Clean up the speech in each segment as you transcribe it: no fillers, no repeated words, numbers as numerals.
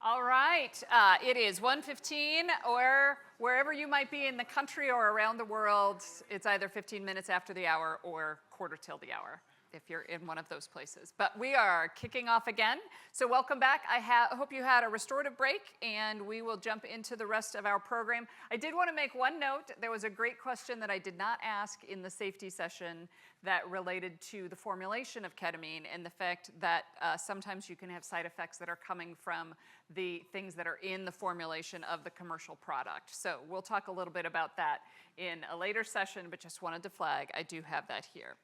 All right, it is 1:15, or wherever you might be in the country or around the world, it's either 15 minutes after the hour or quarter till the hour, if you're in one of those places. But we are kicking off again, so welcome back. I hope you had a restorative break, and we will jump into the rest of our program. I did want to make one note. There was a great question that I did not ask in the safety session that related to the formulation of ketamine and the fact that sometimes you can have side effects that are coming from the things that are in the formulation of the commercial product. So we'll talk a little bit about that in a later session, but just wanted to flag I do have that here.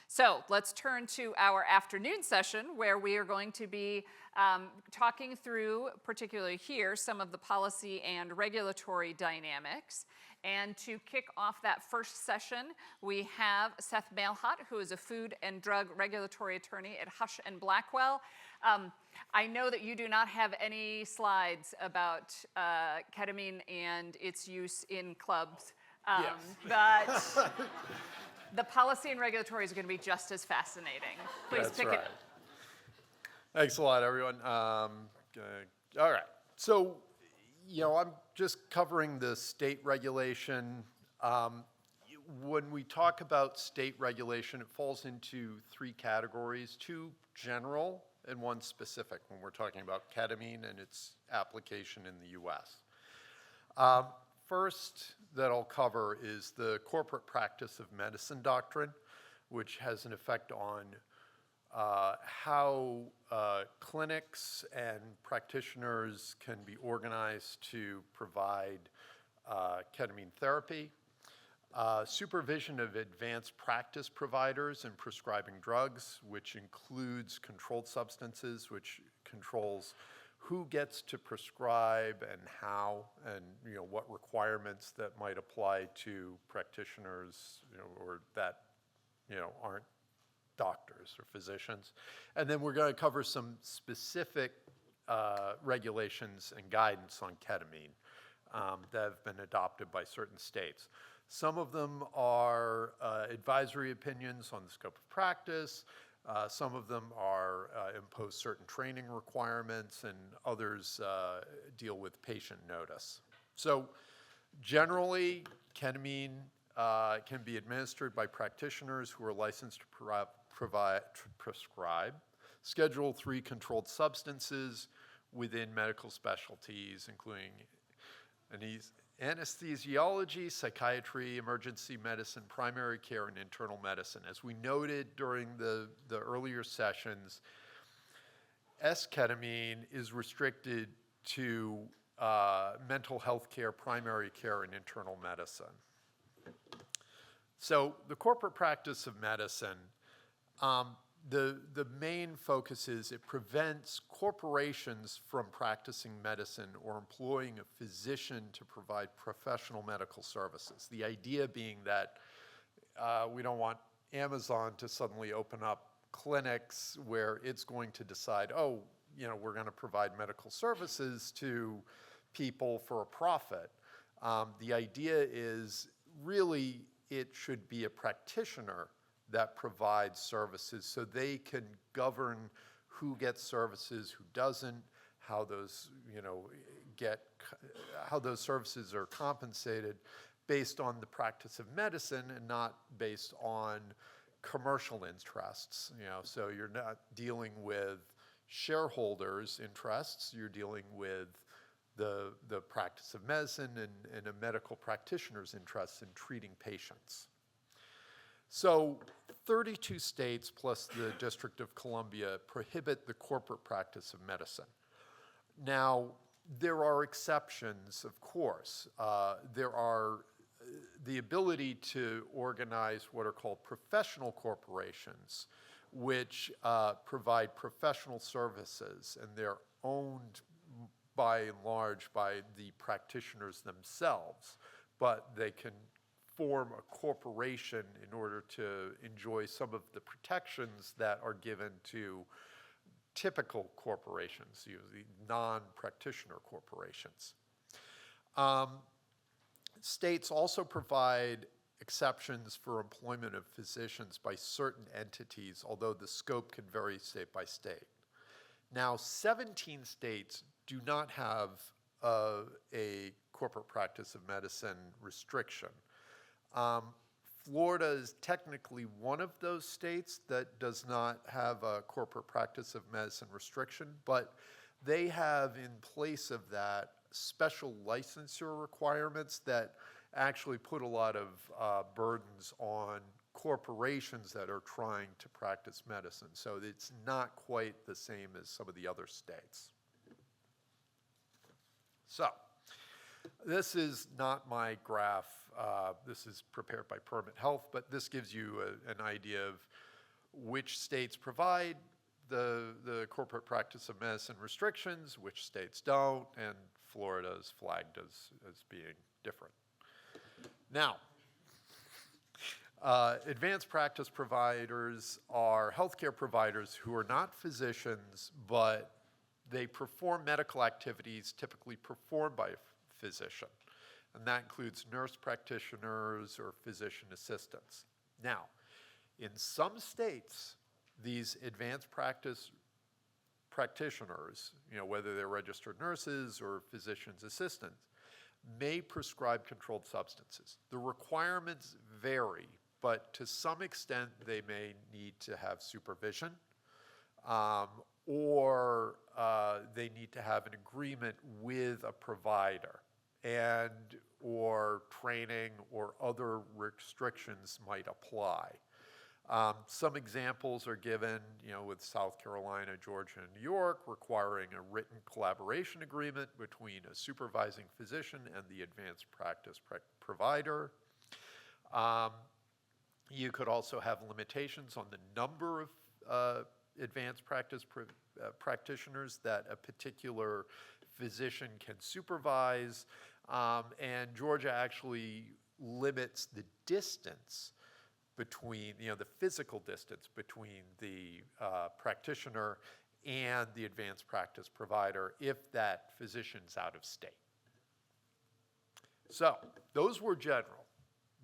So let's turn to our afternoon session, where we are going to be talking through, particularly here, some of the policy and regulatory dynamics. And to kick off that first session, we have Seth Mailhot, who is a food and drug regulatory attorney at Hush and Blackwell. I know that you do not have any slides about ketamine and its use in clubs, yes. but the policy and regulatory is going to be just as fascinating. Please That's pick right. it. Thanks a lot, everyone. All right. So, I'm just covering the state regulation. When we talk about state regulation, it falls into three categories: two general and one specific when we're talking about ketamine and its application in the U.S. First that I'll cover is the corporate practice of medicine doctrine, which has an effect on how clinics and practitioners can be organized to provide ketamine therapy. Supervision of advanced practice providers in prescribing drugs, which includes controlled substances, which controls who gets to prescribe and how, and what requirements that might apply to practitioners, or that aren't doctors or physicians. And then we're going to cover some specific regulations and guidance on ketamine that have been adopted by certain states. Some of them are advisory opinions on the scope of practice. Some of them are impose certain training requirements, and others deal with patient notice. So generally, ketamine can be administered by practitioners who are licensed to prescribe Schedule III controlled substances within medical specialties, including anesthesiology, psychiatry, emergency medicine, primary care, and internal medicine. As we noted during the earlier sessions, S-ketamine is restricted to mental health care, primary care, and internal medicine. So the corporate practice of medicine, the main focus is it prevents corporations from practicing medicine or employing a physician to provide professional medical services. The idea being that we don't want Amazon to suddenly open up clinics where it's going to decide, we're going to provide medical services to people for a profit. The idea is really it should be a practitioner that provides services, so they can govern who gets services, who doesn't, how those how those services are compensated based on the practice of medicine and not based on commercial interests. So you're not dealing with shareholders' interests, you're dealing with the practice of medicine and a medical practitioner's interests in treating patients. So 32 states plus the District of Columbia prohibit the corporate practice of medicine. Now, there are exceptions, of course. There are the ability to organize what are called professional corporations, which provide professional services, and they're owned by and large by the practitioners themselves, but they can form a corporation in order to enjoy some of the protections that are given to typical corporations, usually non-practitioner corporations. States also provide exceptions for employment of physicians by certain entities, although the scope can vary state by state. Now, 17 states do not have a corporate practice of medicine restriction. Florida is technically one of those states that does not have a corporate practice of medicine restriction, but they have in place of that special licensure requirements that actually put a lot of burdens on corporations that are trying to practice medicine. So it's not quite the same as some of the other states. So this is not my graph. This is prepared by Permit Health, but this gives you an idea of which states provide the corporate practice of medicine restrictions, which states don't, and Florida is flagged as being different. Now, advanced practice providers are healthcare providers who are not physicians, but they perform medical activities typically performed by a physician. And that includes nurse practitioners or physician assistants. Now, in some states, these advanced practice practitioners, whether they're registered nurses or physician's assistants, may prescribe controlled substances. The requirements vary, but to some extent they may need to have supervision, or they need to have an agreement with a provider, and or training or other restrictions might apply. Some examples are given, with South Carolina, Georgia, and New York, requiring a written collaboration agreement between a supervising physician and the advanced practice provider. You could also have limitations on the number of advanced practice practitioners that a particular physician can supervise, and Georgia actually limits the distance between, the physical distance between the practitioner and the advanced practice provider if that physician's out of state. So those were general.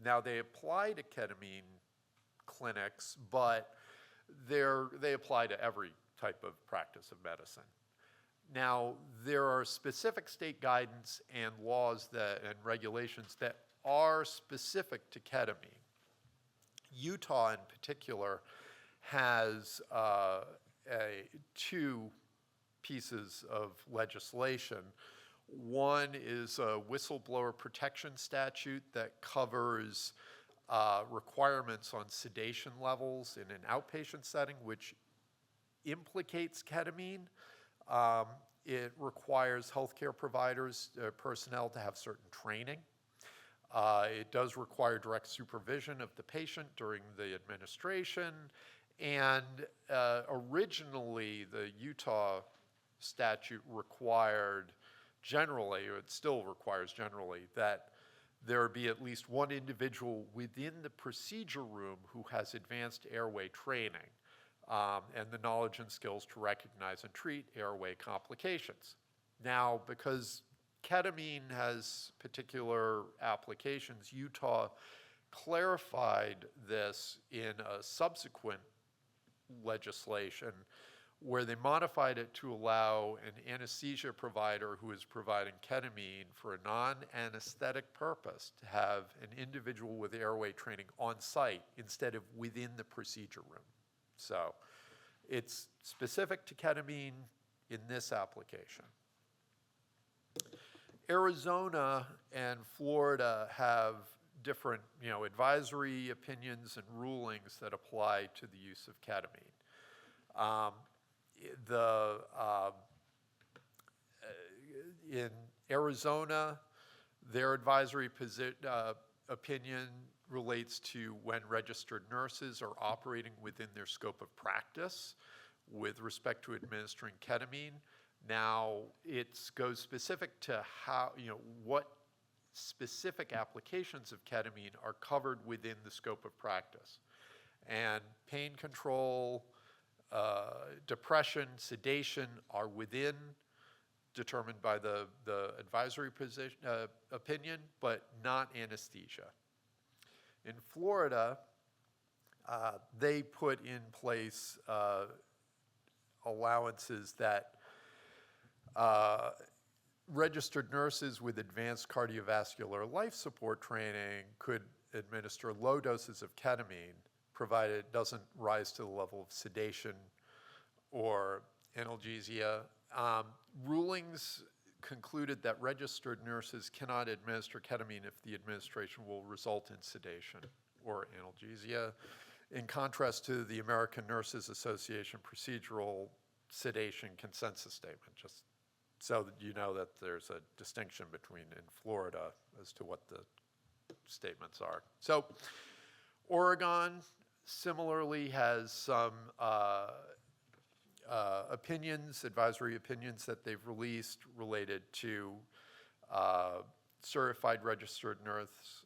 Now they apply to ketamine clinics, but they apply to every type of practice of medicine. Now, there are specific state guidance and laws and regulations that are specific to ketamine. Utah, in particular, has two pieces of legislation. One is a whistleblower protection statute that covers requirements on sedation levels in an outpatient setting, which implicates ketamine. It requires healthcare providers, personnel to have certain training. It does require direct supervision of the patient during the administration. And originally, the Utah statute required generally, or it still requires generally, that there be at least one individual within the procedure room who has advanced airway training and the knowledge and skills to recognize and treat airway complications. Now, because ketamine has particular applications, Utah clarified this in a subsequent legislation where they modified it to allow an anesthesia provider who is providing ketamine for a non-anesthetic purpose to have an individual with airway training on site instead of within the procedure room. So it's specific to ketamine in this application. Arizona and Florida have different, advisory opinions and rulings that apply to the use of ketamine. In Arizona, their advisory opinion relates to when registered nurses are operating within their scope of practice with respect to administering ketamine. Now, it goes specific to how, what specific applications of ketamine are covered within the scope of practice. And pain control, depression, sedation are within, determined by the advisory opinion, but not anesthesia. In Florida, they put in place allowances that registered nurses with advanced cardiovascular life support training could administer low doses of ketamine, provided it doesn't rise to the level of sedation or analgesia. Rulings concluded that registered nurses cannot administer ketamine if the administration will result in sedation or analgesia, in contrast to the American Nurses Association procedural sedation consensus statement, just so that you know that there's a distinction between in Florida as to what the statements are. So Oregon similarly has some opinions, advisory opinions that they've released related to certified registered nurse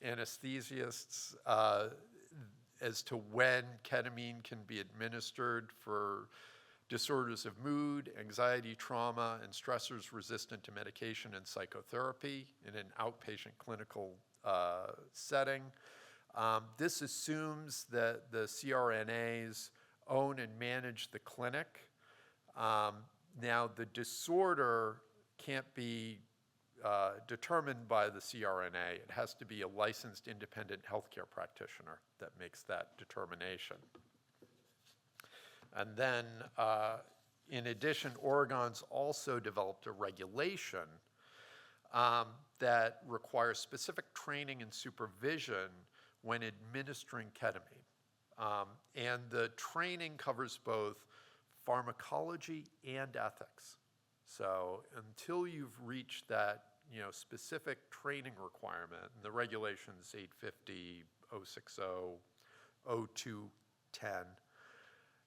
anesthesiasts as to when ketamine can be administered for disorders of mood, anxiety, trauma, and stressors resistant to medication and psychotherapy in an outpatient clinical setting. This assumes that the CRNAs own and manage the clinic. Now, the disorder can't be determined by the CRNA. It has to be a licensed independent healthcare practitioner that makes that determination. And then, in addition, Oregon's also developed a regulation that requires specific training and supervision when administering ketamine. And the training covers both pharmacology and ethics. So until you've reached that, specific training requirement, and the regulations 850, 060, 0210,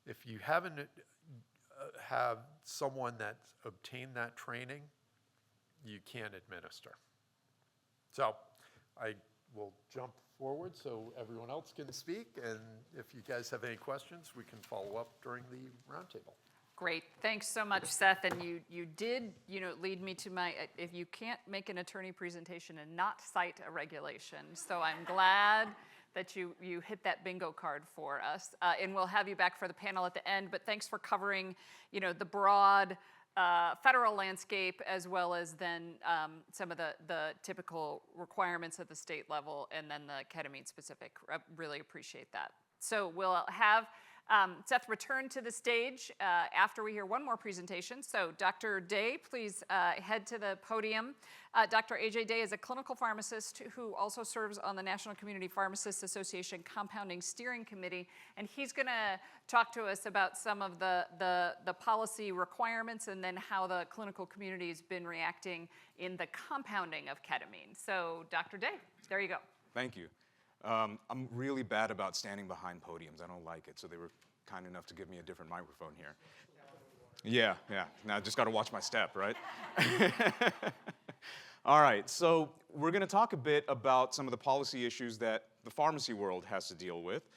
if you haven't have someone that's obtained that training, you can't administer. So I will jump forward so everyone else can speak, and if you guys have any questions, we can follow up during the roundtable. Great, thanks so much, Seth. And you did, lead me to my, if you can't make an attorney presentation and not cite a regulation. So I'm glad that you hit that bingo card for us. And we'll have you back for the panel at the end, but thanks for covering, the broad federal landscape, as well as then some of the typical requirements at the state level, and then the ketamine specific. I really appreciate that. So we'll have Seth return to the stage after we hear one more presentation. So Dr. Day, please head to the podium. Dr. A.J. Day is a clinical pharmacist who also serves on the National Community Pharmacists Association Compounding Steering Committee, and he's going to talk to us about some of the policy requirements and then how the clinical community has been reacting in the compounding of ketamine. So Dr. Day, there you go. Thank you. I'm really bad about standing behind podiums. I don't like it, so they were kind enough to give me a different microphone here. Yeah. Now I just got to watch my step, right? All right, so we're going to talk a bit about some of the policy issues that the pharmacy world has to deal with.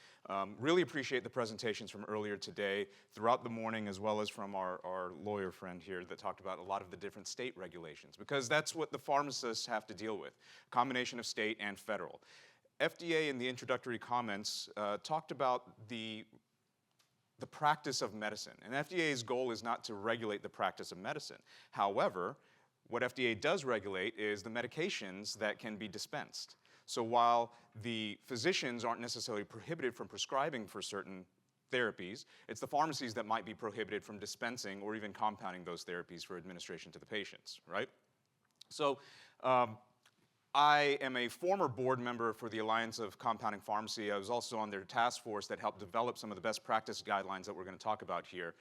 Really appreciate the presentations from earlier today, throughout the morning, as well as from our lawyer friend here that talked about a lot of the different state regulations, because that's what the pharmacists have to deal with, a combination of state and federal. FDA in the introductory comments talked about the practice of medicine. And FDA's goal is not to regulate the practice of medicine. However, what FDA does regulate is the medications that can be dispensed. So while the physicians aren't necessarily prohibited from prescribing for certain therapies, it's the pharmacies that might be prohibited from dispensing or even compounding those therapies for administration to the patients, right? So I am a former board member for the Alliance of Compounding Pharmacy. I was also on their task force that helped develop some of the best practice guidelines that we're going to talk about here.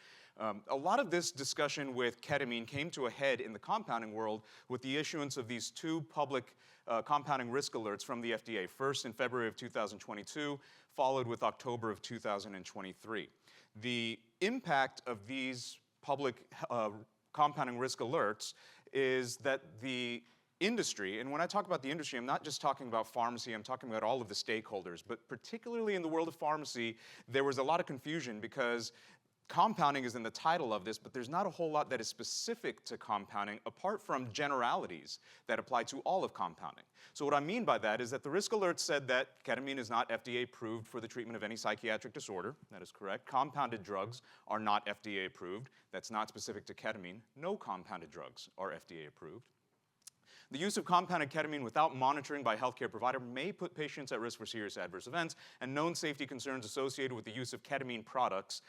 A lot of this discussion with ketamine came to a head in the compounding world with the issuance of these two public compounding risk alerts from the FDA, first in February of 2022, followed with October of 2023. The impact of these public compounding risk alerts is that the industry, and when I talk about the industry, I'm not just talking about pharmacy, I'm talking about all of the stakeholders, but particularly in the world of pharmacy, there was a lot of confusion because compounding is in the title of this, but there's not a whole lot that is specific to compounding apart from generalities that apply to all of compounding. So what I mean by that is that the risk alert said that ketamine is not FDA approved for the treatment of any psychiatric disorder. That is correct. Compounded drugs are not FDA approved. That's not specific to ketamine. No compounded drugs are FDA approved. The use of compounded ketamine without monitoring by a healthcare provider may put patients at risk for serious adverse events, and known safety concerns associated with the use of ketamine products,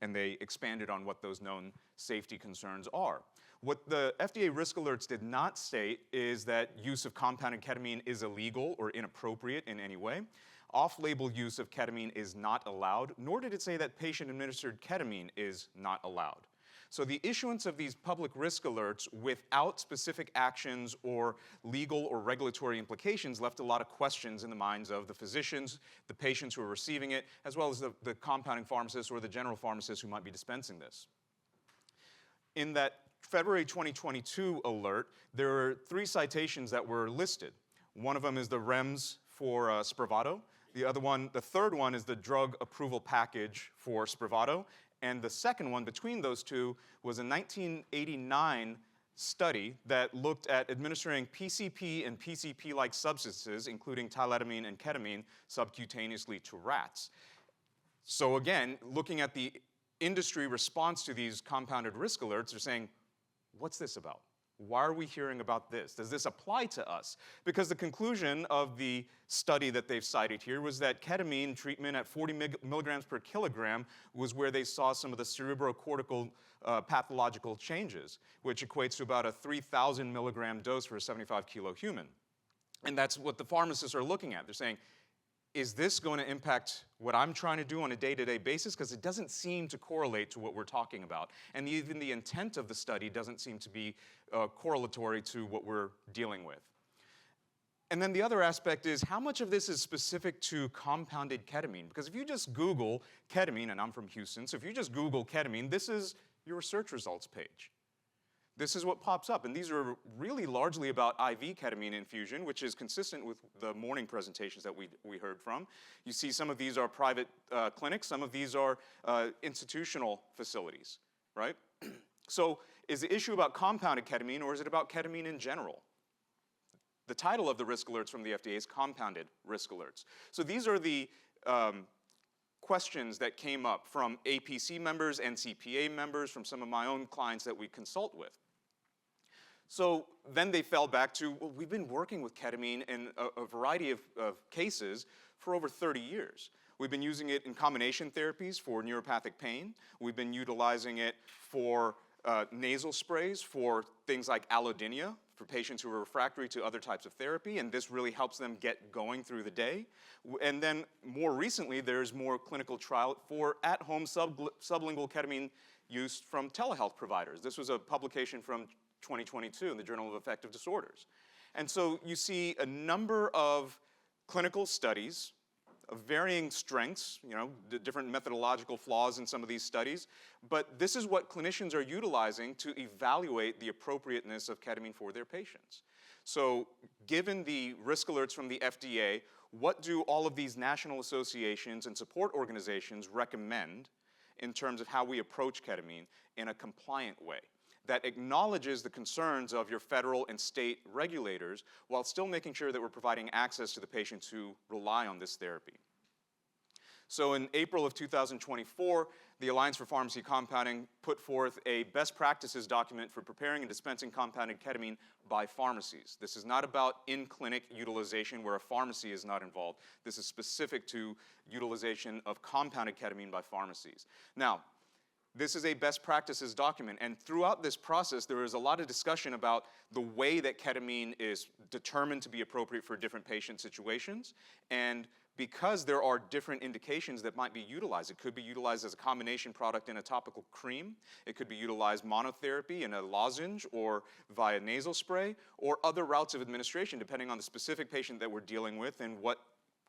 and they expanded on what those known safety concerns are. What the FDA risk alerts did not state is that use of compounded ketamine is illegal or inappropriate in any way. Off-label use of ketamine is not allowed, nor did it say that patient-administered ketamine is not allowed. So the issuance of these public risk alerts without specific actions or legal or regulatory implications left a lot of questions in the minds of the physicians, the patients who are receiving it, as well as the compounding pharmacists or the general pharmacists who might be dispensing this. In that February 2022 alert, there are 3 citations that were listed. One of them is the REMS for Spravato. The third one is the drug approval package for Spravato. And the second one between those two was a 1989 study that looked at administering PCP and PCP-like substances, including tyletamine and ketamine, subcutaneously to rats. So again, looking at the industry response to these compounded risk alerts, they're saying, what's this about? Why are we hearing about this? Does this apply to us? Because the conclusion of the study that they've cited here was that ketamine treatment at 40 milligrams per kilogram was where they saw some of the cerebrocortical pathological changes, which equates to about a 3,000 milligram dose for a 75-kilo human. And that's what the pharmacists are looking at. They're saying, is this going to impact what I'm trying to do on a day-to-day basis? Because it doesn't seem to correlate to what we're talking about. And even the intent of the study doesn't seem to be correlatory to what we're dealing with. And then the other aspect is how much of this is specific to compounded ketamine? Because if you just Google ketamine, and I'm from Houston, so if you just Google ketamine, this is your search results page. This is what pops up, and these are really largely about IV ketamine infusion, which is consistent with the morning presentations that we heard from. You see some of these are private clinics, some of these are institutional facilities, right? So is the issue about compounded ketamine, or is it about ketamine in general? The title of the risk alerts from the FDA is compounded risk alerts. So these are the questions that came up from APC members and CPA members, from some of my own clients that we consult with. So then they fell back to, well, we've been working with ketamine in a variety of cases for over 30 years. We've been using it in combination therapies for neuropathic pain. We've been utilizing it for nasal sprays for things like allodynia, for patients who are refractory to other types of therapy, and this really helps them get going through the day. And then more recently, there's more clinical trial for at-home sublingual ketamine use from telehealth providers. This was a publication from 2022 in the Journal of Affective Disorders. And so you see a number of clinical studies of varying strengths, the different methodological flaws in some of these studies, but this is what clinicians are utilizing to evaluate the appropriateness of ketamine for their patients. So given the risk alerts from the FDA, what do all of these national associations and support organizations recommend in terms of how we approach ketamine in a compliant way that acknowledges the concerns of your federal and state regulators while still making sure that we're providing access to the patients who rely on this therapy? So in April of 2024, the Alliance for Pharmacy Compounding put forth a best practices document for preparing and dispensing compounded ketamine by pharmacies. This is not about in-clinic utilization where a pharmacy is not involved. This is specific to utilization of compounded ketamine by pharmacies. Now, this is a best practices document, and throughout this process, there is a lot of discussion about the way that ketamine is determined to be appropriate for different patient situations, and because there are different indications that might be utilized. It could be utilized as a combination product in a topical cream. It could be utilized monotherapy in a lozenge or via nasal spray, or other routes of administration, depending on the specific patient that we're dealing with and what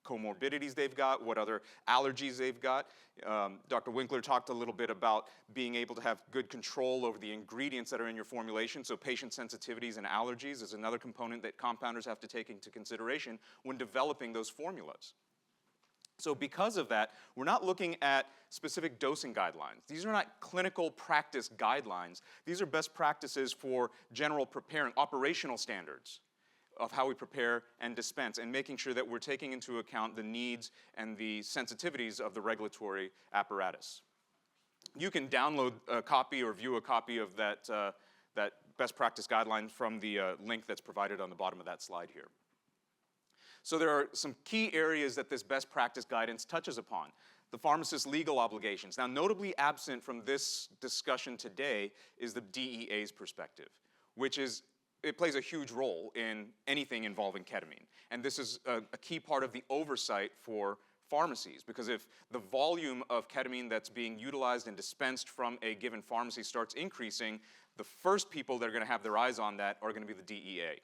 comorbidities they've got, what other allergies they've got. Dr. Winkler talked a little bit about being able to have good control over the ingredients that are in your formulation, so patient sensitivities and allergies is another component that compounders have to take into consideration when developing those formulas. So because of that, we're not looking at specific dosing guidelines. These are not clinical practice guidelines. These are best practices for general preparing, operational standards of how we prepare and dispense, and making sure that we're taking into account the needs and the sensitivities of the regulatory apparatus. You can download a copy or view a copy of that best practice guideline from the link that's provided on the bottom of that slide here. So there are some key areas that this best practice guidance touches upon. The pharmacist's legal obligations. Now, notably absent from this discussion today is the DEA's perspective, which is, it plays a huge role in anything involving ketamine. And this is a key part of the oversight for pharmacies, because if the volume of ketamine that's being utilized and dispensed from a given pharmacy starts increasing, the first people that are going to have their eyes on that are going to be the DEA.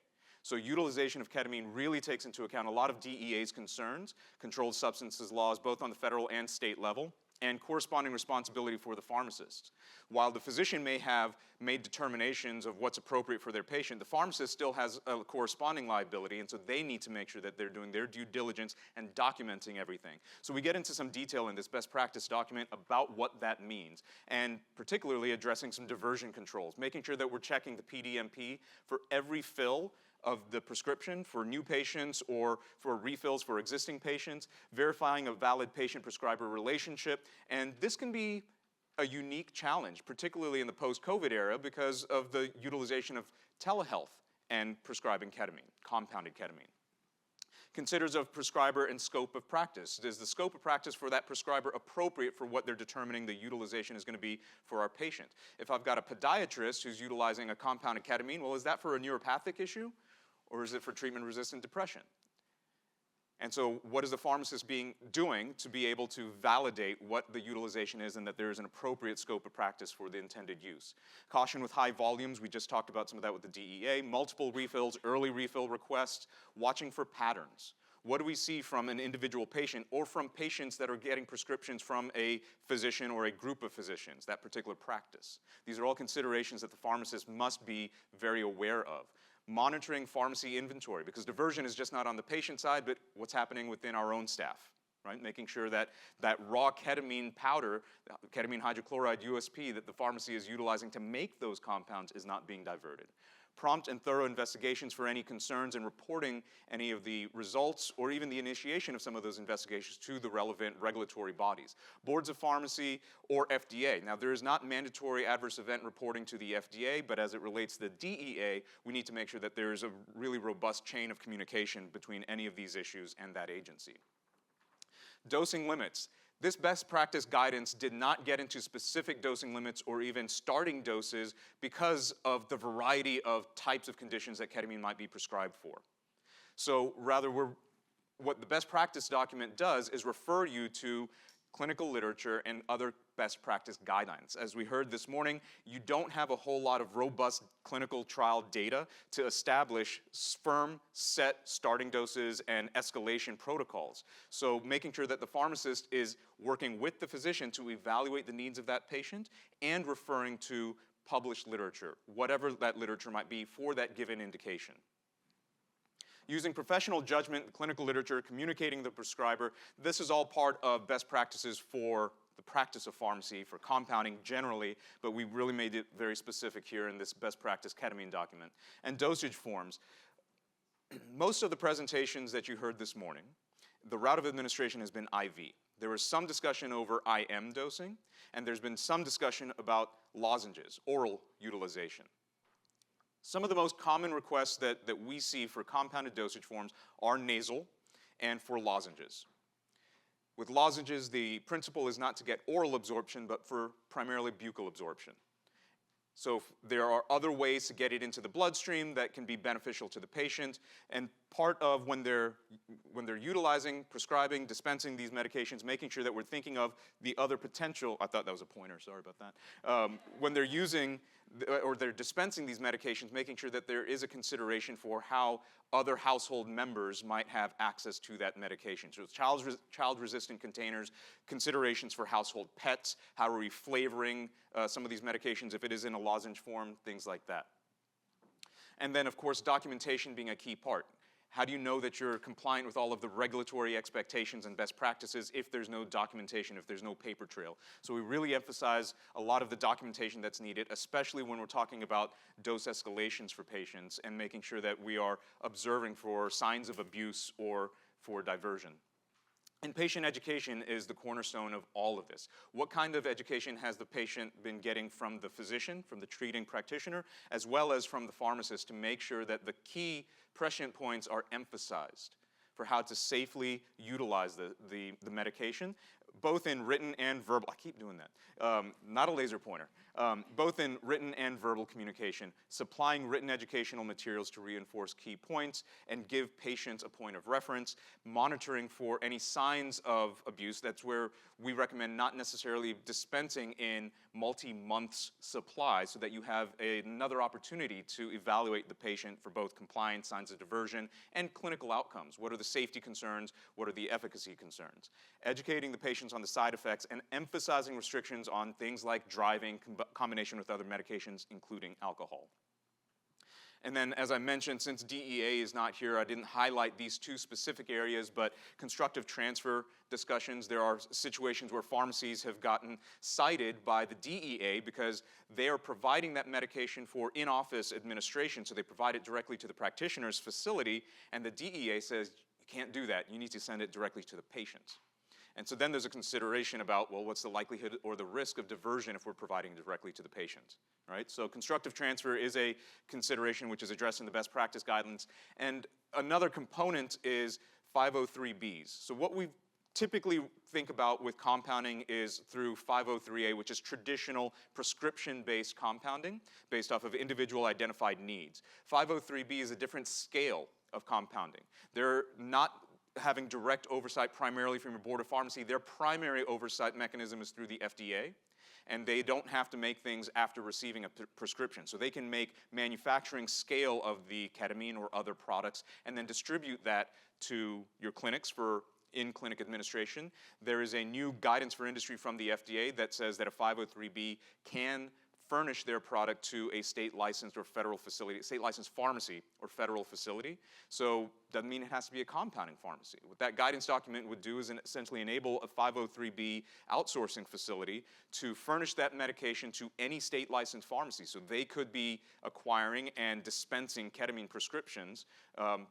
So utilization of ketamine really takes into account a lot of DEA's concerns, controlled substances laws, both on the federal and state level, and corresponding responsibility for the pharmacists. While the physician may have made determinations of what's appropriate for their patient, the pharmacist still has a corresponding liability, and so they need to make sure that they're doing their due diligence and documenting everything. So we get into some detail in this best practice document about what that means, and particularly addressing some diversion controls, making sure that we're checking the PDMP for every fill of the prescription for new patients or for refills for existing patients, verifying a valid patient-prescriber relationship. And this can be a unique challenge, particularly in the post-COVID era, because of the utilization of telehealth and prescribing ketamine, compounded ketamine. Considers of prescriber and scope of practice. Is the scope of practice for that prescriber appropriate for what they're determining the utilization is going to be for our patient? If I've got a podiatrist who's utilizing a compounded ketamine, well, is that for a neuropathic issue? Or is it for treatment-resistant depression? And so what is the pharmacist doing to be able to validate what the utilization is and that there is an appropriate scope of practice for the intended use? Caution with high volumes, we just talked about some of that with the DEA, multiple refills, early refill requests, watching for patterns. What do we see from an individual patient or from patients that are getting prescriptions from a physician or a group of physicians, that particular practice? These are all considerations that the pharmacist must be very aware of. Monitoring pharmacy inventory, because diversion is just not on the patient side, but what's happening within our own staff, right? Making sure that that raw ketamine powder, ketamine hydrochloride USP, that the pharmacy is utilizing to make those compounds is not being diverted. Prompt and thorough investigations for any concerns and reporting any of the results or even the initiation of some of those investigations to the relevant regulatory bodies. Boards of pharmacy or FDA. Now, there is not mandatory adverse event reporting to the FDA, but as it relates to the DEA, we need to make sure that there is a really robust chain of communication between any of these issues and that agency. Dosing limits. This best practice guidance did not get into specific dosing limits or even starting doses because of the variety of types of conditions that ketamine might be prescribed for. So rather, what the best practice document does is refer you to clinical literature and other best practice guidelines. As we heard this morning, you don't have a whole lot of robust clinical trial data to establish firm, set starting doses and escalation protocols. So making sure that the pharmacist is working with the physician to evaluate the needs of that patient and referring to published literature, whatever that literature might be for that given indication. Using professional judgment, clinical literature, communicating the prescriber, this is all part of best practices for the practice of pharmacy, for compounding generally, but we really made it very specific here in this best practice ketamine document. And dosage forms. Most of the presentations that you heard this morning, the route of administration has been IV. There was some discussion over IM dosing, and there's been some discussion about lozenges, oral utilization. Some of the most common requests that we see for compounded dosage forms are nasal and for lozenges. With lozenges, the principle is not to get oral absorption, but for primarily buccal absorption. So there are other ways to get it into the bloodstream that can be beneficial to the patient, and part of when they're utilizing, prescribing, dispensing these medications, making sure that we're thinking of the other potential, I thought that was a pointer, sorry about that, when they're using or they're dispensing these medications, making sure that there is a consideration for how other household members might have access to that medication. So child-resistant containers, considerations for household pets, how are we flavoring some of these medications if it is in a lozenge form, things like that. And then, of course, documentation being a key part. How do you know that you're compliant with all of the regulatory expectations and best practices if there's no documentation, if there's no paper trail? So we really emphasize a lot of the documentation that's needed, especially when we're talking about dose escalations for patients and making sure that we are observing for signs of abuse or for diversion. And patient education is the cornerstone of all of this. What kind of education has the patient been getting from the physician, from the treating practitioner, as well as from the pharmacist to make sure that the key prescient points are emphasized for how to safely utilize the medication, both in written and verbal. I keep doing that. Not a laser pointer. Both in written and verbal communication, supplying written educational materials to reinforce key points and give patients a point of reference, monitoring for any signs of abuse. That's where we recommend not necessarily dispensing in multi-months supply so that you have another opportunity to evaluate the patient for both compliance, signs of diversion, and clinical outcomes. What are the safety concerns? What are the efficacy concerns? Educating the patients on the side effects and emphasizing restrictions on things like driving, combination with other medications, including alcohol. And then, as I mentioned, since DEA is not here, I didn't highlight these two specific areas, but constructive transfer discussions. There are situations where pharmacies have gotten cited by the DEA because they are providing that medication for in-office administration, so they provide it directly to the practitioner's facility, and the DEA says, you can't do that, you need to send it directly to the patient. And so then there's a consideration about, well, what's the likelihood or the risk of diversion if we're providing directly to the patient, right? So constructive transfer is a consideration which is addressed in the best practice guidelines. And another component is 503Bs. So what we typically think about with compounding is through 503A, which is traditional prescription-based compounding based off of individual identified needs. 503B is a different scale of compounding. They're not having direct oversight primarily from your board of pharmacy. Their primary oversight mechanism is through the FDA, and they don't have to make things after receiving a prescription. So they can make manufacturing scale of the ketamine or other products and then distribute that to your clinics for in-clinic administration. There is a new guidance for industry from the FDA that says that a 503B can furnish their product to a state licensed or federal facility, state licensed pharmacy or federal facility. So doesn't mean it has to be a compounding pharmacy. What that guidance document would do is essentially enable a 503B outsourcing facility to furnish that medication to any state licensed pharmacy. So they could be acquiring and dispensing ketamine prescriptions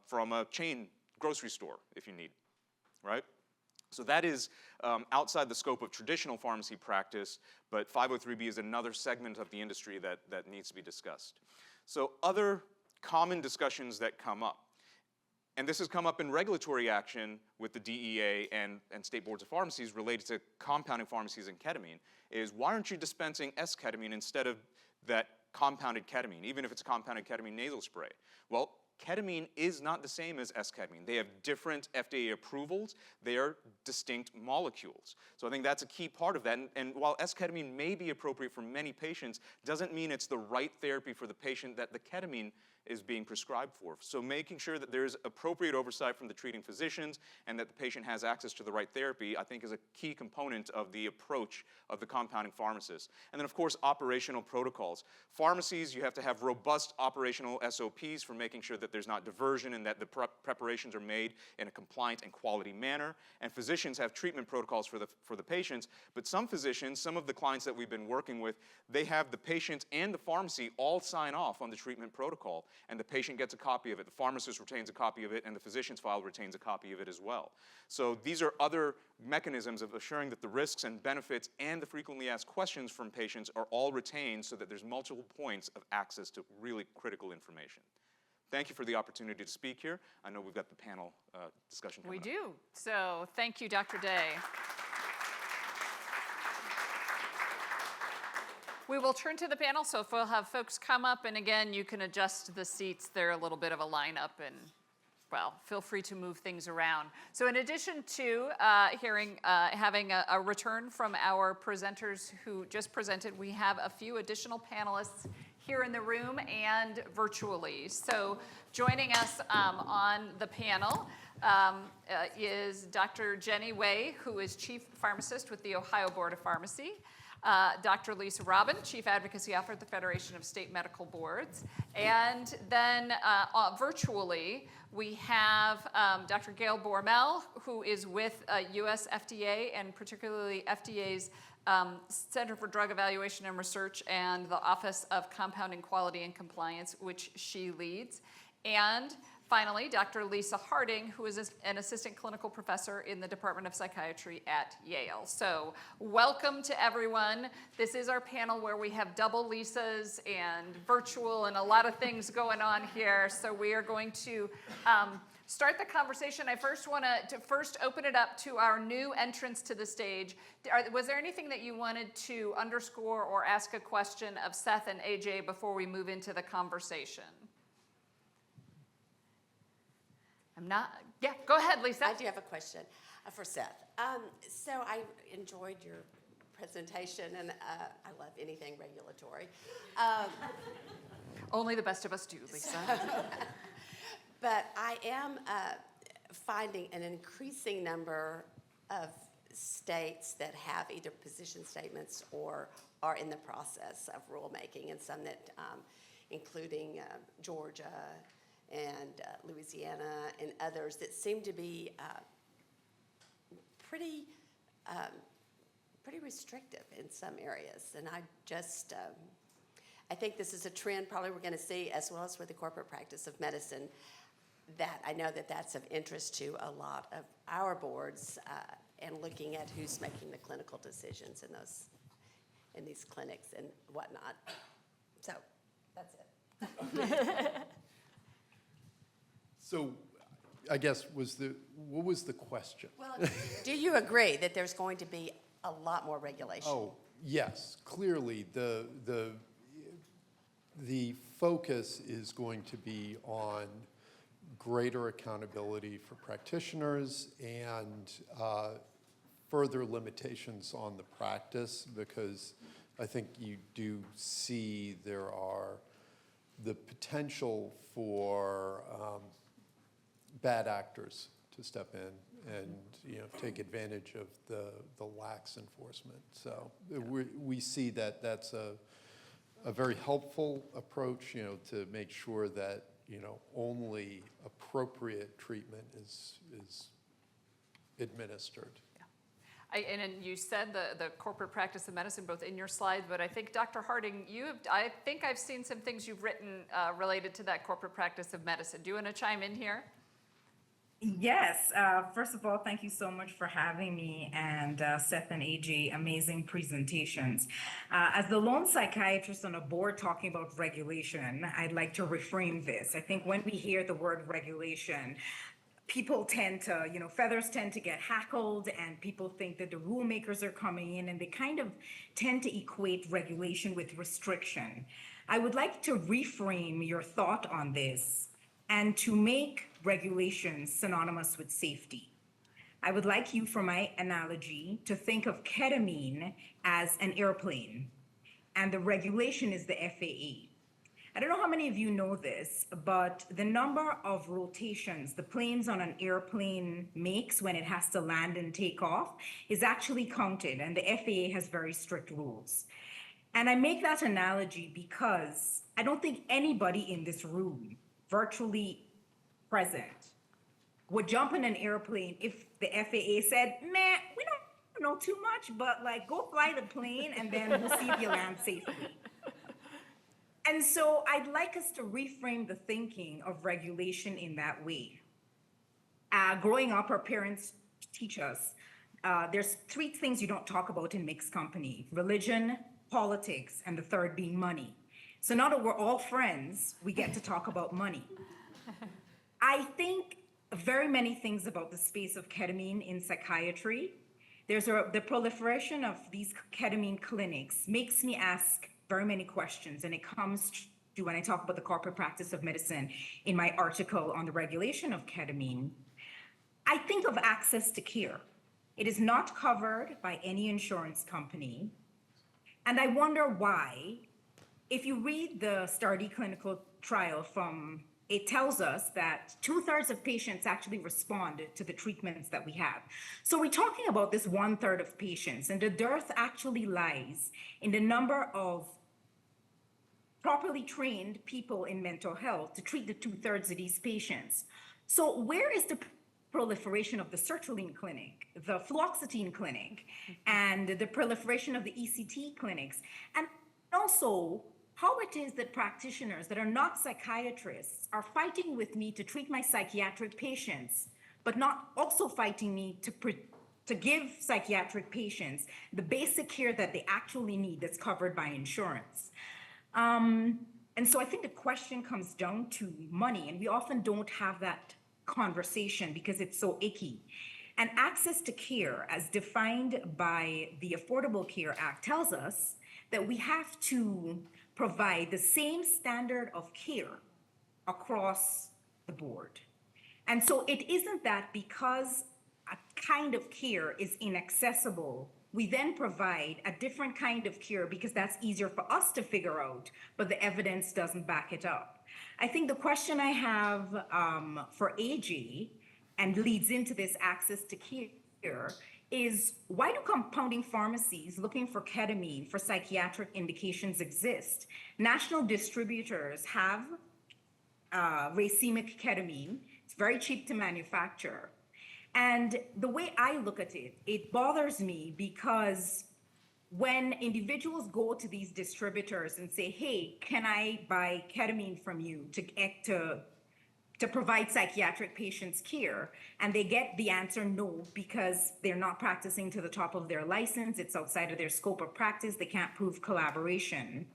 from a chain grocery store if you need, right? So that is outside the scope of traditional pharmacy practice, but 503B is another segment of the industry that needs to be discussed. So other common discussions that come up, and this has come up in regulatory action with the DEA and state boards of pharmacies related to compounding pharmacies and ketamine, is why aren't you dispensing S-ketamine instead of that compounded ketamine, even if it's compounded ketamine nasal spray? Well, ketamine is not the same as S-ketamine. They have different FDA approvals. They are distinct molecules. So I think that's a key part of that. And while S-ketamine may be appropriate for many patients, doesn't mean it's the right therapy for the patient that the ketamine is being prescribed for. So making sure that there's appropriate oversight from the treating physicians and that the patient has access to the right therapy, I think is a key component of the approach of the compounding pharmacist. And then of course, operational protocols. Pharmacies, you have to have robust operational SOPs for making sure that there's not diversion and that the preparations are made in a compliant and quality manner. And physicians have treatment protocols for the patients, but some physicians, some of the clients that we've been working with, they have the patient and the pharmacy all sign off on the treatment protocol. And the patient gets a copy of it, the pharmacist retains a copy of it, and the physician's file retains a copy of it as well. So these are other mechanisms of assuring that the risks and benefits and the frequently asked questions from patients are all retained so that there's multiple points of access to really critical information. Thank you for the opportunity to speak here. I know we've got the panel discussion coming up. We do. So thank you, Dr. Day. We will turn to the panel, so if we'll have folks come up, and again, you can adjust the seats. They're a little bit of a lineup, and well, feel free to move things around. So in addition to having a return from our presenters who just presented, we have a few additional panelists here in the room and virtually. So joining us on the panel is Dr. Jenny Wei, who is Chief Pharmacist with the Ohio Board of Pharmacy. Dr. Lisa Robin, Chief Advocacy Officer at the Federation of State Medical Boards. And then virtually, we have Dr. Gail Bormel, who is with US FDA and particularly FDA's Center for Drug Evaluation and Research and the Office of Compounding Quality and Compliance, which she leads. And finally, Dr. Lisa Harding, who is an assistant clinical professor in the Department of Psychiatry at Yale. So welcome to everyone. This is our panel where we have double Lisas and virtual and a lot of things going on here. So we are going to start the conversation. I first want to open it up to our new entrants to the stage. Was there anything that you wanted to underscore or ask a question of Seth and AJ before we move into the conversation? Yeah, go ahead, Lisa. I do have a question for Seth. So I enjoyed your presentation, and I love anything regulatory. Only the best of us do, Lisa. But I am finding an increasing number of states that have either position statements or are in the process of rulemaking, and some that, including Georgia and Louisiana and others, that seem to be pretty restrictive in some areas. And I think this is a trend probably we're going to see, as well as with the corporate practice of medicine, that I know that that's of interest to a lot of our boards, and looking at who's making the clinical decisions in these clinics and whatnot. So that's it. So I guess what was the question? Well, do you agree that there's going to be a lot more regulation? Oh, yes, clearly the focus is going to be on greater accountability for practitioners and further limitations on the practice, because I think you do see there are the potential for bad actors to step in and take advantage of the lax enforcement. So we see that that's a very helpful approach, to make sure that only appropriate treatment is administered. And you said the corporate practice of medicine both in your slides, but I think Dr. Harding, I think I've seen some things you've written related to that corporate practice of medicine. Do you want to chime in here? Yes. First of all, thank you so much for having me, and Seth and AJ, amazing presentations. As the lone psychiatrist on a board talking about regulation, I'd like to reframe this. I think when we hear the word regulation, people tend to, feathers tend to get hackled, and people think that the rule makers are coming in, and they kind of tend to equate regulation with restriction. I would like to reframe your thought on this and to make regulations synonymous with safety. I would like you, for my analogy, to think of ketamine as an airplane, and the regulation is the FAA. I don't know how many of you know this, but the number of rotations the planes on an airplane makes when it has to land and take off is actually counted, and the FAA has very strict rules. And I make that analogy because I don't think anybody in this room, virtually present, would jump in an airplane if the FAA said, man, we don't know too much, but go fly the plane and then we'll see if you land safely. And so I'd like us to reframe the thinking of regulation in that way. Growing up, our parents teach us there's 3 things you don't talk about in mixed company: religion, politics, and the third being money. So now that we're all friends, we get to talk about money. I think very many things about the space of ketamine in psychiatry. The proliferation of these ketamine clinics makes me ask very many questions, and it comes to when I talk about the corporate practice of medicine in my article on the regulation of ketamine. I think of access to care. It is not covered by any insurance company, and I wonder why. If you read the Stardy clinical trial from it tells us that 2/3 of patients actually respond to the treatments that we have. So we're talking about this 1/3 of patients, and the dearth actually lies in the number of properly trained people in mental health to treat the 2/3 of these patients. So where is the proliferation of the sertraline clinic, the fluoxetine clinic, and the proliferation of the ECT clinics? And also, how it is that practitioners that are not psychiatrists are fighting with me to treat my psychiatric patients, but not also fighting me to give psychiatric patients the basic care that they actually need that's covered by insurance. And so I think the question comes down to money, and we often don't have that conversation because it's so icky. And access to care, as defined by the Affordable Care Act, tells us that we have to provide the same standard of care across the board. And so it isn't that because a kind of care is inaccessible, we then provide a different kind of care because that's easier for us to figure out, but the evidence doesn't back it up. I think the question I have for AJ, and leads into this access to care, is why do compounding pharmacies looking for ketamine for psychiatric indications exist? National distributors have racemic ketamine. It's very cheap to manufacture. And the way I look at it, it bothers me because when individuals go to these distributors and say, hey, can I buy ketamine from you to provide psychiatric patients care, and they get the answer no, because they're not practicing to the top of their license, it's outside of their scope of practice, they can't prove collaboration.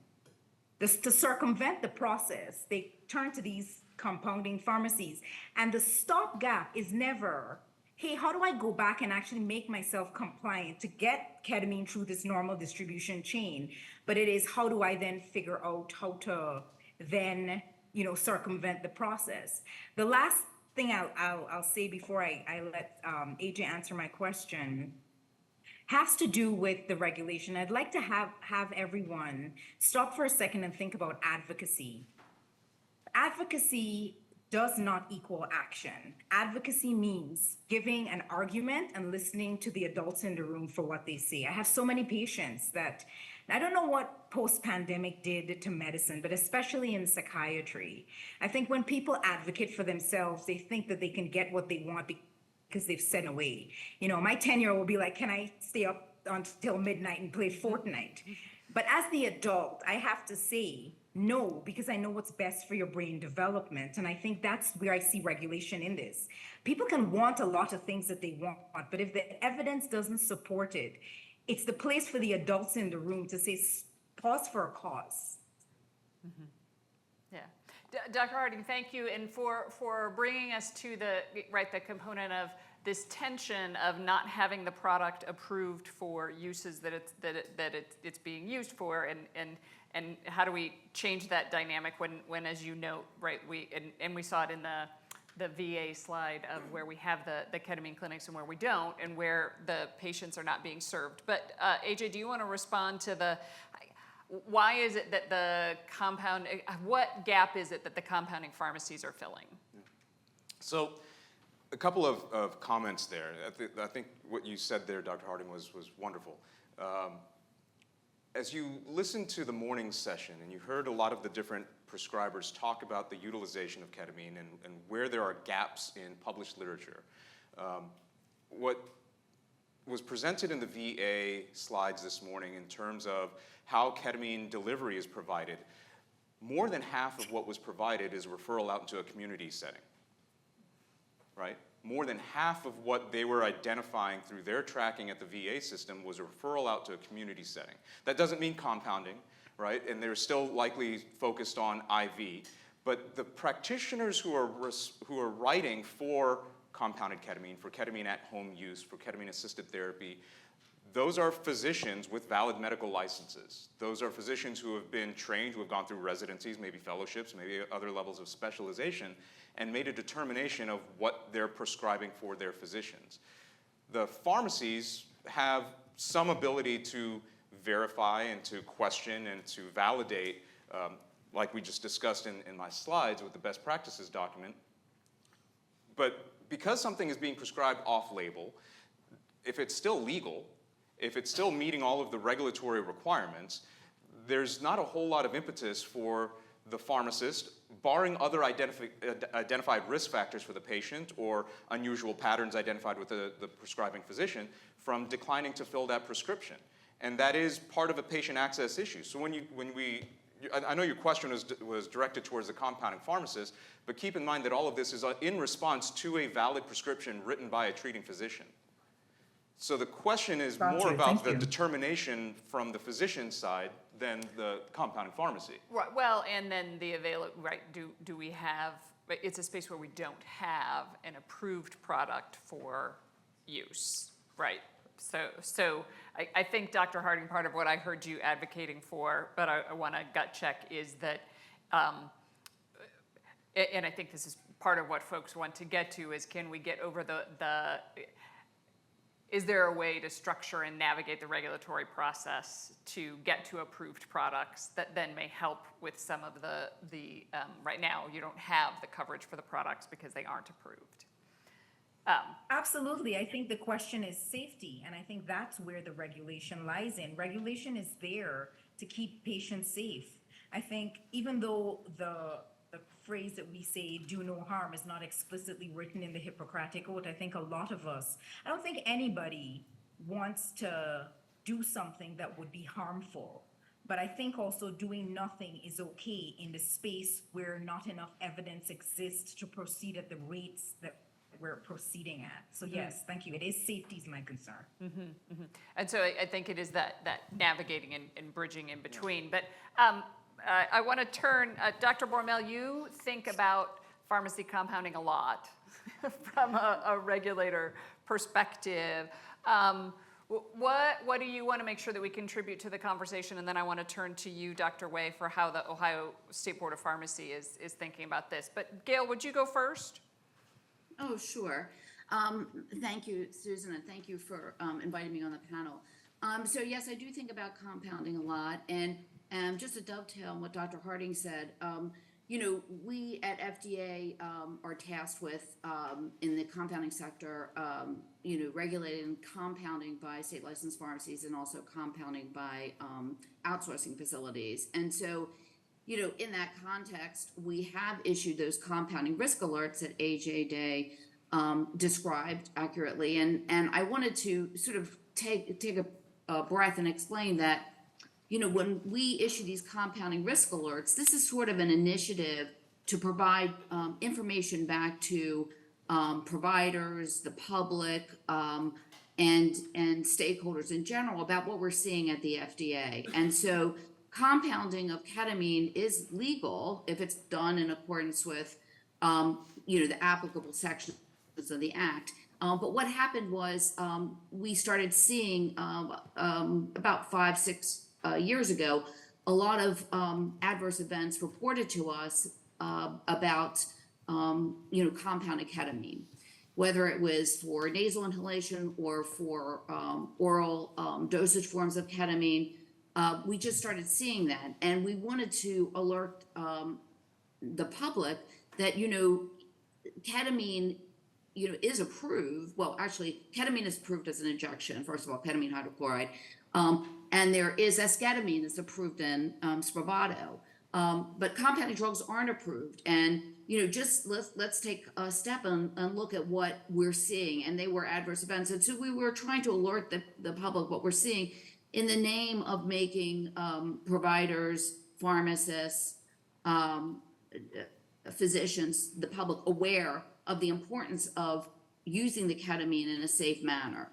To circumvent the process, they turn to these compounding pharmacies, and the stopgap is never, hey, how do I go back and actually make myself compliant to get ketamine through this normal distribution chain? But it is, how do I then figure out how to then circumvent the process? The last thing I'll say before I let AJ answer my question has to do with the regulation. I'd like to have everyone stop for a second and think about advocacy. Advocacy does not equal action. Advocacy means giving an argument and listening to the adults in the room for what they say. I have so many patients that, I don't know what post-pandemic did to medicine, but especially in psychiatry. I think when people advocate for themselves, they think that they can get what they want because they've said away. My 10-year-old will be like, can I stay up until midnight and play Fortnite? But as the adult, I have to say no, because I know what's best for your brain development. And I think that's where I see regulation in this. People can want a lot of things that they want, but if the evidence doesn't support it, it's the place for the adults in the room to say, pause for a cause. Mm-hmm. Yeah. Dr. Harding, thank you. And for bringing us to the component of this tension of not having the product approved for uses that it's being used for, and how do we change that dynamic when as you note, right, we saw it in the VA slide of where we have the ketamine clinics and where we don't, and where the patients are not being served. But AJ, do you want to respond to why is it that what gap is it that the compounding pharmacies are filling? So a couple of comments there. I think what you said there, Dr. Harding, was wonderful. As you listened to the morning session and you heard a lot of the different prescribers talk about the utilization of ketamine and where there are gaps in published literature, what was presented in the VA slides this morning in terms of how ketamine delivery is provided, more than half of what was provided is referral out into a community setting, right? More than half of what they were identifying through their tracking at the VA system was a referral out to a community setting. That doesn't mean compounding, right? And they're still likely focused on IV. But the practitioners who are writing for compounded ketamine, for ketamine at home use, for ketamine assisted therapy, those are physicians with valid medical licenses. Those are physicians who have been trained, who have gone through residencies, maybe fellowships, maybe other levels of specialization, and made a determination of what they're prescribing for their physicians. The pharmacies have some ability to verify and to question and to validate like we just discussed in my slides with the best practices document. But because something is being prescribed off-label, if it's still legal, if it's still meeting all of the regulatory requirements, there's not a whole lot of impetus for the pharmacist, barring other identified risk factors for the patient or unusual patterns identified with the prescribing physician, from declining to fill that prescription. And that is part of a patient access issue. So I know your question was directed towards the compounding pharmacist, but keep in mind that all of this is in response to a valid prescription written by a treating physician. So the question is more about the determination from the physician's side than the compounding pharmacy. Right. Well, and then the right? Do we have? It's a space where we don't have an approved product for use, right? So I think, Dr. Harding, part of what I heard you advocating for, but I want to gut check, is that, and I think this is part of what folks want to get to, is can we get over is there a way to structure and navigate the regulatory process to get to approved products that then may help with some of the right now you don't have the coverage for the products because they aren't approved. Absolutely. I think the question is safety, and I think that's where the regulation lies in. Regulation is there to keep patients safe. I think even though the phrase that we say, do no harm, is not explicitly written in the Hippocratic Oath, I think a lot of us, I don't think anybody wants to do something that would be harmful. But I think also doing nothing is okay in the space where not enough evidence exists to proceed at the rates that we're proceeding at. So yes, thank you. It is safety is my concern. And so I think it is that navigating and bridging in between. But I want to turn, Dr. Bormel, you think about pharmacy compounding a lot from a regulator perspective. What do you want to make sure that we contribute to the conversation? And then I want to turn to you, Dr. Way, for how the Ohio State Board of Pharmacy is thinking about this. But Gail, would you go first? Oh, sure. Thank you, Susan, and thank you for inviting me on the panel. So yes, I do think about compounding a lot, and just to dovetail on what Dr. Harding said, we at FDA are tasked with, in the compounding sector, regulating compounding by state licensed pharmacies and also compounding by outsourcing facilities. And so, in that context, we have issued those compounding risk alerts that AJ Day described accurately. And I wanted to sort of take a breath and explain that, when we issue these compounding risk alerts, this is sort of an initiative to provide information back to providers, the public, and stakeholders in general about what we're seeing at the FDA. And so compounding of ketamine is legal if it's done in accordance with, the applicable sections of the Act. But what happened was we started seeing about 5-6 years ago a lot of adverse events reported to us about compounded ketamine, whether it was for nasal inhalation or for oral dosage forms of ketamine. We just started seeing that, and we wanted to alert the public that ketamine is approved. Well, actually, ketamine is approved as an injection. First of all, ketamine hydrochloride, and there is esketamine that's approved in Spravato. But compounding drugs aren't approved, and just let's take a step and look at what we're seeing. And they were adverse events, and so we were trying to alert the public what we're seeing in the name of making providers, pharmacists, physicians, the public aware of the importance of using the ketamine in a safe manner.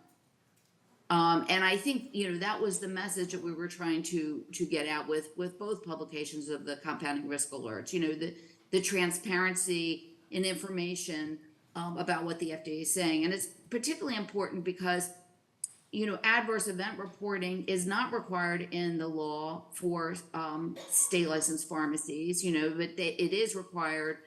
And I think, that was the message that we were trying to get out with both publications of the compounding risk alerts, the transparency and information about what the FDA is saying. And it's particularly important because, adverse event reporting is not required in the law for state licensed pharmacies, but it is required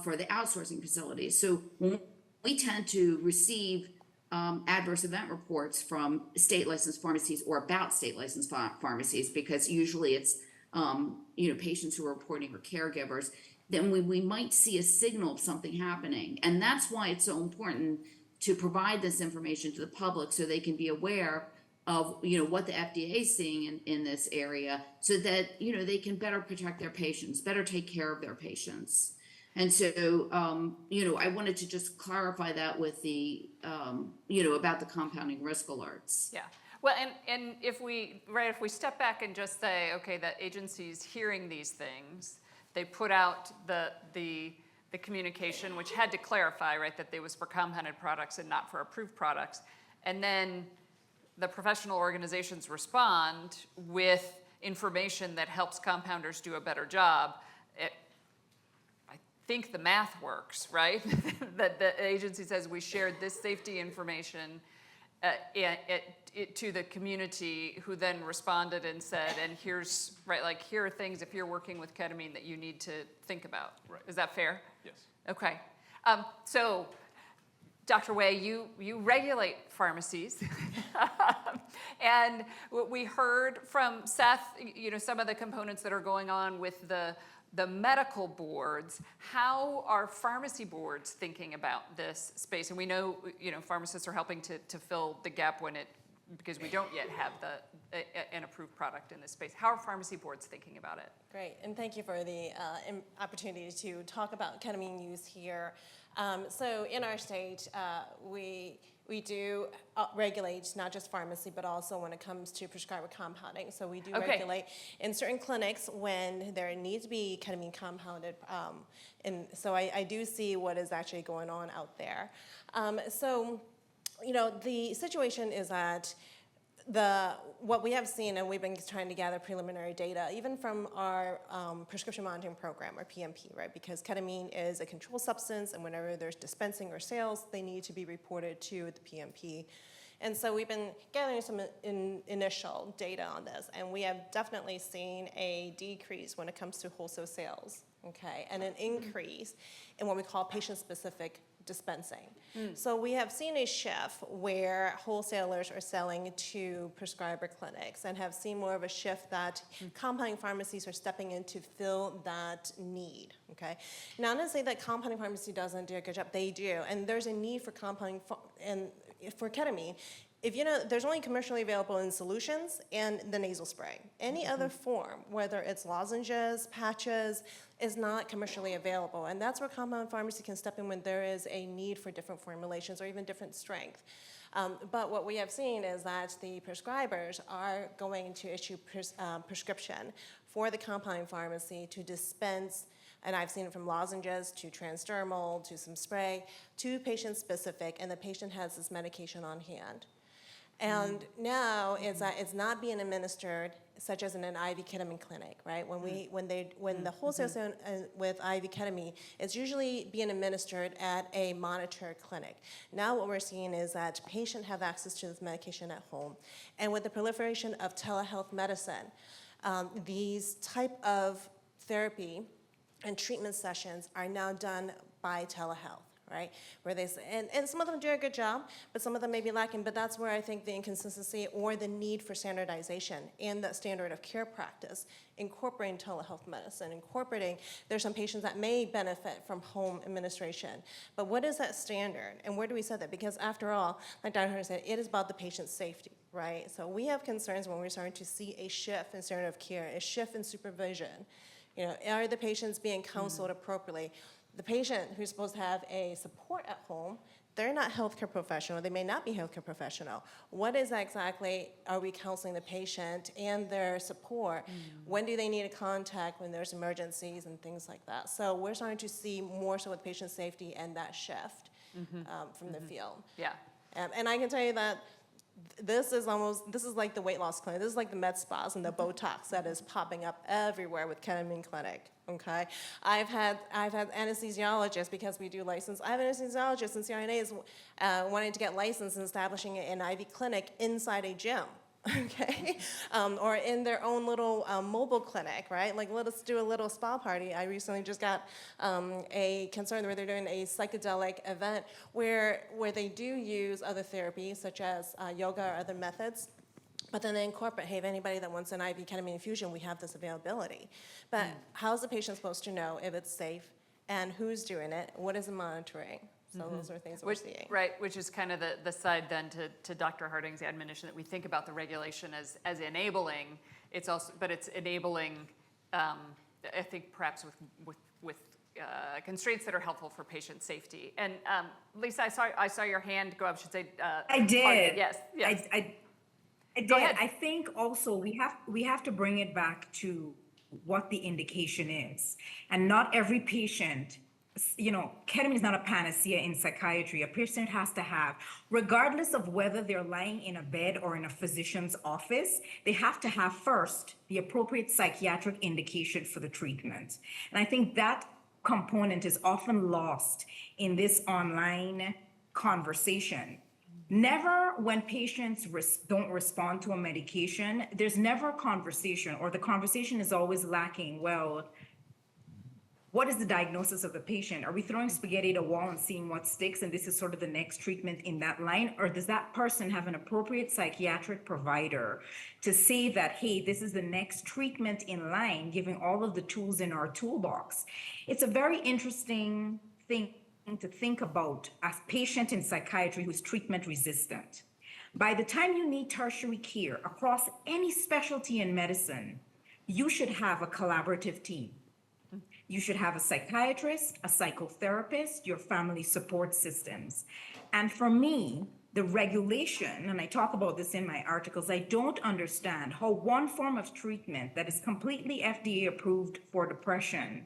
for the outsourcing facilities. So when we tend to receive adverse event reports from state licensed pharmacies or about state licensed pharmacies, because usually it's patients who are reporting or caregivers, then we might see a signal of something happening. And that's why it's so important to provide this information to the public so they can be aware of what the FDA is seeing in this area, so that they can better protect their patients, better take care of their patients. And so I wanted to just clarify that with the about the compounding risk alerts. Yeah. Well, and if we step back and just say, okay, the agency's hearing these things, they put out the communication, which had to clarify, right, that it was for compounded products and not for approved products, and then the professional organizations respond with information that helps compounders do a better job. I think the math works, right? That the agency says we shared this safety information to the community, who then responded and said, and here's, right, like, here are things if you're working with ketamine that you need to think about. Right. Is that fair? Yes. Okay. So, Dr. Wei, you regulate pharmacies. And we heard from Seth, some of the components that are going on with the medical boards. How are pharmacy boards thinking about this space? And we know, pharmacists are helping to fill the gap because we don't yet have an approved product in this space. How are pharmacy boards thinking about it? Great, and thank you for the opportunity to talk about ketamine use here. So in our state, we do regulate not just pharmacy, but also when it comes to prescriber compounding. So we do regulate in certain clinics when there needs to be ketamine compounded. And so I do see what is actually going on out there. The situation is that what we have seen, and we've been trying to gather preliminary data, even from our prescription monitoring program, or PMP, right? Because ketamine is a controlled substance, and whenever there's dispensing or sales, they need to be reported to the PMP. And so we've been gathering some initial data on this, and we have definitely seen a decrease when it comes to wholesale sales, okay, and an increase in what we call patient-specific dispensing. So we have seen a shift where wholesalers are selling to prescriber clinics, and have seen more of a shift that compounding pharmacies are stepping in to fill that need, okay? Now, I'm not to say that compounding pharmacy doesn't do a good job, they do, and there's a need for compounding and for ketamine. If there's only commercially available in solutions and the nasal spray. Any other form, whether it's lozenges, patches, is not commercially available. And that's where compound pharmacy can step in when there is a need for different formulations or even different strength. But what we have seen is that the prescribers are going to issue prescription for the compounding pharmacy to dispense, and I've seen it from lozenges to transdermal to some spray, to patient-specific, and the patient has this medication on hand. And now it's not being administered, such as in an IV ketamine clinic, right? When the wholesale zone with IV ketamine, it's usually being administered at a monitored clinic. Now what we're seeing is that patients have access to this medication at home, and with the proliferation of telehealth medicine, these type of therapy and treatment sessions are now done by telehealth. Right, where and some of them do a good job, but some of them may be lacking. But that's where I think the inconsistency or the need for standardization and the standard of care practice, incorporating telehealth medicine, there's some patients that may benefit from home administration. But what is that standard, and where do we set that? Because after all, like Dr. Hunter said, it is about the patient's safety, right? So we have concerns when we're starting to see a shift in standard of care, a shift in supervision. Are the patients being counseled appropriately? The patient who's supposed to have a support at home, they're not healthcare professional, they may not be healthcare professional. What is exactly are we counseling the patient and their support? When do they need a contact when there's emergencies and things like that? So we're starting to see more so with patient safety and that shift from the field. Yeah. And I can tell you that this is like the weight loss clinic. This is like the med spas and the Botox that is popping up everywhere with ketamine clinic. Okay, I've had anesthesiologists, because we do license. I have anesthesiologists and CRNAs wanting to get licensed and establishing an IV clinic inside a gym. Okay, or in their own little mobile clinic, right? Like, let us do a little spa party. I recently just got a concern where they're doing a psychedelic event where they do use other therapies, such as yoga or other methods, But then they incorporate, hey, if anybody that wants an IV ketamine infusion, we have this availability. But how's the patient supposed to know if it's safe and who's doing it? What is the monitoring? So those are things that we're seeing. Right, which is kind of the side then to Dr. Harding's admonition that we think about the regulation as enabling. It's also, but it's enabling, I think perhaps with constraints that are helpful for patient safety. And Lisa, I saw your hand go up. I should say. I did. Yes. I did. Go ahead. I think also we have to bring it back to what the indication is. And not every patient, ketamine is not a panacea in psychiatry. A patient has to have, regardless of whether they're lying in a bed or in a physician's office, they have to have first the appropriate psychiatric indication for the treatment. And I think that component is often lost in this online conversation. Never, when patients don't respond to a medication, there's never a conversation, or the conversation is always lacking. Well, what is the diagnosis of the patient? Are we throwing spaghetti at a wall and seeing what sticks, and this is sort of the next treatment in that line? Or does that person have an appropriate psychiatric provider to say that, hey, this is the next treatment in line, giving all of the tools in our toolbox? It's a very interesting thing to think about a patient in psychiatry who's treatment resistant. By the time you need tertiary care across any specialty in medicine, you should have a collaborative team. You should have a psychiatrist, a psychotherapist, your family support systems. And for me, the regulation, and I talk about this in my articles, I don't understand how one form of treatment that is completely FDA approved for depression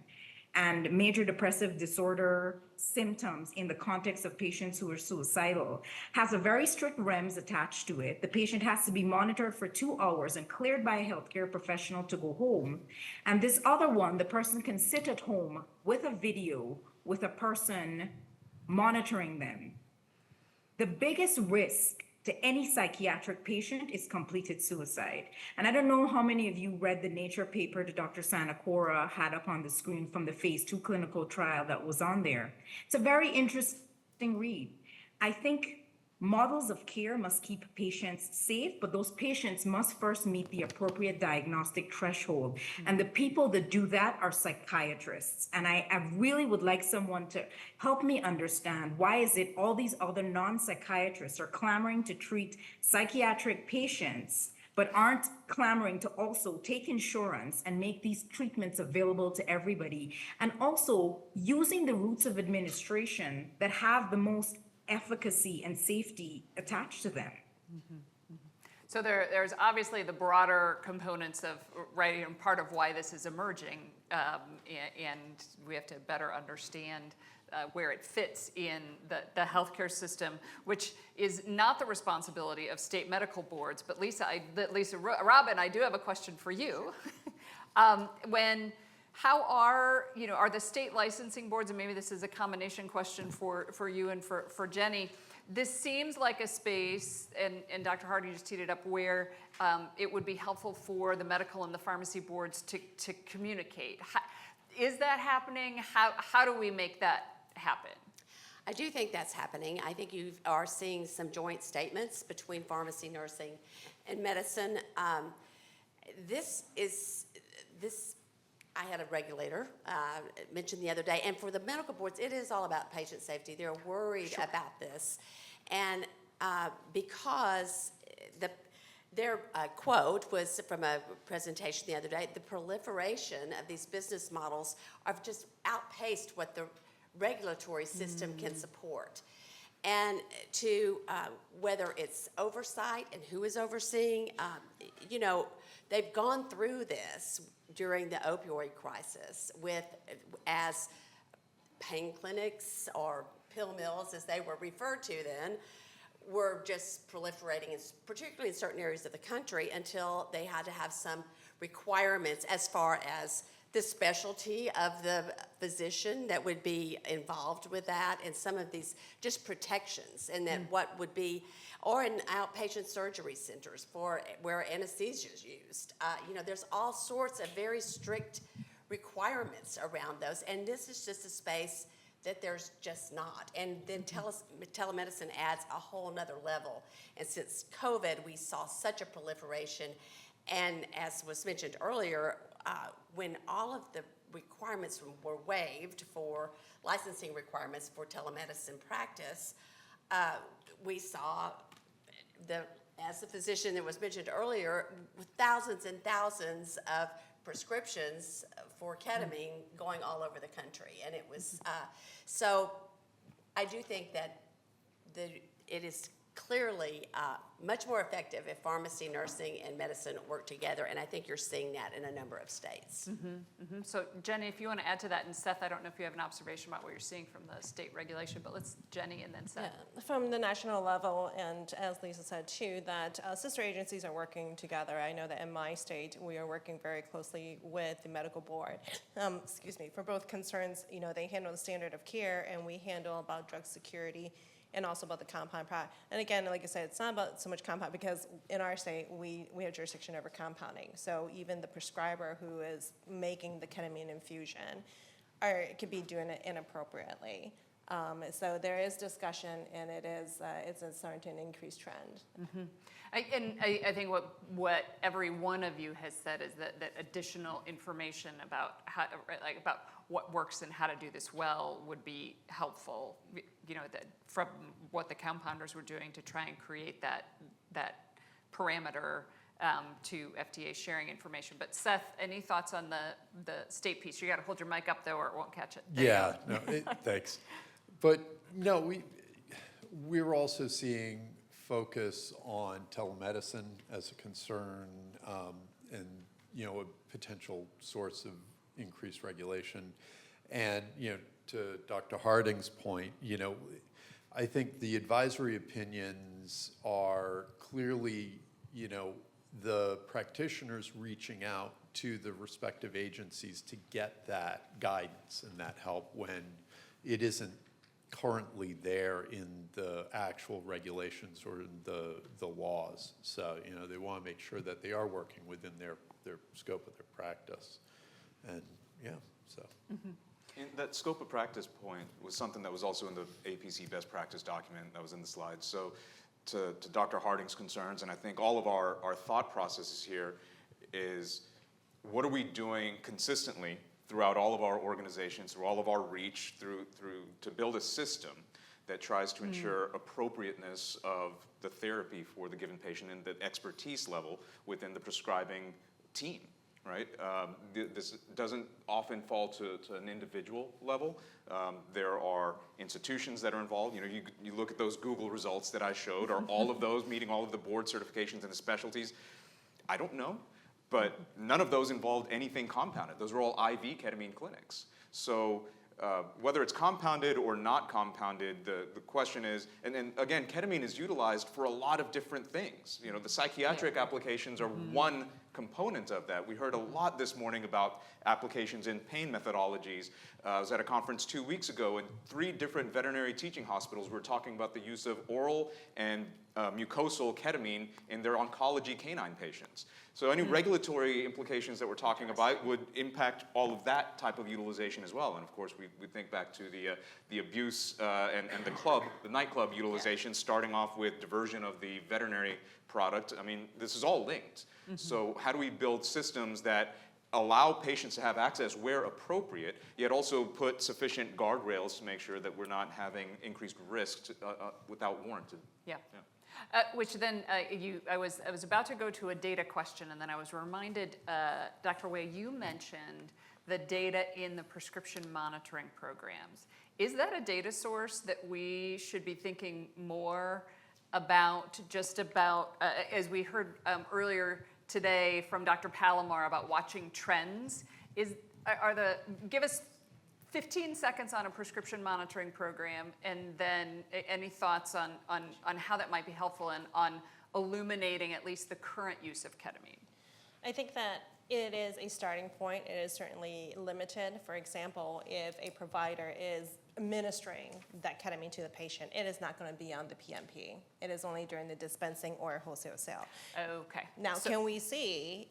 and major depressive disorder symptoms in the context of patients who are suicidal has a very strict REMS attached to it. The patient has to be monitored for 2 hours and cleared by a healthcare professional to go home. And this other one, the person can sit at home with a video with a person monitoring them. The biggest risk to any psychiatric patient is completed suicide. And I don't know how many of you read the Nature paper that Dr. Sanacora had up on the screen from the phase 2 clinical trial that was on there. It's a very interesting read. I think models of care must keep patients safe, but those patients must first meet the appropriate diagnostic threshold. And the people that do that are psychiatrists. And I really would like someone to help me understand, why is it all these other non-psychiatrists are clamoring to treat psychiatric patients, but aren't clamoring to also take insurance and make these treatments available to everybody, and also using the routes of administration that have the most efficacy and safety attached to them. So there's obviously the broader components of, right, and part of why this is emerging, and we have to better understand where it fits in the healthcare system, which is not the responsibility of state medical boards. But Robin, I do have a question for you. How are the state licensing boards, and maybe this is a combination question for you and for Jenny, this seems like a space, and Dr. Harding just teed it up, where it would be helpful for the medical and the pharmacy boards to communicate. Is that happening? How do we make that happen? I do think that's happening. I think you are seeing some joint statements between pharmacy, nursing, and medicine. I had a regulator mention the other day, and for the medical boards, it is all about patient safety. They're worried about this, and because their quote was from a presentation the other day, the proliferation of these business models have just outpaced what the regulatory system can support. And to whether it's oversight and who is overseeing, they've gone through this during the opioid crisis as pain clinics, or pill mills as they were referred to then, were just proliferating, particularly in certain areas of the country, until they had to have some requirements as far as the specialty of the physician that would be involved with that, and some of these just protections, and that what would be, or in outpatient surgery centers where anesthesia is used. There's all sorts of very strict requirements around those, and this is just a space that there's just not. And then telemedicine adds a whole nother level. And since COVID, we saw such a proliferation. And as was mentioned earlier, when all of the requirements were waived for licensing requirements for telemedicine practice, we saw as the physician that was mentioned earlier, with thousands and thousands of prescriptions for ketamine going all over the country. And it was, so I do think that it is clearly much more effective if pharmacy, nursing, and medicine work together, and I think you're seeing that in a number of states. So Jenny, if you want to add to that, and Seth, I don't know if you have an observation about what you're seeing from the state regulation, but let's Jenny and then Seth. Yeah, from the national level, and as Lisa said too, that sister agencies are working together. I know that in my state, we are working very closely with the medical board, for both concerns. They handle the standard of care, and we handle about drug security, and also about the compound product. And again, like I said, it's not about so much compound, because in our state, we have jurisdiction over compounding. So even the prescriber who is making the ketamine infusion could be doing it inappropriately. So there is discussion, and it's starting to increase trend. I think what every one of you has said is that additional information about about what works and how to do this well would be helpful. From what the compounders were doing to try and create that parameter to FDA sharing information. But Seth, any thoughts on the state piece? You got to hold your mic up though, or it won't catch it. Yeah, no, thanks. But no, we're also seeing focus on telemedicine as a concern, and a potential source of increased regulation. And to Dr. Harding's point, I think the advisory opinions are clearly, the practitioners reaching out to the respective agencies to get that guidance and that help when it isn't currently there in the actual regulations or in the laws. So, they want to make sure that they are working within their scope of their practice. And And that scope of practice point was something that was also in the APC best practice document that was in the slides. So to Dr. Harding's concerns, and I think all of our thought processes here is, what are we doing consistently throughout all of our organizations, through all of our reach, through to build a system that tries to ensure appropriateness of the therapy for the given patient and the expertise level within the prescribing team, right? This doesn't often fall to an individual level. There are institutions that are involved. You look at those Google results that I showed. Are all of those meeting all of the board certifications and the specialties? I don't know. But none of those involved anything compounded. Those were all IV ketamine clinics. So whether it's compounded or not compounded, the question is, and then again, ketamine is utilized for a lot of different things. The psychiatric applications are one component of that. We heard a lot this morning about applications in pain methodologies. I was at a conference 2 weeks ago, and 3 different veterinary teaching hospitals were talking about the use of oral and mucosal ketamine in their oncology canine patients. So any regulatory implications that we're talking about would impact all of that type of utilization as well. And of course, we think back to the abuse and the nightclub utilization, starting off with diversion of the veterinary product. I mean, this is all linked. So how do we build systems that allow patients to have access where appropriate, yet also put sufficient guardrails to make sure that we're not having increased risk without warranted? Yeah. Which then I was about to go to a data question, and then I was reminded, Dr. Wei, you mentioned the data in the prescription monitoring programs. Is that a data source that we should be thinking more about, as we heard earlier today from Dr. Palomar about watching trends? Give us 15 seconds on a prescription monitoring program, and then any thoughts on how that might be helpful and on illuminating at least the current use of ketamine? I think that it is a starting point. It is certainly limited. For example, if a provider is administering that ketamine to the patient, it is not going to be on the PMP. It is only during the dispensing or wholesale sale. Okay. Now, can we see,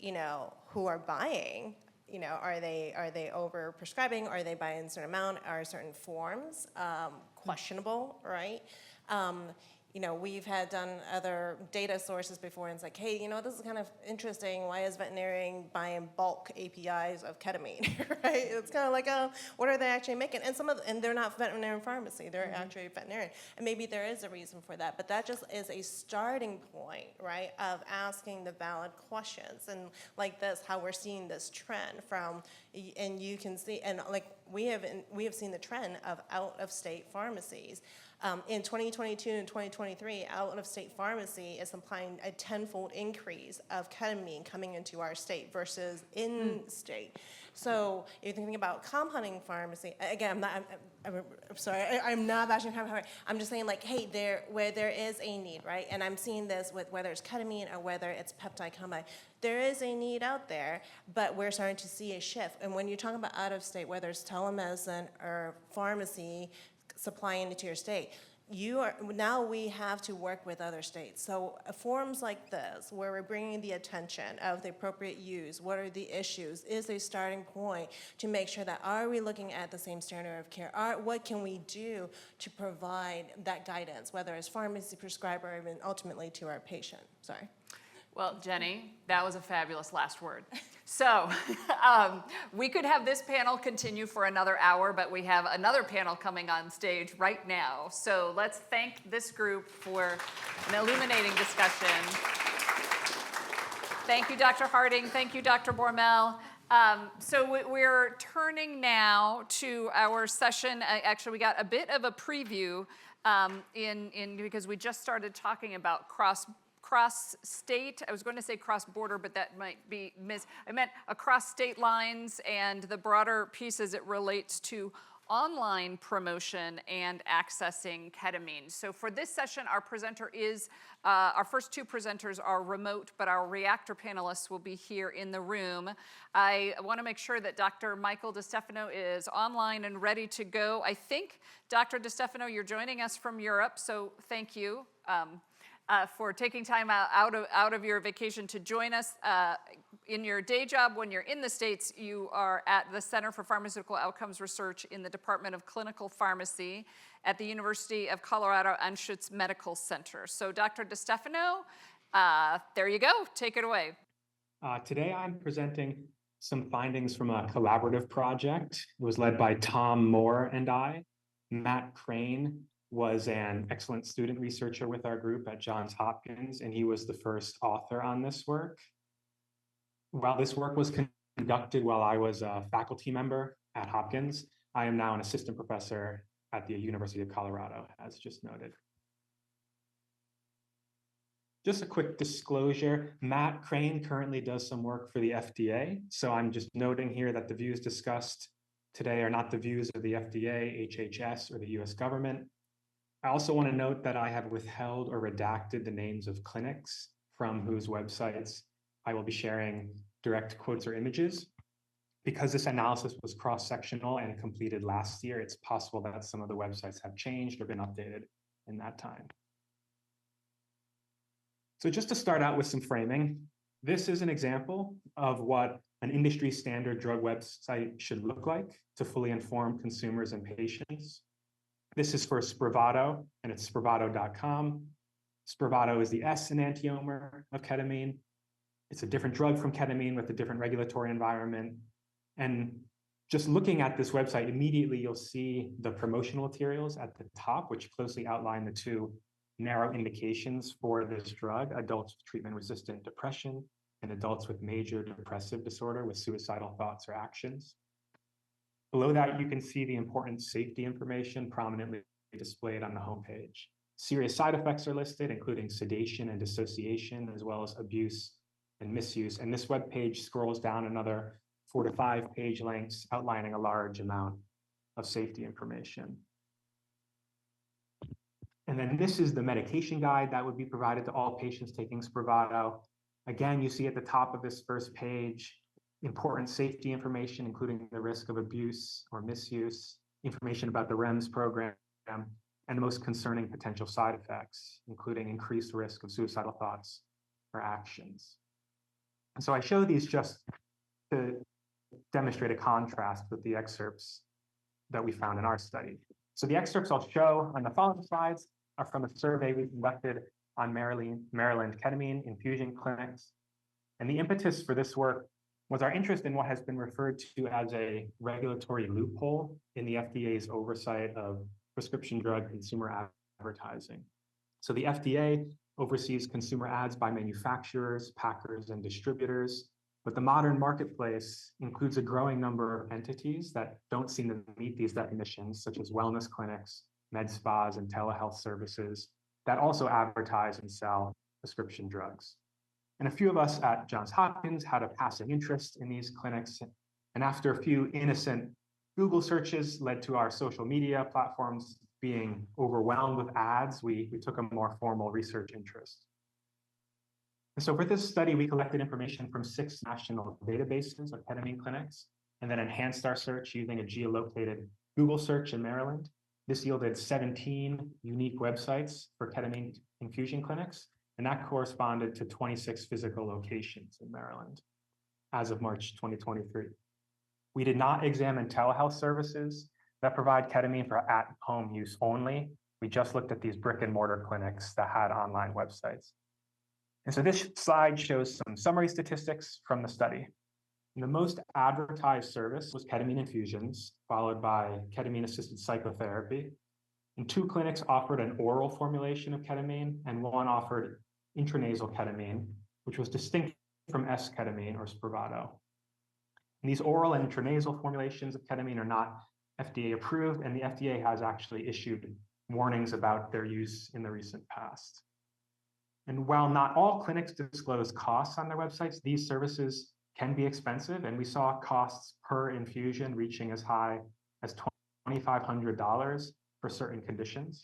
who are buying, are they over prescribing? Are they buying a certain amount? Are certain forms questionable, right? We've had done other data sources before, and it's like, hey, this is kind of interesting. Why is veterinarian buying bulk APIs of ketamine, right? It's kind of like, oh, what are they actually making? And they're not veterinarian pharmacy. They're actually veterinarian. And maybe there is a reason for that, but that just is a starting point, right, of asking the valid questions. And like this, how we're seeing this trend and you can see, and like we have seen the trend of out-of-state pharmacies. In 2022 and 2023, out-of-state pharmacy is implying a tenfold increase of ketamine coming into our state versus in-state. So if you're thinking about compounding pharmacy, again, I'm sorry, I'm not bashing compounding. I'm just saying, like, hey, where there is a need, right? And I'm seeing this with whether it's ketamine or whether it's peptide compound. There is a need out there, but we're starting to see a shift. And when you're talking about out-of-state, whether it's telemedicine or pharmacy, supplying it to your state, now we have to work with other states. So forums like this, where we're bringing the attention of the appropriate use, what are the issues, is a starting point to make sure that are we looking at the same standard of care? What can we do to provide that guidance, whether it's pharmacy, prescriber, or even ultimately to our patient? Sorry. Well, Jenny, that was a fabulous last word. So we could have this panel continue for another hour, but we have another panel coming on stage right now. So let's thank this group for an illuminating discussion. Thank you, Dr. Harding. Thank you, Dr. Bormel. So we're turning now to our session. Actually, we got a bit of a preview because we just started talking about cross-state, I was going to say cross-border, but that might be I meant across state lines and the broader piece as it relates to online promotion and accessing ketamine. So for this session, our first two presenters are remote, but our reactor panelists will be here in the room. I want to make sure that Dr. Michael DeStefano is online and ready to go. I think, Dr. DeStefano, you're joining us from Europe, so thank you. For taking time out of your vacation to join us. In your day job, when you're in the States, you are at the Center for Pharmaceutical Outcomes Research in the Department of Clinical Pharmacy at the University of Colorado Anschutz Medical Center. So Dr. DeStefano, there you go. Take it away. Today I'm presenting some findings from a collaborative project. It was led by Tom Moore and I. Matt Crane was an excellent student researcher with our group at Johns Hopkins, and he was the first author on this work. While this work was conducted while I was a faculty member at Hopkins, I am now an assistant professor at the University of Colorado, as just noted. Just a quick disclosure, Matt Crane currently does some work for the FDA, so I'm just noting here that the views discussed today are not the views of the FDA, HHS, or the US government. I also want to note that I have withheld or redacted the names of clinics from whose websites I will be sharing direct quotes or images. Because this analysis was cross-sectional and completed last year, it's possible that some of the websites have changed or been updated in that time. So just to start out with some framing, this is an example of what an industry standard drug website should look like to fully inform consumers and patients. This is for Spravato, and it's spravato.com. Spravato is the S enantiomer of ketamine. It's a different drug from ketamine with a different regulatory environment. And just looking at this website, immediately you'll see the promotional materials at the top, which closely outline the two narrow indications for this drug: adults with treatment-resistant depression and adults with major depressive disorder with suicidal thoughts or actions. Below that, you can see the important safety information prominently displayed on the homepage. Serious side effects are listed, including sedation and dissociation, as well as abuse and misuse. And this web page scrolls down another 4 to 5 page lengths, outlining a large amount of safety information. And then this is the medication guide that would be provided to all patients taking Spravato. Again, you see at the top of this first page, important safety information, including the risk of abuse or misuse, information about the REMS program, and the most concerning potential side effects, including increased risk of suicidal thoughts or actions. And so I show these just to demonstrate a contrast with the excerpts that we found in our study. So the excerpts I'll show on the following slides are from a survey we conducted on Maryland ketamine infusion clinics. And the impetus for this work was our interest in what has been referred to as a regulatory loophole in the FDA's oversight of prescription drug consumer advertising. So the FDA oversees consumer ads by manufacturers, packers, and distributors, but the modern marketplace includes a growing number of entities that don't seem to meet these definitions, such as wellness clinics, med spas, and telehealth services that also advertise and sell prescription drugs. And a few of us at Johns Hopkins had a passing interest in these clinics. And after a few innocent Google searches led to our social media platforms being overwhelmed with ads, we took a more formal research interest. And so for this study, we collected information from 6 national databases of ketamine clinics, and then enhanced our search using a geolocated Google search in Maryland. This yielded 17 unique websites for ketamine infusion clinics, and that corresponded to 26 physical locations in Maryland as of March 2023. We did not examine telehealth services that provide ketamine for at-home use only. We just looked at these brick and mortar clinics that had online websites. And so this slide shows some summary statistics from the study. And the most advertised service was ketamine infusions, followed by ketamine-assisted psychotherapy. And 2 clinics offered an oral formulation of ketamine, and 1 offered intranasal ketamine, which was distinct from S-ketamine or Spravato. And these oral and intranasal formulations of ketamine are not FDA approved, and the FDA has actually issued warnings about their use in the recent past. And while not all clinics disclose costs on their websites, these services can be expensive, and we saw costs per infusion reaching as high as $2,500 for certain conditions.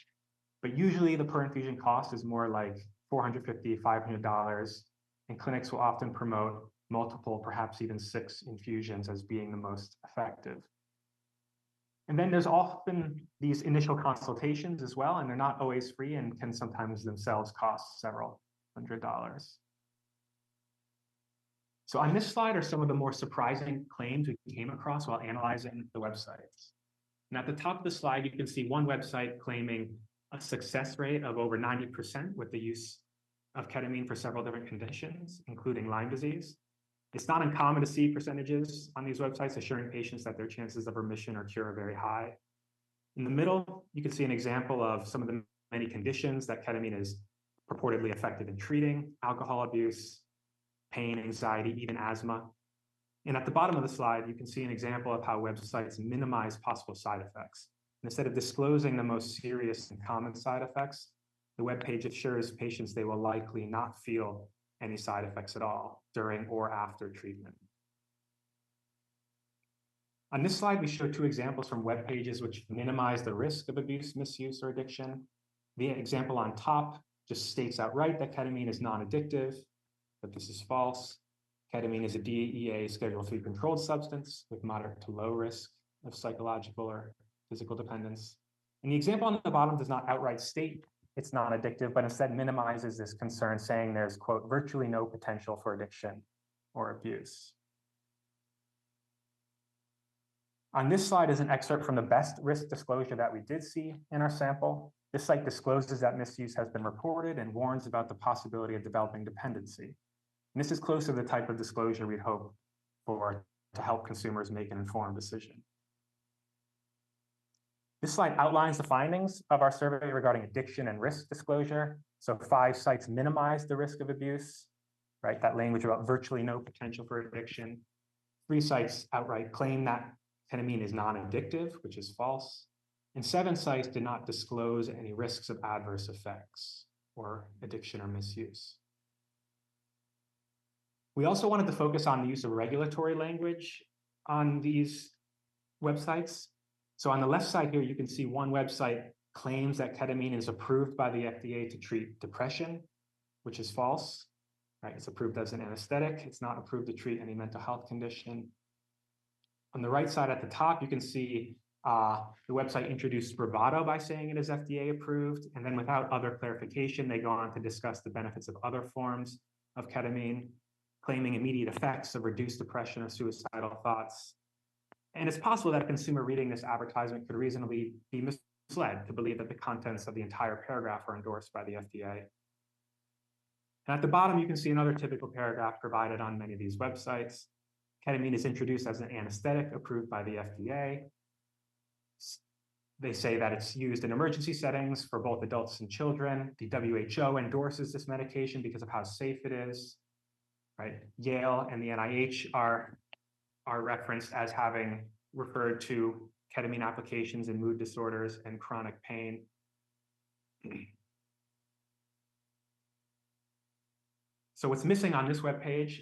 But usually the per infusion cost is more like $450, $500, and clinics will often promote multiple, perhaps even 6 infusions as being the most effective. And then there's often these initial consultations as well, and they're not always free and can sometimes themselves cost several $100s. So on this slide are some of the more surprising claims we came across while analyzing the websites. And at the top of the slide, you can see one website claiming a success rate of over 90% with the use of ketamine for several different conditions, including Lyme disease. It's not uncommon to see percentages on these websites assuring patients that their chances of remission or cure are very high. In the middle, you can see an example of some of the many conditions that ketamine is purportedly effective in treating: alcohol abuse, pain, anxiety, even asthma. And at the bottom of the slide, you can see an example of how websites minimize possible side effects. And instead of disclosing the most serious and common side effects, the web page assures patients they will likely not feel any side effects at all during or after treatment. On this slide, we show 2 examples from web pages which minimize the risk of abuse, misuse, or addiction. The example on top just states outright that ketamine is non-addictive, but this is false. Ketamine is a DEA Schedule III controlled substance with moderate to low risk of psychological or physical dependence. And the example on the bottom does not outright state it's non-addictive, but instead minimizes this concern, saying there's, quote, virtually no potential for addiction or abuse. On this slide is an excerpt from the best risk disclosure that we did see in our sample. This site discloses that misuse has been reported and warns about the possibility of developing dependency. And this is close to the type of disclosure we'd hope for to help consumers make an informed decision. This slide outlines the findings of our survey regarding addiction and risk disclosure. So 5 sites minimize the risk of abuse, right? That language about virtually no potential for addiction. 3 sites outright claim that ketamine is non-addictive, which is false. And 7 sites did not disclose any risks of adverse effects or addiction or misuse. We also wanted to focus on the use of regulatory language on these websites. So on the left side here, you can see one website claims that ketamine is approved by the FDA to treat depression, which is false, right? It's approved as an anesthetic. It's not approved to treat any mental health condition. On the right side at the top, you can see the website introduced Spravato by saying it is FDA approved, and then without other clarification, they go on to discuss the benefits of other forms of ketamine, claiming immediate effects of reduced depression or suicidal thoughts, And it's possible that a consumer reading this advertisement could reasonably be misled to believe that the contents of the entire paragraph are endorsed by the FDA. And at the bottom, you can see another typical paragraph provided on many of these websites. Ketamine is introduced as an anesthetic approved by the FDA. They say that it's used in emergency settings for both adults and children. The WHO endorses this medication because of how safe it is, right? Yale and the NIH are referenced as having referred to ketamine applications in mood disorders and chronic pain. So what's missing on this webpage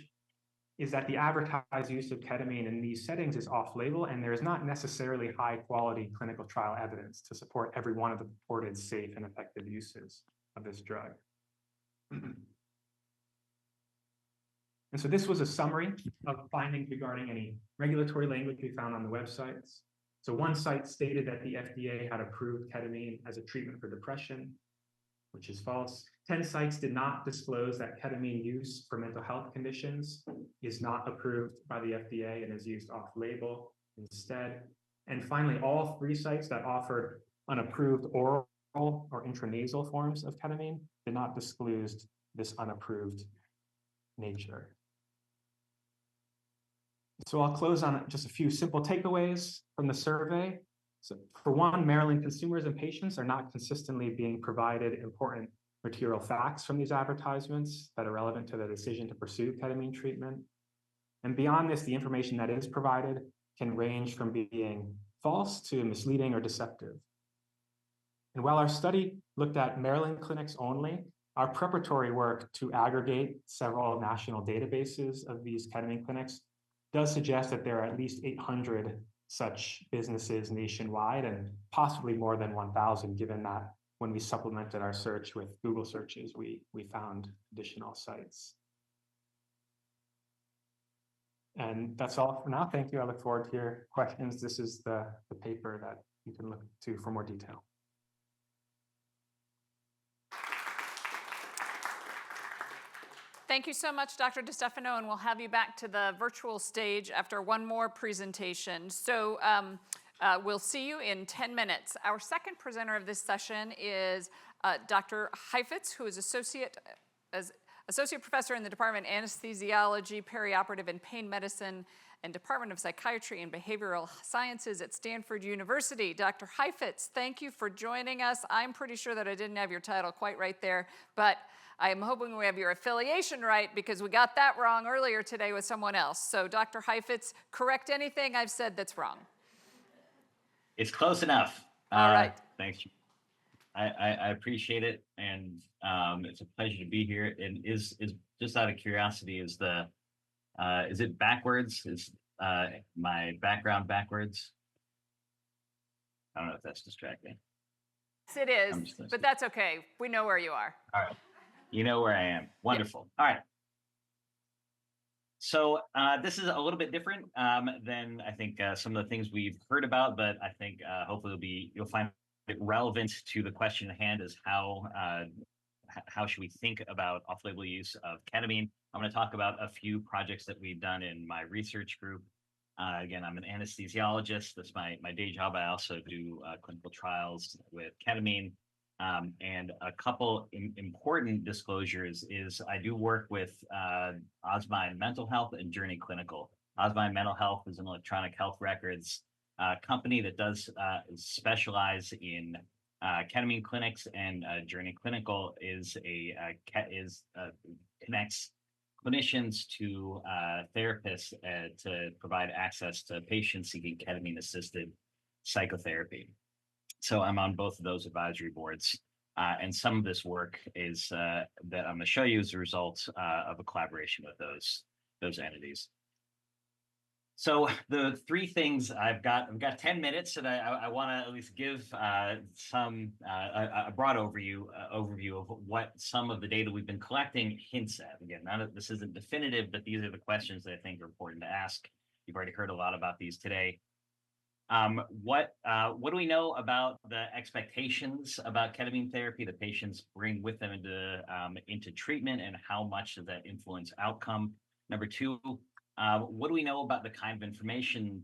is that the advertised use of ketamine in these settings is off-label, and there is not necessarily high-quality clinical trial evidence to support every one of the purported safe and effective uses of this drug. And so this was a summary of findings regarding any regulatory language we found on the websites. So one site stated that the FDA had approved ketamine as a treatment for depression, which is false. 10 sites did not disclose that ketamine use for mental health conditions is not approved by the FDA and is used off-label instead. And finally, all 3 sites that offered unapproved oral or intranasal forms of ketamine did not disclose this unapproved nature. So I'll close on just a few simple takeaways from the survey. So for one, Maryland consumers and patients are not consistently being provided important material facts from these advertisements that are relevant to their decision to pursue ketamine treatment. And beyond this, the information that is provided can range from being false to misleading or deceptive. And while our study looked at Maryland clinics only, our preparatory work to aggregate several national databases of these ketamine clinics does suggest that there are at least 800 such businesses nationwide, and possibly more than 1,000, given that when we supplemented our search with Google searches, we found additional sites. And that's all for now. Thank you. I look forward to your questions. This is the paper that you can look to for more detail. Thank you so much, Dr. DeStefano, and we'll have you back to the virtual stage after one more presentation. So we'll see you in 10 minutes. Our second presenter of this session is Dr. Heifetz, who is Associate Professor in the Department of Anesthesiology, Perioperative and Pain Medicine, and Department of Psychiatry and Behavioral Sciences at Stanford University. Dr. Heifetz, thank you for joining us. I'm pretty sure that I didn't have your title quite right there, but I am hoping we have your affiliation right, because we got that wrong earlier today with someone else. So Dr. Heifetz, correct anything I've said that's wrong. It's close enough. All right. Thanks. I appreciate it, and it's a pleasure to be here. And is just out of curiosity, is it backwards? Is my background backwards? I don't know if that's distracting. Yes, it is, but that's okay. We know where you are. All right. You know where I am. Wonderful. All right. So this is a little bit different than I think some of the things we've heard about, but I think hopefully you'll find it relevant to the question at hand: is how should we think about off-label use of ketamine? I'm going to talk about a few projects that we've done in my research group. Again, I'm an anesthesiologist. That's my day job. I also do clinical trials with ketamine. And a couple important disclosures is I do work with Osmine Mental Health and Journey Clinical. Osmine Mental Health is an electronic health records company that does specialize in ketamine clinics, and Journey Clinical connects clinicians to therapists to provide access to patients seeking ketamine-assisted psychotherapy. So I'm on both of those advisory boards, and some of this work is that I'm going to show you as a result of a collaboration with those entities. So the 3 things I've got 10 minutes, and I want to at least give a broad overview of what some of the data we've been collecting hints at. Again, this isn't definitive, but these are the questions that I think are important to ask. You've already heard a lot about these today. What do we know about the expectations about ketamine therapy that patients bring with them into treatment, and how much does that influence outcome? Number 2, what do we know about the kind of information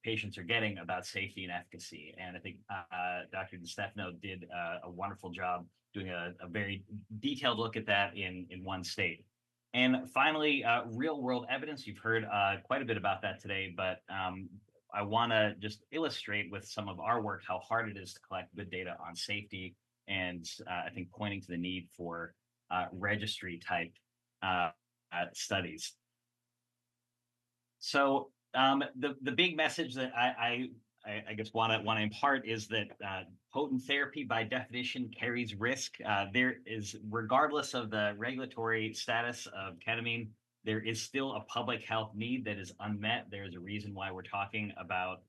patients are getting about safety and efficacy? And I think Dr. DeStefano did a wonderful job doing a very detailed look at that in one state. And finally, real world evidence. You've heard quite a bit about that today, but I want to just illustrate with some of our work how hard it is to collect good data on safety, and I think pointing to the need for registry type studies. So the big message that I guess want to impart is that potent therapy by definition carries risk. There is, regardless of the regulatory status of ketamine, there is still a public health need that is unmet. There is a reason why we're talking about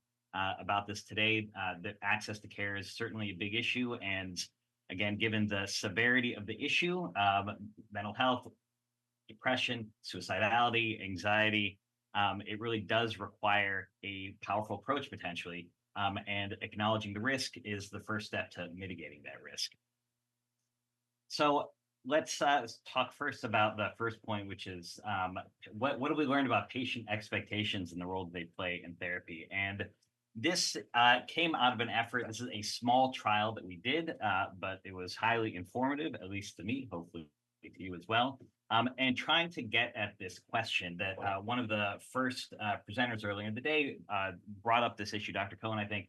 this today. That access to care is certainly a big issue, and again, given the severity of the issue, mental health, depression, suicidality, anxiety, it really does require a powerful approach potentially, and acknowledging the risk is the first step to mitigating that risk. So let's talk first about the first point, which is what have we learned about patient expectations and the role they play in therapy? And this came out of an effort. This is a small trial that we did, but it was highly informative, at least to me, hopefully to you as well. And trying to get at this question that one of the first presenters earlier in the day brought up this issue, Dr. Cohen, I think.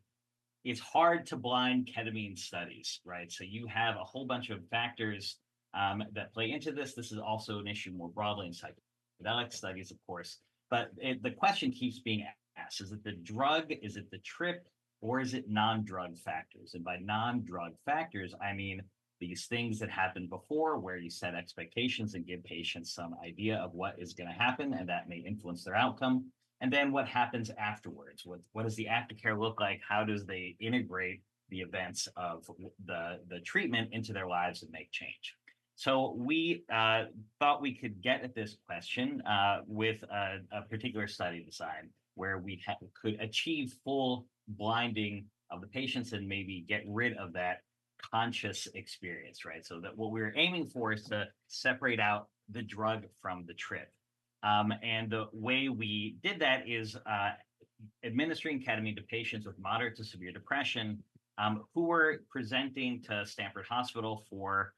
It's hard to blind ketamine studies, right? So you have a whole bunch of factors that play into this. This is also an issue more broadly in psychedelic studies, of course. But the question keeps being asked, is it the drug, is it the trip, or is it non-drug factors? And by non-drug factors, I mean these things that happened before where you set expectations and give patients some idea of what is going to happen, and that may influence their outcome. And then what happens afterwards? What does the aftercare look like? How does they integrate the events of the treatment into their lives and make change? So we thought we could get at this question with a particular study design where we could achieve full blinding of the patients and maybe get rid of that conscious experience, right? So that what we're aiming for is to separate out the drug from the trip. And the way we did that is administering ketamine to patients with moderate to severe depression who were presenting to Stanford Hospital for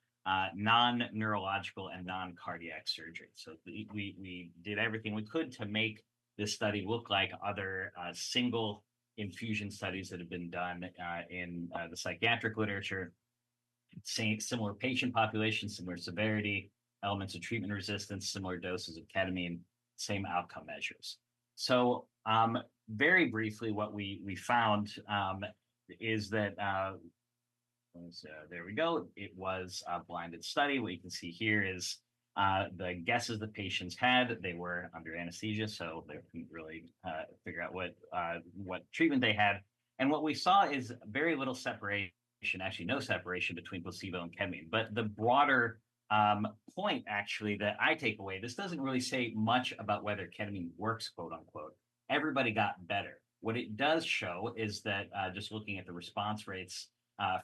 non-neurological and non-cardiac surgery. So we did everything we could to make this study look like other single infusion studies that have been done in the psychiatric literature. Similar patient population, similar severity, elements of treatment resistance, similar doses of ketamine, same outcome measures. So very briefly, what we found is that, there we go, it was a blinded study. What you can see here is the guesses the patients had. They were under anesthesia, so they couldn't really figure out what treatment they had. And what we saw is very little separation, actually no separation between placebo and ketamine. But the broader point actually that I take away, this doesn't really say much about whether ketamine works, quote unquote. Everybody got better. What it does show is that just looking at the response rates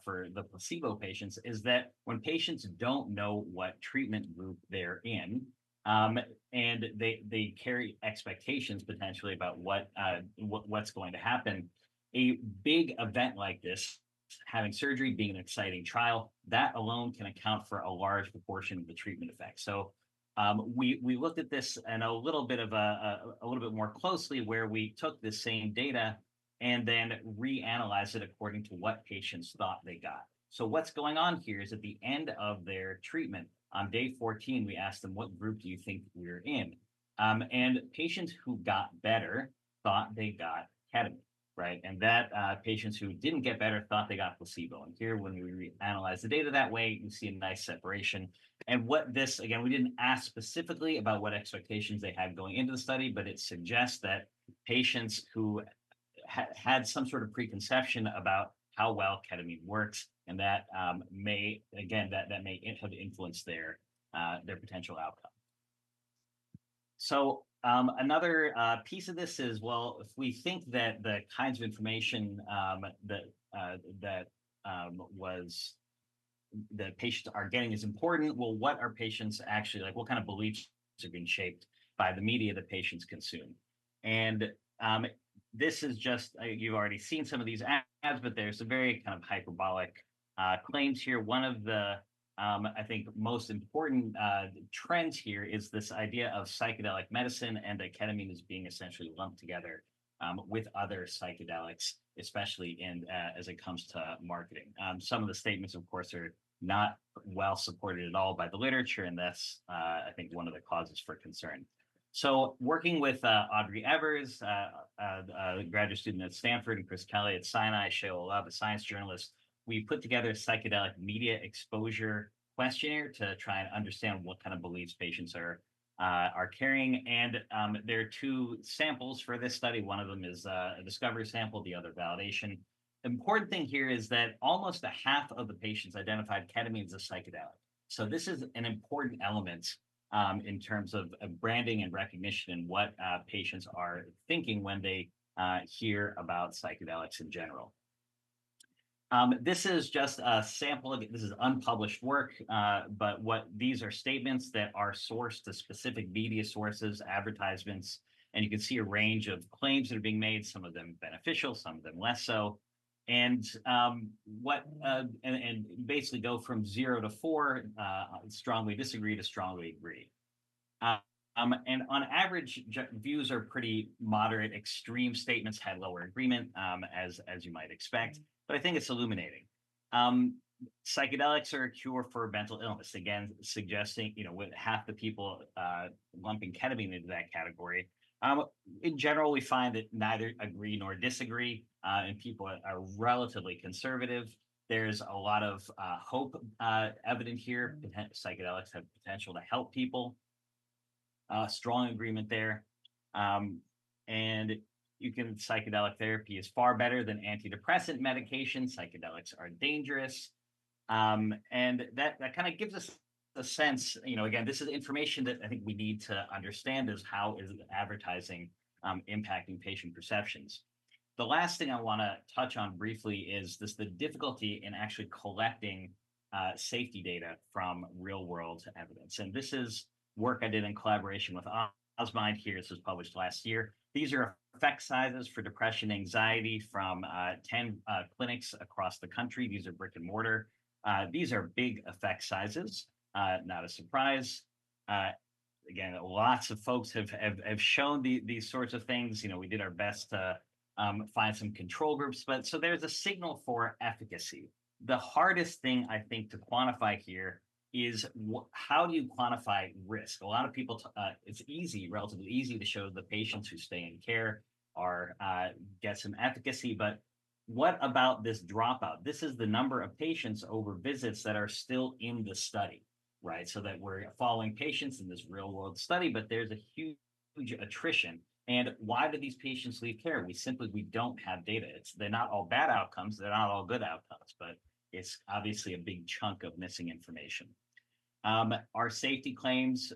for the placebo patients is that when patients don't know what treatment group they're in, and they carry expectations potentially about what's going to happen, a big event like this, having surgery, being an exciting trial, that alone can account for a large proportion of the treatment effect. So we looked at this and a little bit more closely, where we took this same data and then reanalyzed it according to what patients thought they got. So what's going on here is at the end of their treatment, on day 14, we asked them, what group do you think we're in? And patients who got better thought they got ketamine, right? And that patients who didn't get better thought they got placebo. And here, when we reanalyze the data that way, you see a nice separation. And what this, again, we didn't ask specifically about what expectations they had going into the study, but it suggests that patients who had some sort of preconception about how well ketamine works, and that may have influenced their potential outcome. So another piece of this is, well, if we think that the kinds of information that patients are getting is important, well, what are patients actually like? What kind of beliefs are being shaped by the media that patients consume. And this is just, you've already seen some of these ads, but there's some very kind of hyperbolic claims here. One of the, I think, most important trends here is this idea of psychedelic medicine and that ketamine is being essentially lumped together with other psychedelics, especially as it comes to marketing. Some of the statements, of course, are not well supported at all by the literature, and that's, I think, one of the causes for concern. So working with Audrey Evers, a graduate student at Stanford, and Chris Kelly at Sinai, Shayla Love, a science journalist, we put together a psychedelic media exposure questionnaire to try and understand what kind of beliefs patients are carrying. And there are two samples for this study. One of them is a discovery sample, the other validation. The important thing here is that almost a half of the patients identified ketamine as a psychedelic. So this is an important element in terms of branding and recognition and what patients are thinking when they hear about psychedelics in general. This is just a sample. This is unpublished work, but these are statements that are sourced to specific media sources, advertisements, and you can see a range of claims that are being made, some of them beneficial, some of them less so. And and basically go from 0 to 4, strongly disagree to strongly agree. And on average, views are pretty moderate. Extreme statements had lower agreement, as you might expect. But I think it's illuminating. Psychedelics are a cure for mental illness. Again, suggesting, with half the people lumping ketamine into that category. In general, we find that neither agree nor disagree, and people are relatively conservative. There's a lot of hope evident here. Psychedelics have potential to help people. Strong agreement there. And psychedelic therapy is far better than antidepressant medication. Psychedelics are dangerous. And that kind of gives us a sense, again, this is information that I think we need to understand is how is advertising impacting patient perceptions. The last thing I want to touch on briefly is the difficulty in actually collecting safety data from real world evidence. And this is work I did in collaboration with Osmind here. This was published last year. These are effect sizes for depression, anxiety from 10 clinics across the country. These are brick and mortar. These are big effect sizes, not a surprise. Again, lots of folks have shown these sorts of things. We did our best to find some control groups, but so there's a signal for efficacy. The hardest thing I think to quantify here is how do you quantify risk? A lot of people, it's relatively easy to show the patients who stay in care get some efficacy, but what about this dropout? This is the number of patients over visits that are still in the study, right? So that we're following patients in this real world study, but there's a huge attrition. And why do these patients leave care? We don't have data. They're not all bad outcomes. They're not all good outcomes, but it's obviously a big chunk of missing information. Are safety claims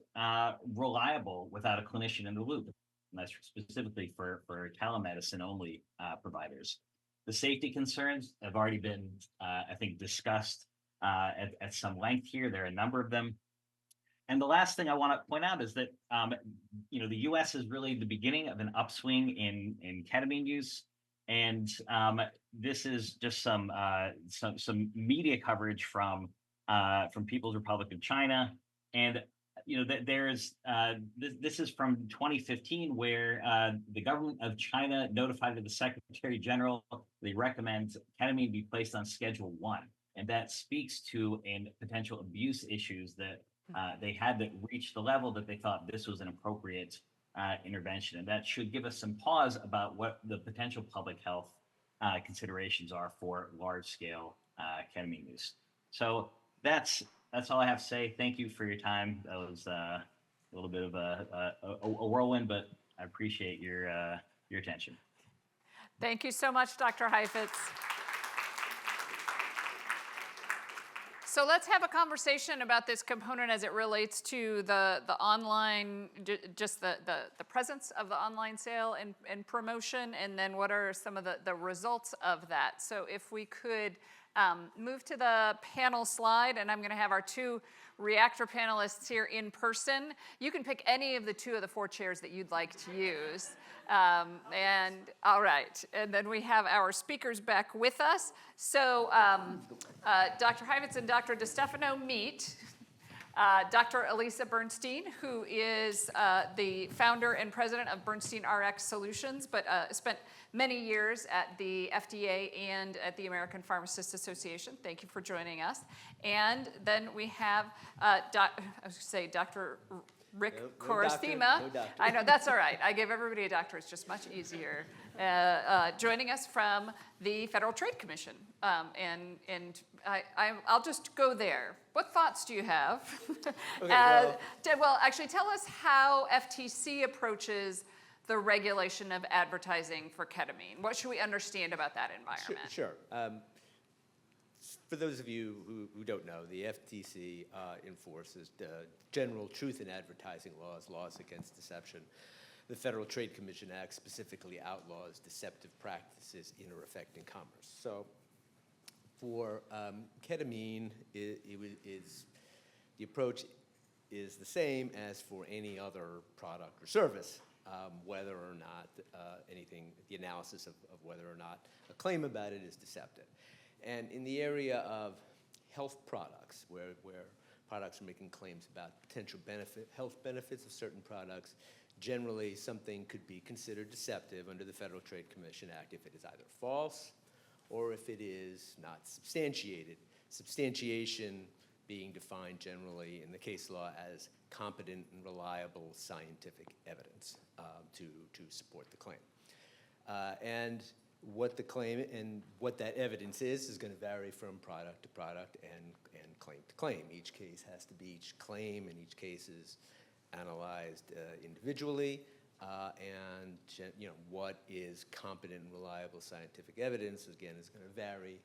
reliable without a clinician in the loop? And that's specifically for telemedicine only providers. The safety concerns have already been, I think, discussed at some length here. There are a number of them. And the last thing I want to point out is that, the U.S. is really the beginning of an upswing in ketamine use. And this is just some media coverage from People's Republic of China. And, this is from 2015, where the government of China notified the Secretary General they recommend ketamine be placed on Schedule 1. And that speaks to potential abuse issues that they had that reached the level that they thought this was an appropriate intervention. And that should give us some pause about what the potential public health considerations are for large-scale ketamine use. So that's all I have to say. Thank you for your time. That was a little bit of a whirlwind, but I appreciate your attention. Thank you so much, Dr. Heifetz. So let's have a conversation about this component as it relates to the online, just the presence of the online sale and promotion, and then what are some of the results of that. So if we could Move to the panel slide, and I'm going to have our two reactor panelists here in person. You can pick any of the two of the four chairs that you'd like to use. And all right, and then we have our speakers back with us. So Dr. Heifetz and Dr. DeStefano meet. Dr. Elisa Bernstein, who is the founder and president of Bernstein RX Solutions, but spent many years at the FDA and at the American Pharmacists Association. Thank you for joining us. And then we have, Dr. Rick Korostima. No doctor. I know, that's all right. I give everybody a doctor. It's just much easier. Joining us from the Federal Trade Commission. And I'll just go there. What thoughts do you have? Okay, Well, actually, tell us how FTC approaches the regulation of advertising for ketamine. What should we understand about that environment? Sure. For those of you who don't know, the FTC enforces the general truth in advertising laws against deception. The Federal Trade Commission Act specifically outlaws deceptive practices in or affecting commerce. So for ketamine, the approach is the same as for any other product or service, whether or not the analysis of whether or not a claim about it is deceptive. And in the area of health products, where products are making claims about potential health benefits of certain products, generally something could be considered deceptive under the Federal Trade Commission Act if it is either false or if it is not substantiated. Substantiation being defined generally in the case law as competent and reliable scientific evidence to support the claim. And what the claim and what that evidence is going to vary from product to product and claim to claim. Each claim and each case is analyzed individually, and what is competent and reliable scientific evidence, again, is going to vary.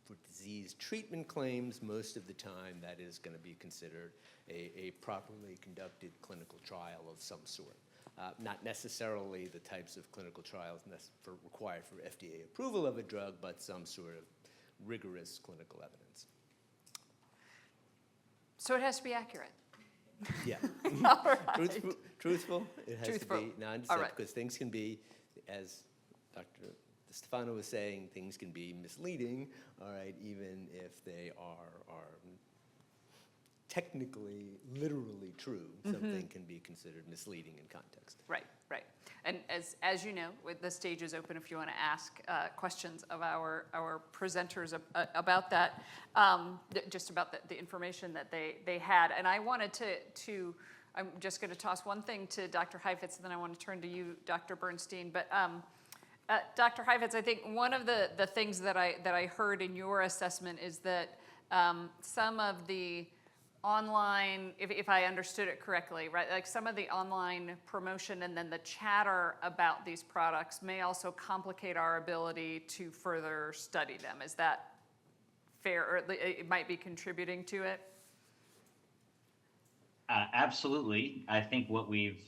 For disease treatment claims, most of the time that is going to be considered a properly conducted clinical trial of some sort. Not necessarily the types of clinical trials required for FDA approval of a drug, but some sort of rigorous clinical evidence. So it has to be accurate. Yeah. All right. Truthful. It has Truthful. to be All non-deceptive right. because things can be, as Dr. DeStefano was saying, things can be misleading, all right, even if they are technically, literally true. Something can be considered misleading in context. Right, right. And as you know, the stage is open if you want to ask questions of our presenters about that, just about the information that they had. And I wanted to I'm just going to toss one thing to Dr. Heifetz, and then I want to turn to you, Dr. Bernstein. But Dr. Heifetz, I think one of the things that I heard in your assessment is that some of the online, if I understood it correctly, right? Like some of the online promotion and then the chatter about these products may also complicate our ability to further study them. Is that fair, or it might be contributing to it? Absolutely. I think what we've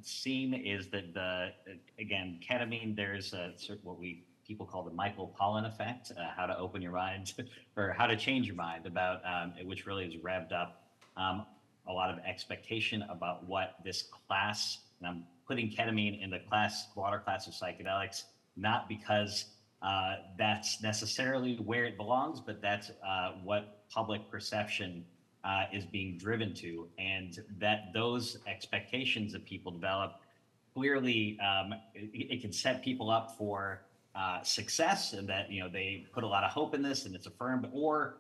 seen is that again, ketamine, there's a sort of what people call the Michael Pollan effect, how to open your mind or how to change your mind about, which really has revved up a lot of expectation about what this class, and I'm putting ketamine in the broader class of psychedelics, not because that's necessarily where it belongs, but that's what public perception is being driven to, and that those expectations that people develop clearly it can set people up for success, and that they put a lot of hope in this and it's affirmed, or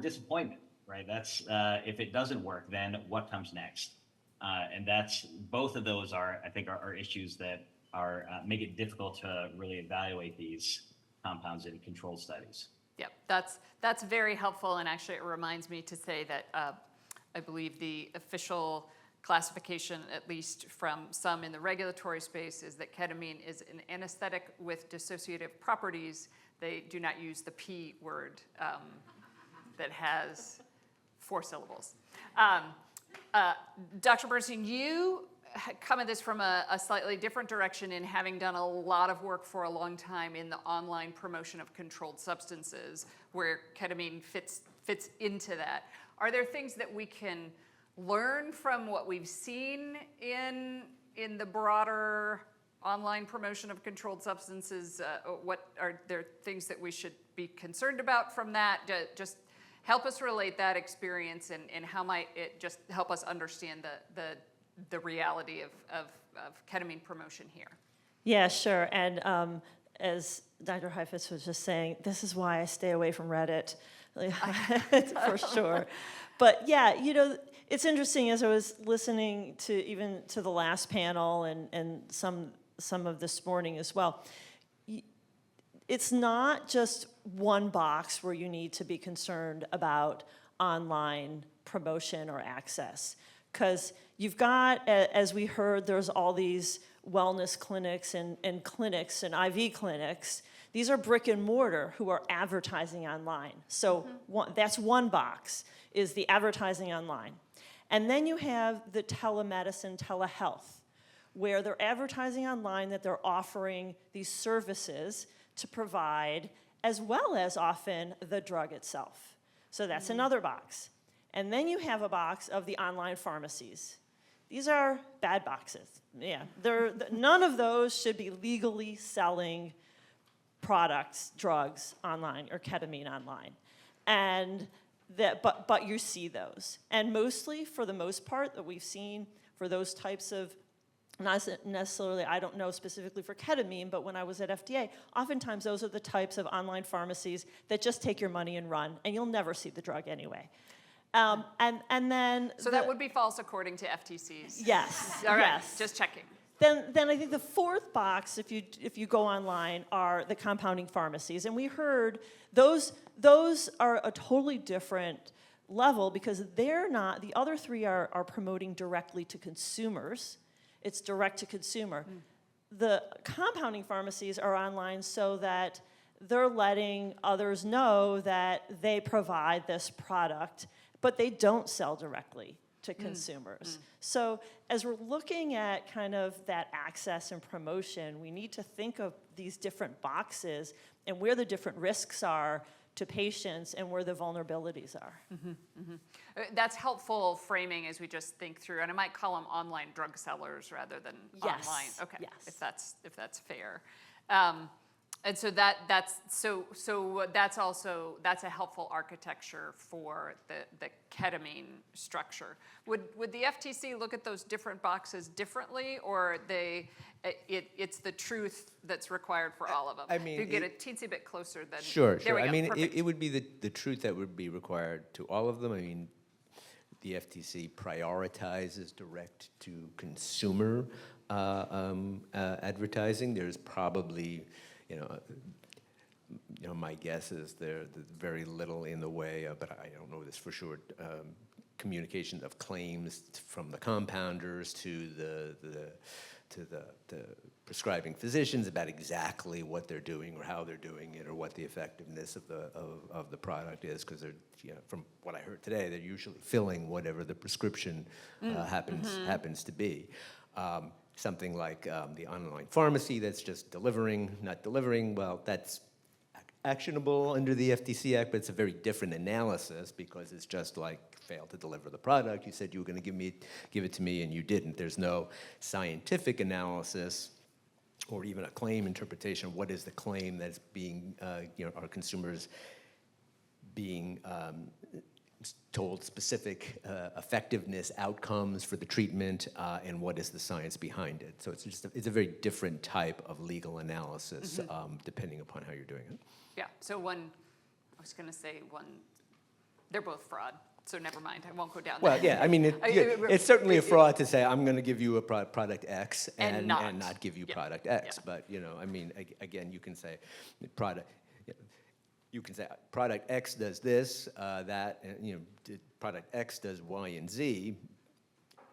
disappointment, right? That's if it doesn't work, then what comes next? And that's both of those are issues that are make it difficult to really evaluate these compounds in controlled studies. Yep, that's very helpful, and actually it reminds me to say that I believe the official classification, at least from some in the regulatory space, is that ketamine is an anesthetic with dissociative properties. They do not use the P word that has 4 syllables. Dr. Bernstein, you come at this from a slightly different direction in having done a lot of work for a long time in the online promotion of controlled substances, where ketamine fits into that. Are there things that we can learn from what we've seen in the broader online promotion of controlled substances? What are there things that we should be concerned about from that? Just help us relate that experience, and how might it just help us understand the reality of ketamine promotion here. Yeah, sure. And as Dr. Heifetz was just saying, this is why I stay away from Reddit, for sure. But yeah, you know, it's interesting as I was listening to the last panel and some of this morning as well. It's not just one box where you need to be concerned about online promotion or access, because you've got, as we heard, there's all these wellness clinics and clinics and IV clinics. These are brick and mortar who are advertising online. So that's one box, is the advertising online. And then you have the telemedicine, telehealth, where they're advertising online that they're offering these services to provide, as well as often the drug itself. So that's another box. And then you have a box of the online pharmacies. These are bad boxes. Yeah, none of those should be legally selling products, drugs online, or ketamine online. And but you see those. And mostly, for the most part, that we've seen for those types of, not necessarily, I don't know specifically for ketamine, but when I was at FDA, oftentimes those are the types of online pharmacies that just take your money and run, and you'll never see the drug anyway. And then so that would be false according to FTC's. Yes. All right. Yes. Just checking. Then I think the fourth box, if you go online, are the compounding pharmacies, and we heard those are a totally different level, because they're not. The other three are promoting directly to consumers. It's direct to consumer. The compounding pharmacies are online so that they're letting others know that they provide this product, but they don't sell directly to consumers. So as we're looking at kind of that access and promotion, we need to think of these different boxes and where the different risks are to patients and where the vulnerabilities are. That's helpful framing as we just think through, and I might call them online drug sellers rather than Yes. online. Okay, Yes. if that's fair. And so that's a helpful architecture for the ketamine structure. Would the FTC look at those different boxes differently, or it's the truth that's required for all of them? I mean, if you get a teensy bit closer, then Sure. There we go. I mean, Perfect. it would be the truth that would be required to all of them. I mean, the FTC prioritizes direct to consumer advertising. There's probably, my guess is there's very little in the way of, but I don't know this for sure, communication of claims from the compounders to the prescribing physicians about exactly what they're doing or how they're doing it or what the effectiveness of the product is, because they're, from what I heard today, they're usually filling whatever the prescription happens to be. Something like the online pharmacy that's just not delivering, well, that's actionable under the FTC Act, but it's a very different analysis, because it's just like failed to deliver the product. You said you were going to give it to me, and you didn't. There's no scientific analysis or even a claim interpretation. What is the claim that's being, are consumers being told specific effectiveness outcomes for the treatment, and what is the science behind it? So it's a very different type of legal analysis, depending upon how you're doing it. Yeah, so they're both fraud, so never mind, I won't go down Well, there. yeah, I mean, it's certainly a fraud to say, I'm going to give you a product X and not give you product X. Yeah. But, I mean, again, you can say product X does this, that, and, product X does Y and Z,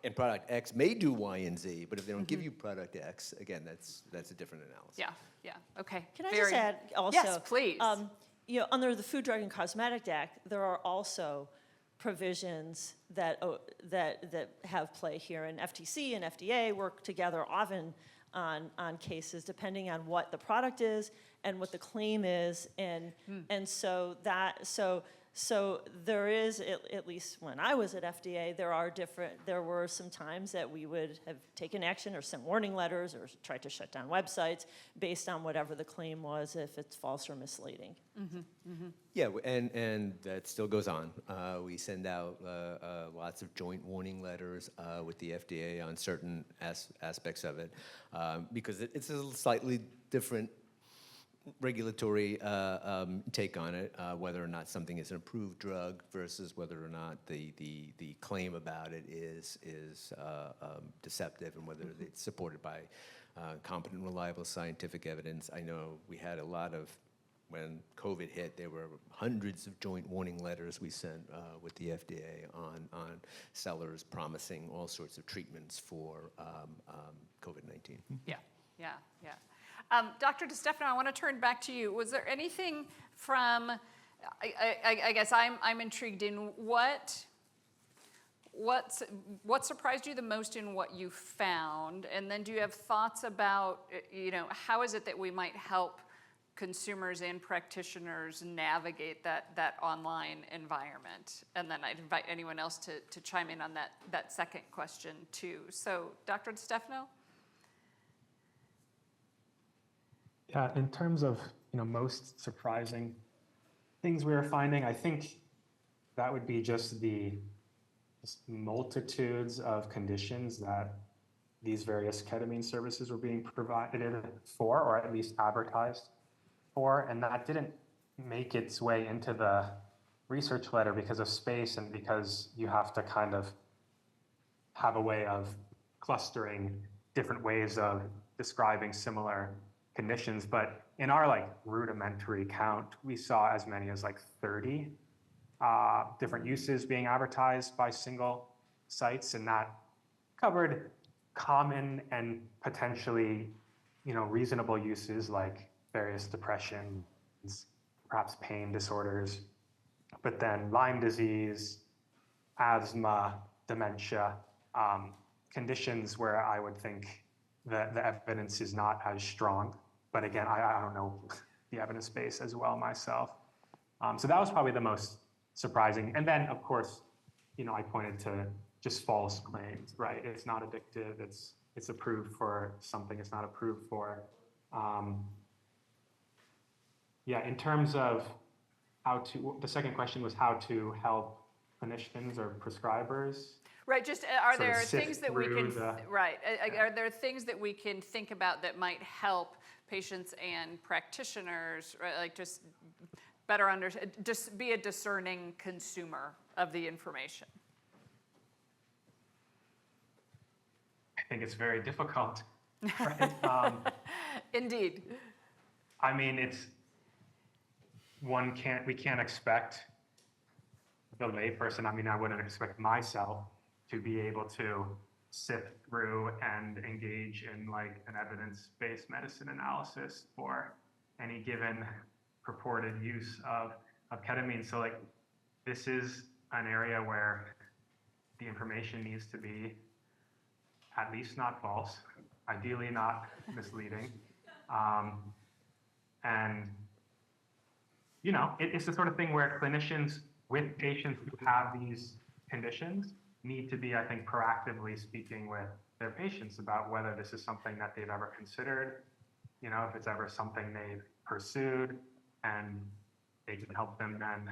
and product X may do Y and Z, but if they don't give you product X, again, that's a different analysis. Yeah, okay. Can I just add also? Yes, please. Under the Food, Drug, and Cosmetic Act, there are also provisions that have play here. And FTC and FDA work together often on cases depending on what the product is and what the claim is, and so there is, at least when I was at FDA, there were some times that we would have taken action or sent warning letters or tried to shut down websites based on whatever the claim was, if it's false or misleading. Yeah, and that still goes on. We send out lots of joint warning letters with the FDA on certain aspects of it because it's a slightly different regulatory take on it, whether or not something is an approved drug versus whether or not the claim about it is deceptive and whether it's supported by competent, reliable scientific evidence. I know we had a lot of, when COVID hit, there were hundreds of joint warning letters we sent with the FDA on sellers promising all sorts of treatments for COVID-19. Yeah. Dr. DeStefano, I want to turn back to you. Was there anything from, I guess I'm intrigued in what surprised you the most in what you found? And then do you have thoughts about, how is it that we might help consumers and practitioners navigate that online environment? And then I'd invite anyone else to chime in on that second question too. So Dr. DeStefano? Yeah, in terms of most surprising things we were finding, I think that would be just the multitudes of conditions that these various ketamine services were being provided for, or at least advertised for, and that didn't make its way into the research letter because of space and because you have to kind of have a way of clustering different ways of describing similar conditions. But in our rudimentary count, we saw as many as 30 different uses being advertised by single sites, and that covered common and potentially reasonable uses like various depressions, perhaps pain disorders, but then Lyme disease, asthma, dementia, conditions where I would think that the evidence is not as strong. But again, I don't know the evidence base as well myself. So that was probably the most surprising. And then, of course, I pointed to just false claims, right? It's not addictive. It's approved for something it's not approved for. In terms of the second question was how to help clinicians or prescribers. Right, just are sort of there sift things that we through can, the- right, are there things that we can think about that might help patients and practitioners, right, like just better understand, just be a discerning consumer of the information? I think it's very difficult. Right? Indeed. I mean, we can't expect the layperson, I wouldn't expect myself to be able to sift through and engage in an evidence-based medicine analysis for any given purported use of ketamine. So this is an area where the information needs to be at least not false, ideally not misleading. And it's the sort of thing where clinicians with patients who have these conditions need to be, I think, proactively speaking with their patients about whether this is something that they've ever considered, if it's ever something they've pursued, and they can help them then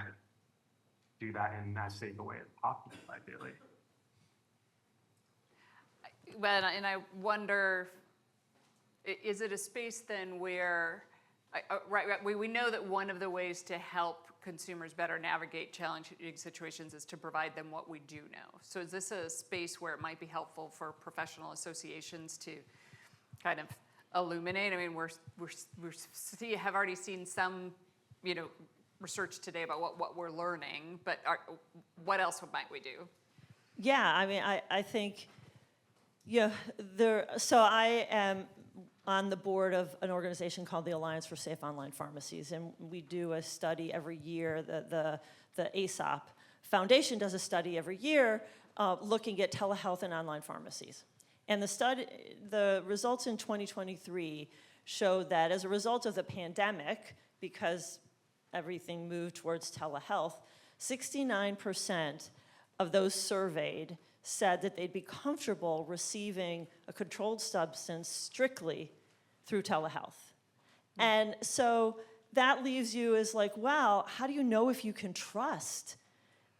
do that in as safe a way as possible, ideally. Well, and I wonder, is it a space then where, we know that one of the ways to help consumers better navigate challenging situations is to provide them what we do know. So is this a space where it might be helpful for professional associations to kind of illuminate? I mean, we have already seen some, research today about what we're learning, but what else might we do? Yeah, I think, so I am on the board of an organization called the Alliance for Safe Online Pharmacies, and we do a study every year, the ASOP Foundation does a study every year looking at telehealth and online pharmacies. And the results in 2023 showed that as a result of the pandemic, because everything moved towards telehealth, 69% of those surveyed said that they'd be comfortable receiving a controlled substance strictly through telehealth. And so that leaves you as like, wow, how do you know if you can trust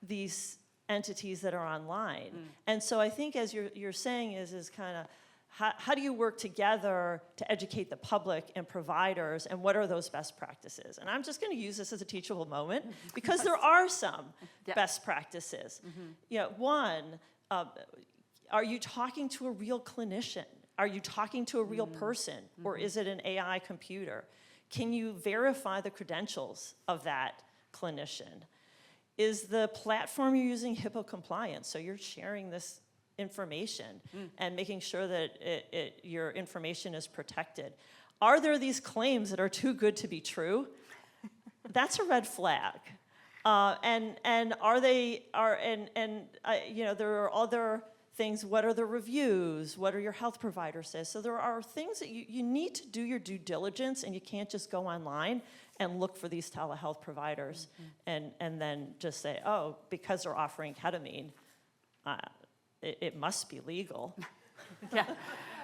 these entities that are online? And so I think as you're saying is kind of, how do you work together to educate the public and providers, and what are those best practices? And I'm just going to use this as a teachable moment because there are some best practices. You know, one, are you talking to a real clinician? Are you talking to a real person, or is it an AI computer? Can you verify the credentials of that clinician? Is the platform you're using HIPAA compliant? So you're sharing this information and making sure that your information is protected. Are there these claims that are too good to be true? That's a red flag. And you know, there are other things. What are the reviews? What are your health provider says? So there are things that you need to do your due diligence, and you can't just go online and look for these telehealth providers and then just say, oh, because they're offering ketamine, it must be legal. Yeah,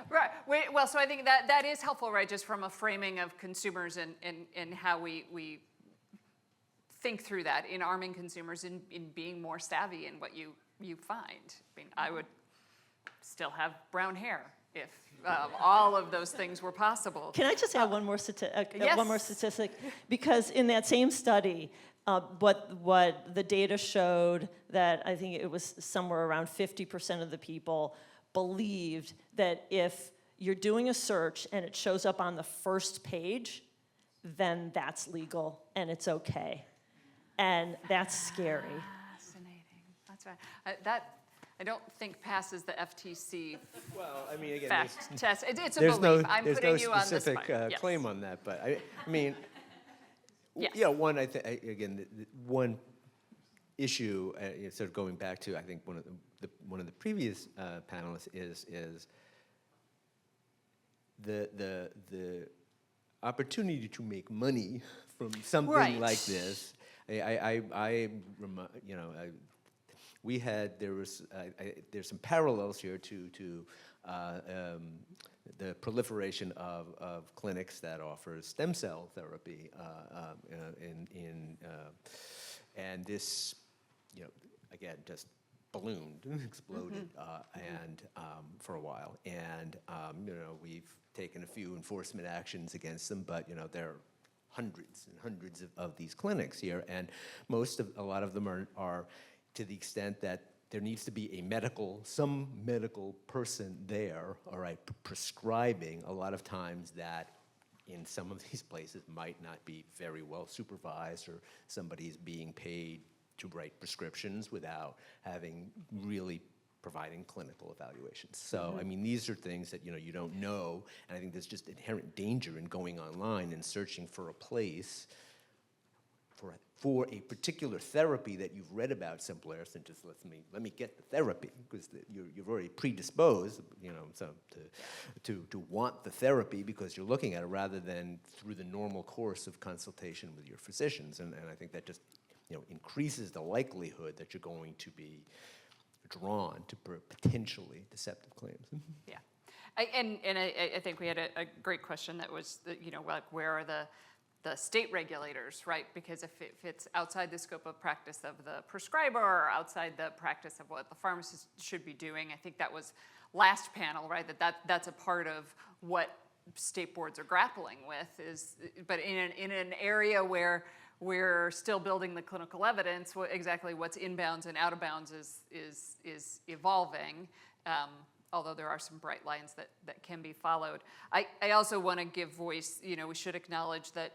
right. Well, so I think that is helpful, right? Just from a framing of consumers and how we think through that in arming consumers in being more savvy in what you find. I mean, I would still have brown hair if all of those things were possible. Can I just add one more Yes. statistic? Because in that same study, what the data showed that I think it was somewhere around 50% of the people believed that if you're doing a search and it shows up on the first page, then that's legal and it's okay. And that's scary. Fascinating. That's right. I don't think passes the FTC Well, I mean, again, fact test. It's a there's belief. no, I'm there's putting no you on the specific spot. Yes. claim on that, but I mean, Yes. yeah, one, again, one issue, sort of going back to, I think, one of the previous panelists is the opportunity to make money from something Right. like this. We had, there's some parallels here to the proliferation of clinics that offer stem cell therapy, and this, again, just ballooned, exploded, and for a while, and we've taken a few enforcement actions against them, but there are hundreds and hundreds of these clinics here, and a lot of them are to the extent that there needs to be some medical person there, all right, prescribing. A lot of times that in some of these places might not be very well supervised, or somebody's being paid to write prescriptions without having really providing clinical evaluations. So, I mean, these are things that, you don't know, and I think there's just inherent danger in going online and searching for a place for a particular therapy that you've read about somewhere, and just let me get the therapy, because you're already predisposed, to want the therapy because you're looking at it, rather than through the normal course of consultation with your physicians, and I think that just increases the likelihood that you're going to be drawn to potentially deceptive claims. Yeah. I think we had a great question that was, like, where are the state regulators, right? Because if it's outside the scope of practice of the prescriber or outside the practice of what the pharmacist should be doing, I think that was last panel, right? That's a part of what state boards are grappling with, but in an area where we're still building the clinical evidence, exactly what's inbounds and out of bounds is evolving. Although there are some bright lines that can be followed. I also want to give voice, we should acknowledge that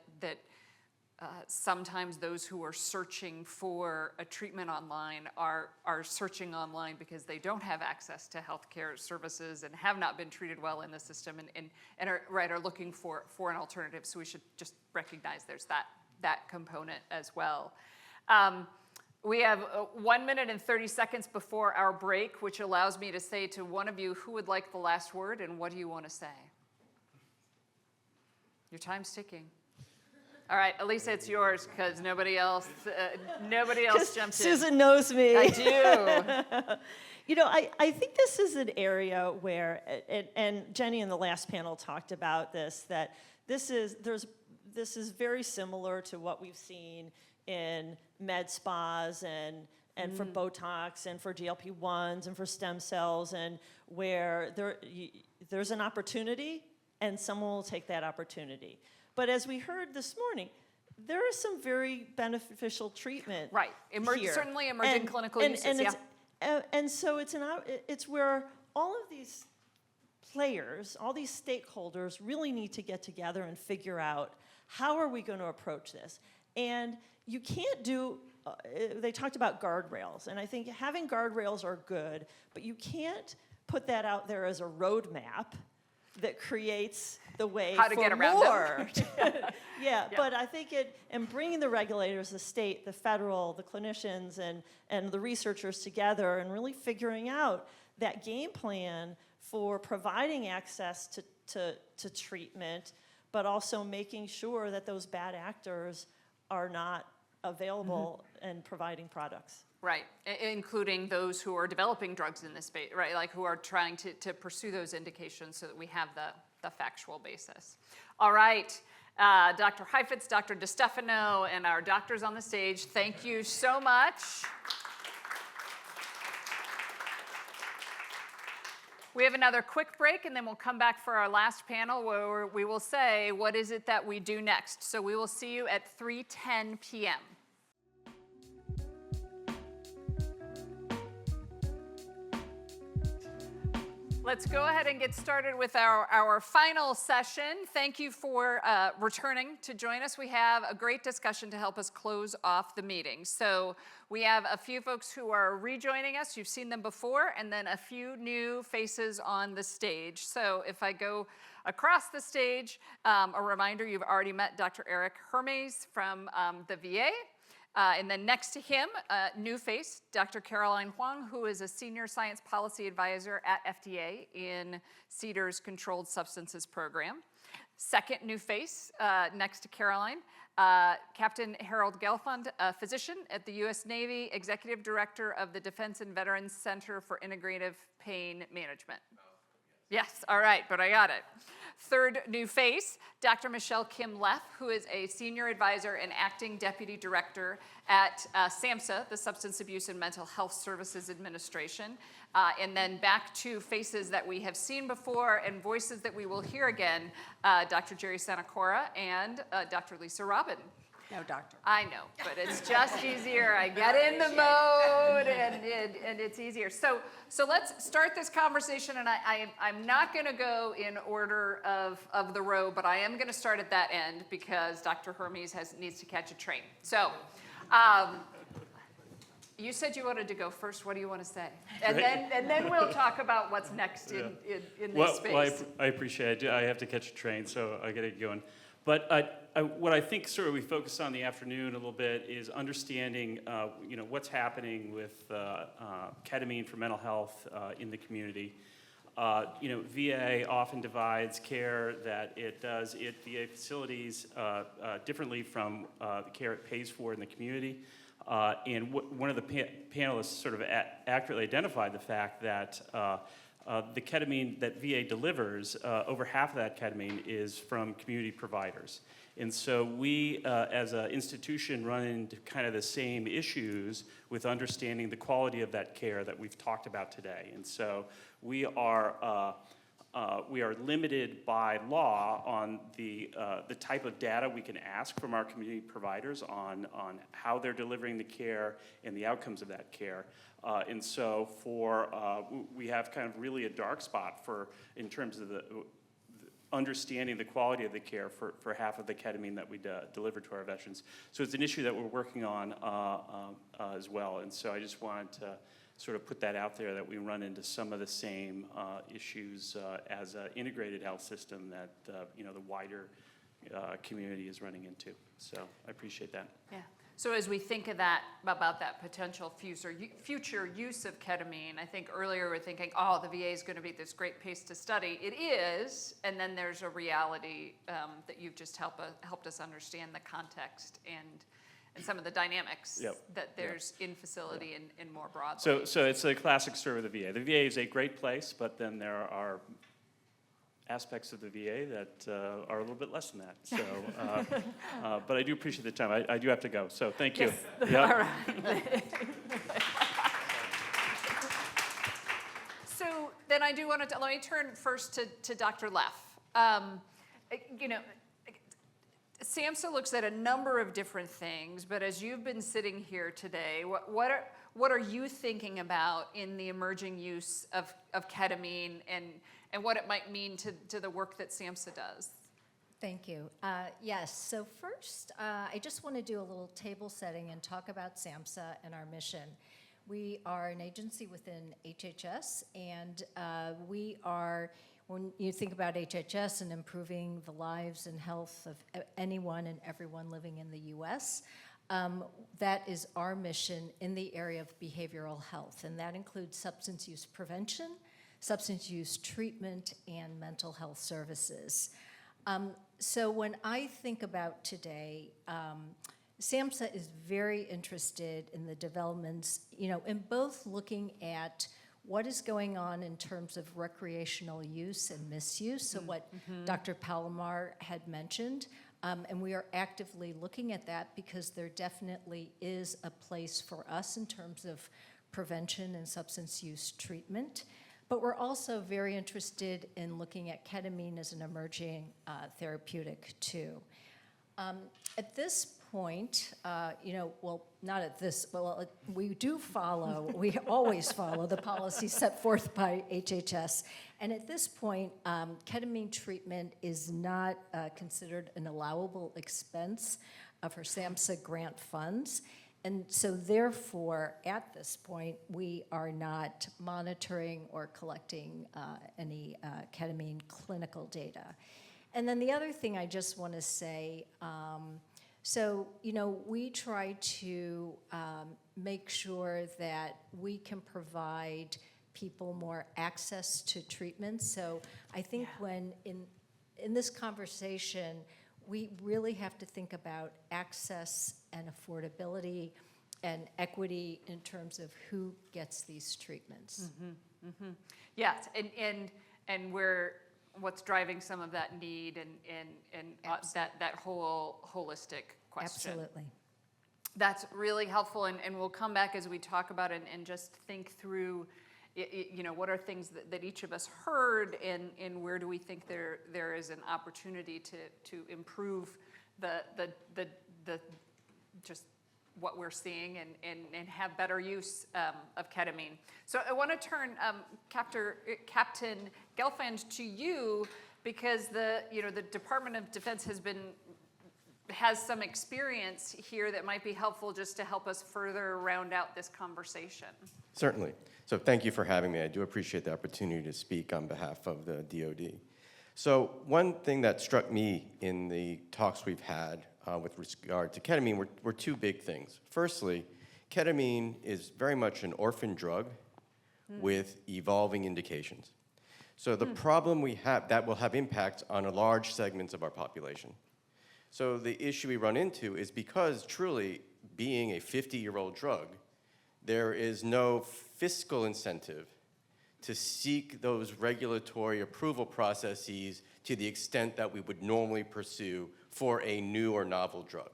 sometimes those who are searching for a treatment online are searching online because they don't have access to healthcare services and have not been treated well in the system and are looking for an alternative. So we should just recognize there's that component as well. We have 1 minute and 30 seconds before our break, which allows me to say to one of you, who would like the last word and what do you want to say? Your time's ticking. All right, Elisa, it's yours because nobody else jumped in. Susan knows me. I do. You know, I think this is an area where, and Jenny in the last panel talked about this, that this is very similar to what we've seen in med spas and for Botox and for GLP-1s and for stem cells, and where there's an opportunity and someone will take that opportunity. But as we heard this morning, there is some very beneficial treatment. Right, here. Certainly emerging clinical uses, And so it's where all of these players, all these stakeholders really need to get together and figure out how are we going to approach this. And you can't do, they talked about guardrails, and I think having guardrails are good, but you can't put that out there as a roadmap that creates the way how to for get around more. them. Yeah, but I think and bringing the regulators, the state, the federal, the clinicians, and the researchers together and really figuring out that game plan for providing access to treatment, but also making sure that those bad actors are not available and providing products. Right, including those who are developing drugs in this space, right? Like who are trying to pursue those indications so that we have the factual basis. All right, Dr. Heifetz, Dr. DeStefano, and our doctors on the stage, thank you so much. We have another quick break, and then we'll come back for our last panel where we will say, what is it that we do next? So we will see you at 3:10 p.m. Let's go ahead and get started with our final session. Thank you for returning to join us. We have a great discussion to help us close off the meeting. So we have a few folks who are rejoining us. You've seen them before, and then a few new faces on the stage. So if I go across the stage, a reminder, you've already met Dr. Eric Hermes from the VA. And then next to him, new face, Dr. Caroline Huang, who is a Senior Science Policy Advisor at FDA in CDER's Controlled Substances Program. Second new face, next to Caroline, Captain Harold Gelfand, a physician at the U.S. Navy, Executive Director of the Defense and Veterans Center for Integrative Pain Management. Yes, all right, but I got it. Third new face, Dr. Michelle Kim Leff, who is a senior advisor and acting deputy director at SAMHSA, the Substance Abuse and Mental Health Services Administration. And then back to faces that we have seen before and voices that we will hear again, Dr. Jerry Sanacora and Dr. Lisa Robin. No, doctor. I know, but it's just easier. I get in the mode, and it's easier. So let's start this conversation, and I'm not going to go in order of the row, but I am going to start at that end because Dr. Hermes needs to catch a train. So you said you wanted to go first. What do you want to say? And then we'll talk about what's next in this space. Well, I appreciate it. I have to catch a train, so I got to get going. But what I think sort of we focused on the afternoon a little bit is understanding, what's happening with ketamine for mental health in the community. VA often divides care that it does at VA facilities differently from the care it pays for in the community. And one of the panelists sort of accurately identified the fact that the ketamine that VA delivers, over half of that ketamine is from community providers. And so we, as an institution, run into kind of the same issues with understanding the quality of that care that we've talked about today. And so we are limited by law on the type of data we can ask from our community providers on how they're delivering the care and the outcomes of that care. And so we have kind of really a dark spot in terms of the understanding the quality of the care for half of the ketamine that we deliver to our veterans. So it's an issue that we're working on as well. And so I just wanted to sort of put that out there, that we run into some of the same issues as an integrated health system that the wider community is running into. So I appreciate that. Yeah. So as we think of that, about that potential future use of ketamine, I think earlier we're thinking, oh, the VA is going to be this great place to study. It is, and then there's a reality that you've just helped us understand the context and some of the dynamics that there's in facility and more broadly. So it's a classic story of the VA. The VA is a great place, but then there are aspects of the VA that are a little bit less than that. So, but I do appreciate the time. I do have to go, so thank you. Yes. Yep. All right. So then I do want to, let me turn first to Dr. Leff. You know, SAMHSA looks at a number of different things, but as you've been sitting here today, what are you thinking about in the emerging use of ketamine and what it might mean to the work that SAMHSA does? Thank you. Yes, so first, I just want to do a little table setting and talk about SAMHSA and our mission. We are an agency within HHS, and we are, when you think about HHS and improving the lives and health of anyone and everyone living in the U.S., that is our mission in the area of behavioral health, and that includes substance use prevention, substance use treatment, and mental health services. So when I think about today, SAMHSA is very interested in the developments, you know, in both looking at what is going on in terms of recreational use and misuse, so what Dr. Palomar had mentioned, and we are actively looking at that because there definitely is a place for us in terms of prevention and substance use treatment. But we're also very interested in looking at ketamine as an emerging therapeutic too. At this point, you know, well, not at this, well, we do follow, we always follow the policy set forth by HHS. And at this point, ketamine treatment is not considered an allowable expense for SAMHSA grant funds. And so therefore, at this point, we are not monitoring or collecting any ketamine clinical data. And then the other thing I just want to say, so, you know, we try to make sure that we can provide people more access to treatment. So I think when in this conversation, we really have to think about access and affordability and equity in terms of who gets these treatments. Yes, and what's driving some of that need and that whole holistic question. Absolutely. That's really helpful, and we'll come back as we talk about it and just think through, you know, what are things that each of us heard, and where do we think there is an opportunity to improve the just what we're seeing and have better use of ketamine. So I want to turn Captain Gelfand to you, because the Department of Defense has some experience here that might be helpful just to help us further round out this conversation. Certainly. So thank you for having me. I do appreciate the opportunity to speak on behalf of the DoD. So one thing that struck me in the talks we've had with regard to ketamine were two big things. Firstly, ketamine is very much an orphan drug with evolving indications. So the problem we have, that will have impact on a large segments of our population. So the issue we run into is because truly being a 50-year-old drug, there is no fiscal incentive to seek those regulatory approval processes to the extent that we would normally pursue for a new or novel drug.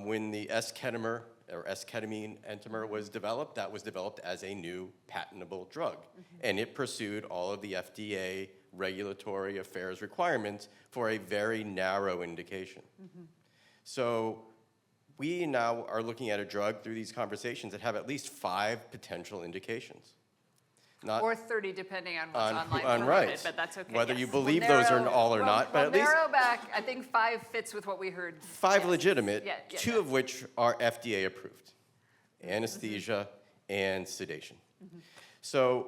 When the S-ketamine entamer was developed, that was developed as a new patentable drug. And it pursued all of the FDA regulatory affairs requirements for a very narrow indication. So we now are looking at a drug through these conversations that have at least 5 potential indications. Or 30, depending on what's online on promoted, right. but that's okay. Whether yes. you believe those or all or not, but at least narrow back. I think 5 fits with what we heard. 5 Yes. legitimate, Yeah, 2 of which are FDA approved, anesthesia and sedation. So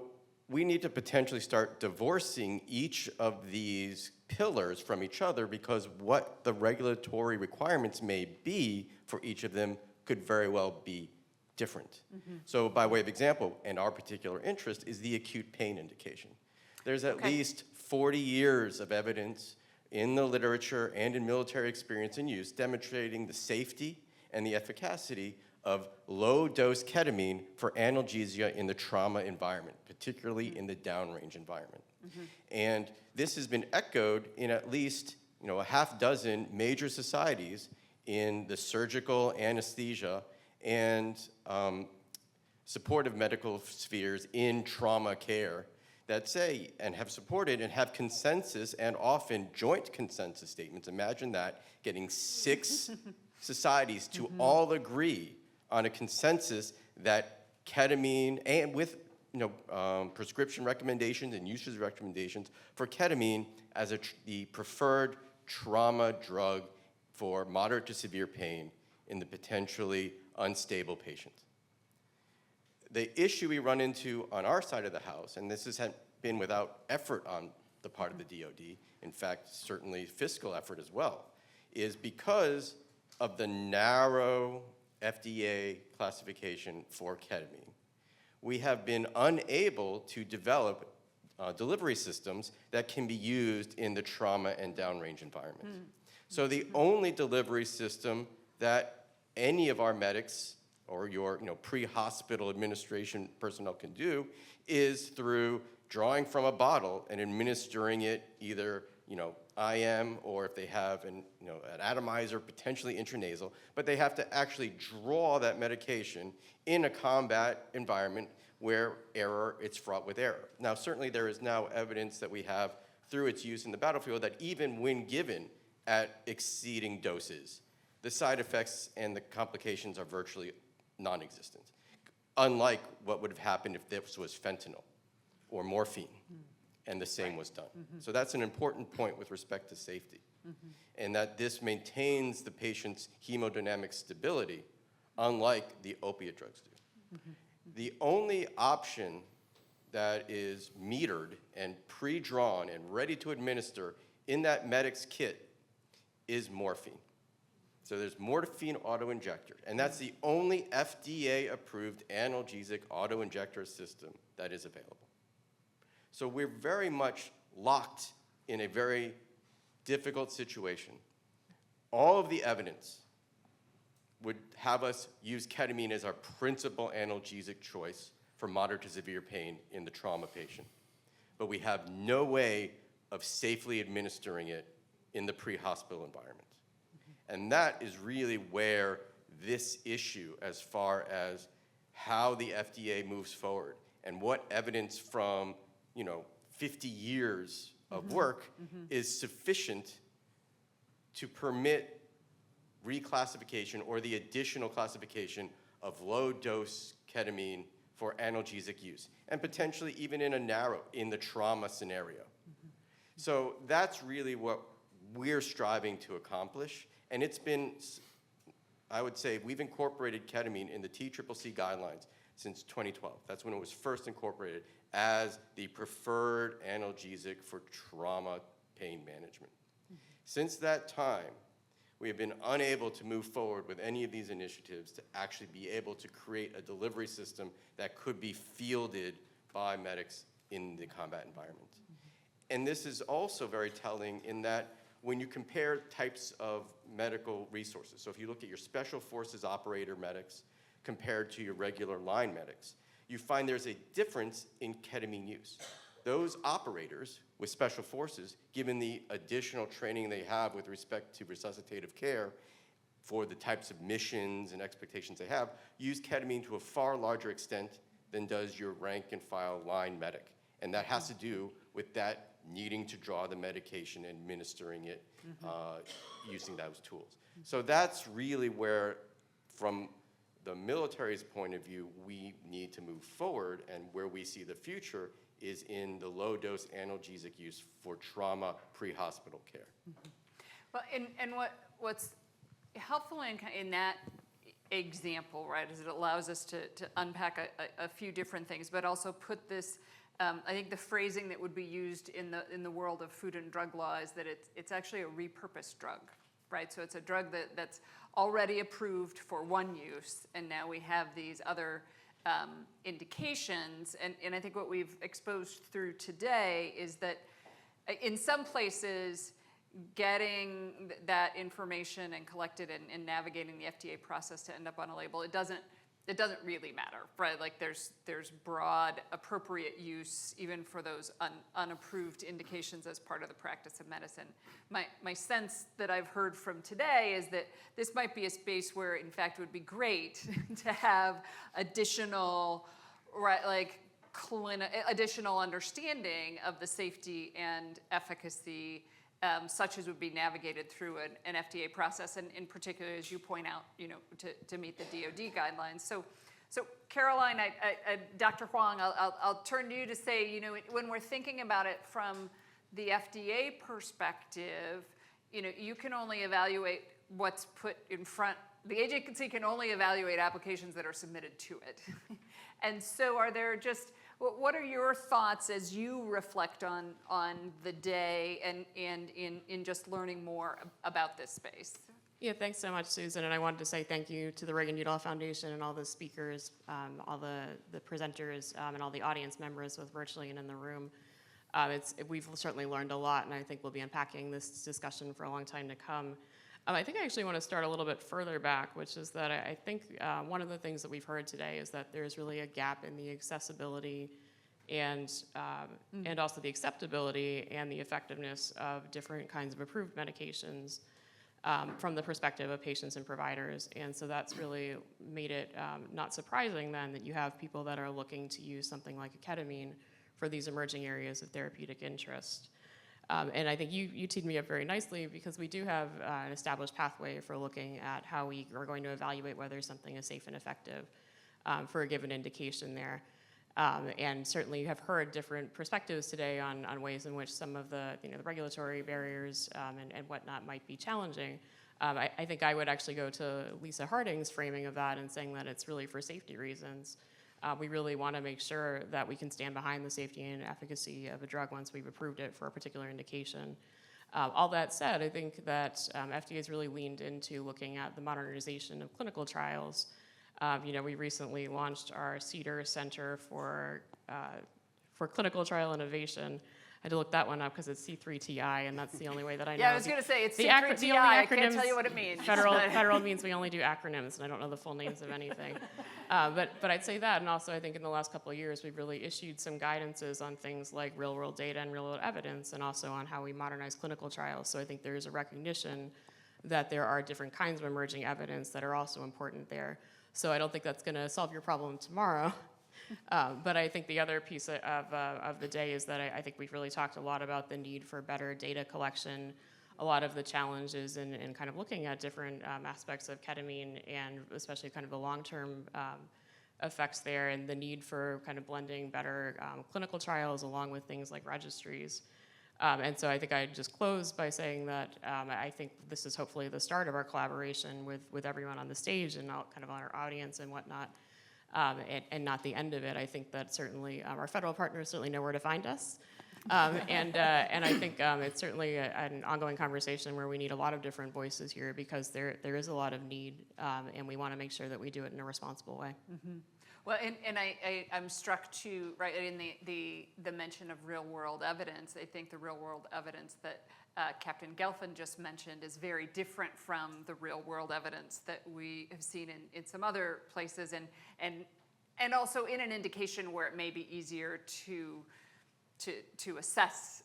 we need to potentially start divorcing each of these pillars from each other, because what the regulatory requirements may be for each of them could very well be different. So by way of example, and our particular interest is the acute pain indication. There's at least 40 years of evidence in the literature and in military experience and use demonstrating the safety and the efficacy of low-dose ketamine for analgesia in the trauma environment, particularly in the downrange environment. And this has been echoed in at least a half dozen major societies in the surgical, anesthesia, and supportive medical spheres in trauma care that say and have supported and have consensus and often joint consensus statements. Imagine that, getting 6 societies to all agree on a consensus that ketamine, and with prescription recommendations and usage recommendations for ketamine as the preferred trauma drug for moderate to severe pain in the potentially unstable patient. The issue we run into on our side of the house, and this has been without effort on the part of the DoD, in fact, certainly fiscal effort as well, is because of the narrow FDA classification for ketamine, we have been unable to develop delivery systems that can be used in the trauma and downrange environment. So the only delivery system that any of our medics or your pre-hospital administration personnel can do is through drawing from a bottle and administering it either IM, or if they have an atomizer, potentially intranasal, but they have to actually draw that medication in a combat environment where it's fraught with error. Now, certainly there is now evidence that we have through its use in the battlefield that even when given at exceeding doses, the side effects and the complications are virtually non-existent, unlike what would have happened if this was fentanyl or morphine and the same was done. So that's an important point with respect to safety, and that this maintains the patient's hemodynamic stability, unlike the opiate drugs do. The only option that is metered and pre-drawn and ready to administer in that medic's kit is morphine. So there's morphine auto-injector, and that's the only FDA-approved analgesic auto-injector system that is available. So we're very much locked in a very difficult situation. All of the evidence would have us use ketamine as our principal analgesic choice for moderate to severe pain in the trauma patient. But we have no way of safely administering it in the pre-hospital environment. And that is really where this issue, as far as how the FDA moves forward and what evidence from 50 years of work is sufficient to permit reclassification or the additional classification of low-dose ketamine for analgesic use, and potentially even in the trauma scenario. So that's really what we're striving to accomplish, and it's been, I would say, we've incorporated ketamine in the TCCC guidelines since 2012. That's when it was first incorporated as the preferred analgesic for trauma pain management. Since that time, we have been unable to move forward with any of these initiatives to actually be able to create a delivery system that could be fielded by medics in the combat environment. And this is also very telling in that when you compare types of medical resources, so if you look at your special forces operator medics compared to your regular line medics, you find there's a difference in ketamine use. Those operators with special forces, given the additional training they have with respect to resuscitative care for the types of missions and expectations they have, use ketamine to a far larger extent than does your rank and file line medic. And that has to do with that needing to draw the medication and administering it using those tools. So that's really where, from the military's point of view, we need to move forward, and where we see the future is in the low-dose analgesic use for trauma pre-hospital care. Well, and what's helpful in that example, right, is it allows us to unpack a few different things, but also put this I think the phrasing that would be used in the world of food and drug law is that it's actually a repurposed drug, right? So it's a drug that's already approved for one use, and now we have these other indications. And I think what we've exposed through today is that in some places, getting that information and collected and navigating the FDA process to end up on a label, it doesn't really matter, right? Like there's broad appropriate use even for those unapproved indications as part of the practice of medicine. My sense that I've heard from today is that this might be a space where in fact it would be great to have additional, right, like additional understanding of the safety and efficacy such as would be navigated through an FDA process, and in particular, as you point out, to meet the DoD guidelines. So Caroline, Dr. Huang, I'll turn to you to say, when we're thinking about it from the FDA perspective, you can only evaluate what's put in front. The agency can only evaluate applications that are submitted to it. And so are there just, what are your thoughts as you reflect on the day and in just learning more about this space? Yeah, thanks so much, Susan. And I wanted to say thank you to the Reagan-Udall Foundation and all the speakers, all the presenters, and all the audience members, both virtually and in the room. We've certainly learned a lot, and I think we'll be unpacking this discussion for a long time to come. I think I actually want to start a little bit further back, which is that I think one of the things that we've heard today is that there's really a gap in the accessibility and also the acceptability and the effectiveness of different kinds of approved medications from the perspective of patients and providers. And so that's really made it not surprising then that you have people that are looking to use something like a ketamine for these emerging areas of therapeutic interest. And I think you teed me up very nicely because we do have an established pathway for looking at how we are going to evaluate whether something is safe and effective for a given indication there. And certainly you have heard different perspectives today on ways in which some of the the regulatory barriers and whatnot might be challenging. I think I would actually go to Lisa Harding's framing of that and saying that it's really for safety reasons. We really want to make sure that we can stand behind the safety and efficacy of a drug once we've approved it for a particular indication. All that said, I think that FDA has really leaned into looking at the modernization of clinical trials. We recently launched our CEDAR Center for Clinical Trial Innovation. I had to look that one up because it's C3TI, and that's the only way that I know. Yeah, I was going to say, it's C3TI. I can't tell you what it means. Federal means we only do acronyms, and I don't know the full names of anything. But I'd say that, and also I think in the last couple of years, we've really issued some guidances on things like real-world data and real-world evidence, and also on how we modernize clinical trials. So I think there's a recognition that there are different kinds of emerging evidence that are also important there. So I don't think that's going to solve your problem tomorrow. But I think the other piece of the day is that I think we've really talked a lot about the need for better data collection, a lot of the challenges in kind of looking at different aspects of ketamine and especially kind of the long-term effects there, and the need for kind of blending better clinical trials along with things like registries. And so I think I'd just close by saying that I think this is hopefully the start of our collaboration with everyone on the stage and kind of our audience and whatnot. And not the end of it. I think that certainly our federal partners certainly know where to find us. And I think it's certainly an ongoing conversation where we need a lot of different voices here because there is a lot of need, and we want to make sure that we do it in a responsible way. Mm-hmm. Well, and I'm struck too, right, in the mention of real-world evidence. I think the real-world evidence that Captain Gelfand just mentioned is very different from the real-world evidence that we have seen in some other places, and also in an indication where it may be easier to assess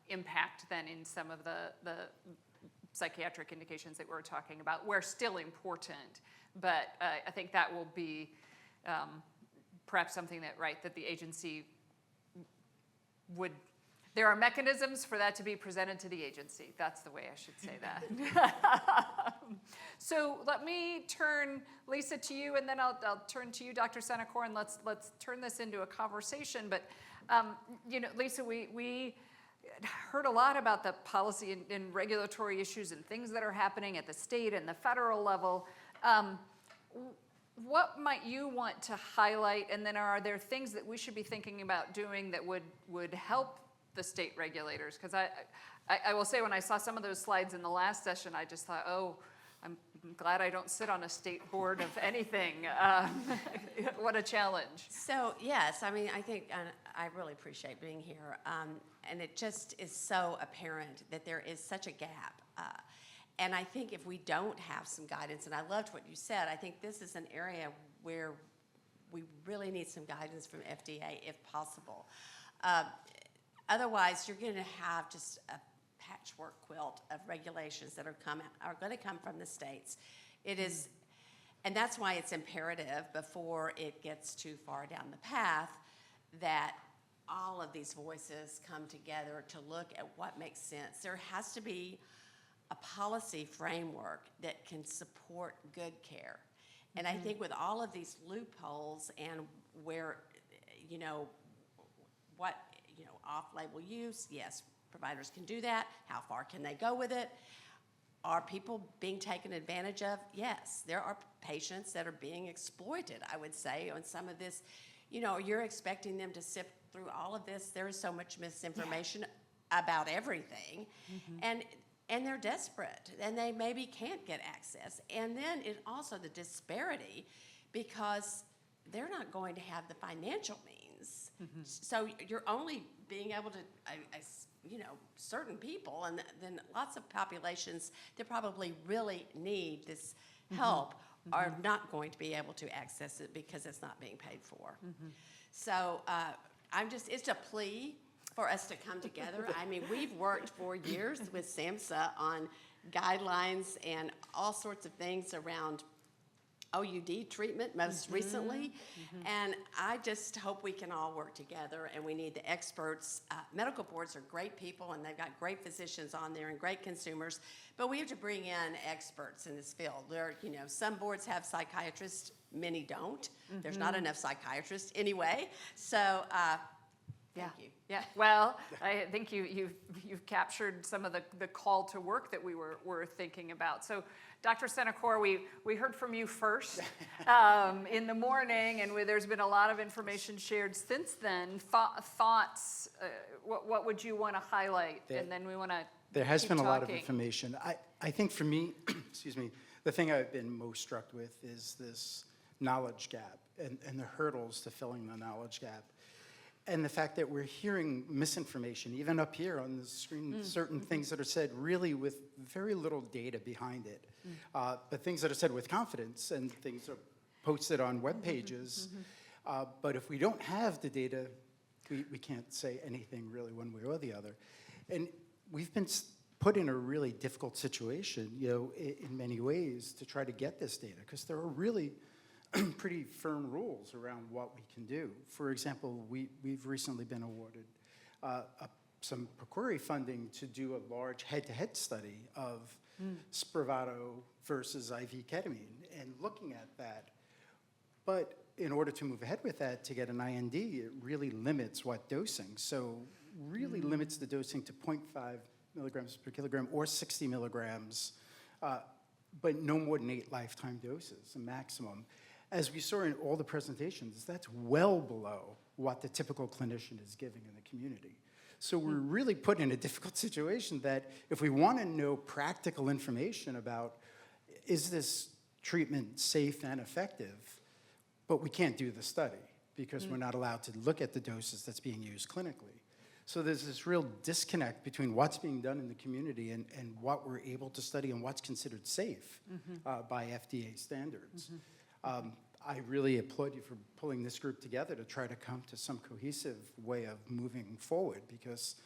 impact than in some of the psychiatric indications that we're talking about, where still important. But I think that will be perhaps something that the agency would. There are mechanisms for that to be presented to the agency. That's the way I should say that. So let me turn, Lisa, to you, and then I'll turn to you, Dr. Senachor, and let's turn this into a conversation. But Lisa, we heard a lot about the policy and regulatory issues and things that are happening at the state and the federal level. what might you want to highlight, and then are there things that we should be thinking about doing that would help the state regulators? Because I will say, when I saw some of those slides in the last session, I just thought, oh, I'm glad I don't sit on a state board of anything. What a challenge. So, yes, I mean, I think I really appreciate being here. And it just is so apparent that there is such a gap. And I think if we don't have some guidance, and I loved what you said, I think this is an area where we really need some guidance from FDA if possible. Otherwise, you're going to have just a patchwork quilt of regulations that are going to come from the states. It is, and that's why it's imperative before it gets too far down the path that all of these voices come together to look at what makes sense. There has to be a policy framework that can support good care. And I think with all of these loopholes and where, off-label use, yes, providers can do that. How far can they go with it? Are people being taken advantage of? Yes, there are patients that are being exploited, I would say, on some of this. You're expecting them to sift through all of this. There is so much misinformation about everything. And they're desperate, and they maybe can't get access. And then it also the disparity, because they're not going to have the financial means. So you're only being able to, certain people, and then lots of populations that probably really need this help are not going to be able to access it because it's not being paid for. So it's a plea for us to come together. I mean, we've worked for years with SAMHSA on guidelines and all sorts of things around OUD treatment most recently. And I just hope we can all work together, and we need the experts. Medical boards are great people, and they've got great physicians on there and great consumers, but we have to bring in experts in this field. Some boards have psychiatrists, many don't. There's not enough psychiatrists anyway. So, thank you. Yeah, well, I think you've captured some of the call to work that we were thinking about. So, Dr. Senecor, we heard from you first in the morning, and there's been a lot of information shared since then. Thoughts, what would you want to highlight? And then we want to There has been a lot of talking. information. I think for me, excuse me, the thing I've been most struck with is this knowledge gap and the hurdles to filling the knowledge gap. And the fact that we're hearing misinformation, even up here on the screen, certain things that are said really with very little data behind it. But things that are said with confidence, and things are posted on web pages. But if we don't have the data, we can't say anything really one way or the other. And we've been put in a really difficult situation, in many ways, to try to get this data, because there are really pretty firm rules around what we can do. For example, we've recently been awarded some PCORI funding to do a large head-to-head study of Spravato versus IV ketamine, and looking at that. But in order to move ahead with that, to get an IND, it really limits what dosing. So really limits the dosing to 0.5 milligrams per kilogram or 60 milligrams, but no more than 8 lifetime doses, a maximum. As we saw in all the presentations, that's well below what the typical clinician is giving in the community. So we're really put in a difficult situation that if we want to know practical information about, is this treatment safe and effective, but we can't do the study because we're not allowed to look at the doses that's being used clinically. So there's this real disconnect between what's being done in the community and what we're able to study and what's considered safe by FDA standards. I really applaud you for pulling this group together to try to come to some cohesive way of moving forward, because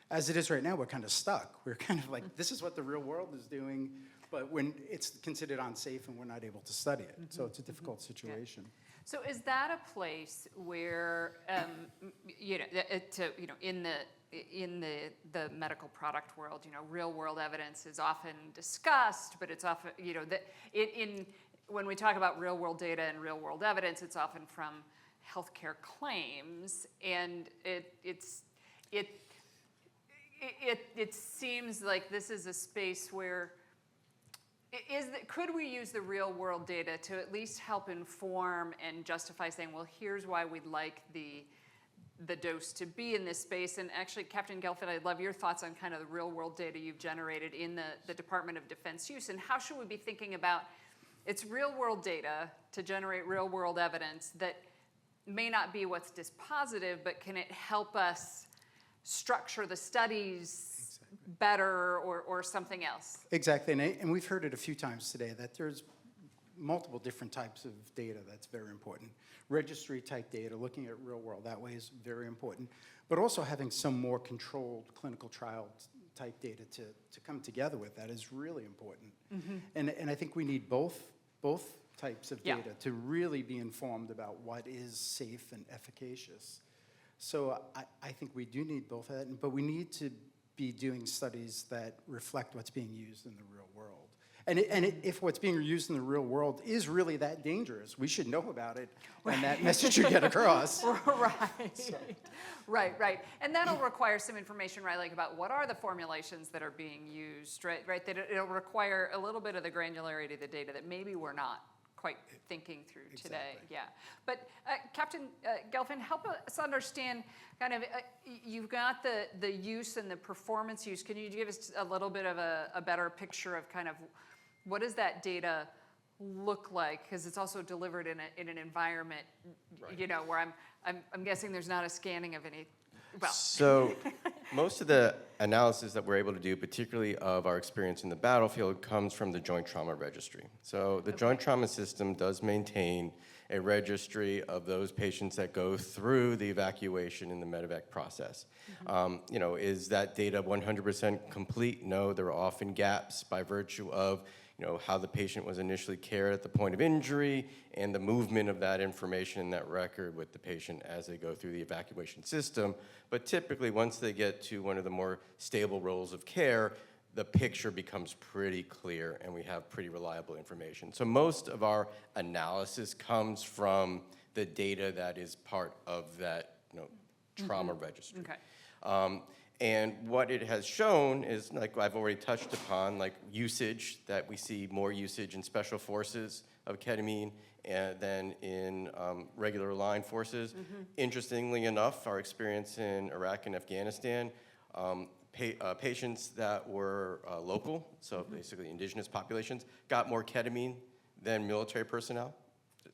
as it is right now, we're kind of stuck. We're kind of like, this is what the real world is doing, but when it's considered unsafe and we're not able to study it. So it's a difficult situation. So is that a place where, in the medical product world, real world evidence is often discussed, but it's often, when we talk about real world data and real world evidence, it's often from healthcare claims, and it seems like this is a space where could we use the real world data to at least help inform and justify saying, well, here's why we'd like the dose to be in this space? And actually, Captain Gelfand, I'd love your thoughts on kind of the real world data you've generated in the Department of Defense use, and how should we be thinking about it's real world data to generate real world evidence that may not be what's dispositive, but can it help us structure the studies better or something else? Exactly, and we've heard it a few times today that there's multiple different types of data that's very important. Registry type data, looking at real world that way is very important, but also having some more controlled clinical trial type data to come together with that is really important. And I think we need both types of data to really be informed about what is safe and efficacious. So I think we do need both of that, but we need to be doing studies that reflect what's being used in the real world. And if what's being used in the real world is really that dangerous, we should know about it, and that message should get across. Right. And that'll require some information, right, like about what are the formulations that are being used, right? That it'll require a little bit of the granularity of the data that maybe we're not quite thinking through today. Yeah. But Captain Gelfand, help us understand kind of, you've got the use and the performance use. Can you give us a little bit of a better picture of kind of what does that data look like? Because it's also delivered in an environment, you know, where I'm guessing there's not a scanning of any. Well. So most of the analysis that we're able to do, particularly of our experience in the battlefield, comes from the Joint Trauma Registry. So the Joint Trauma System does maintain a registry of those patients that go through the evacuation in the medevac process. You know, is that data 100% complete? No, there are often gaps by virtue of how the patient was initially cared at the point of injury and the movement of that information in that record with the patient as they go through the evacuation system. But typically, once they get to one of the more stable roles of care, the picture becomes pretty clear and we have pretty reliable information. So most of our analysis comes from the data that is part of that trauma registry. Okay. And what it has shown is, like I've already touched upon, like usage, that we see more usage in special forces of ketamine than in regular line forces. Interestingly enough, our experience in Iraq and Afghanistan, patients that were local, so basically indigenous populations, got more ketamine than military personnel.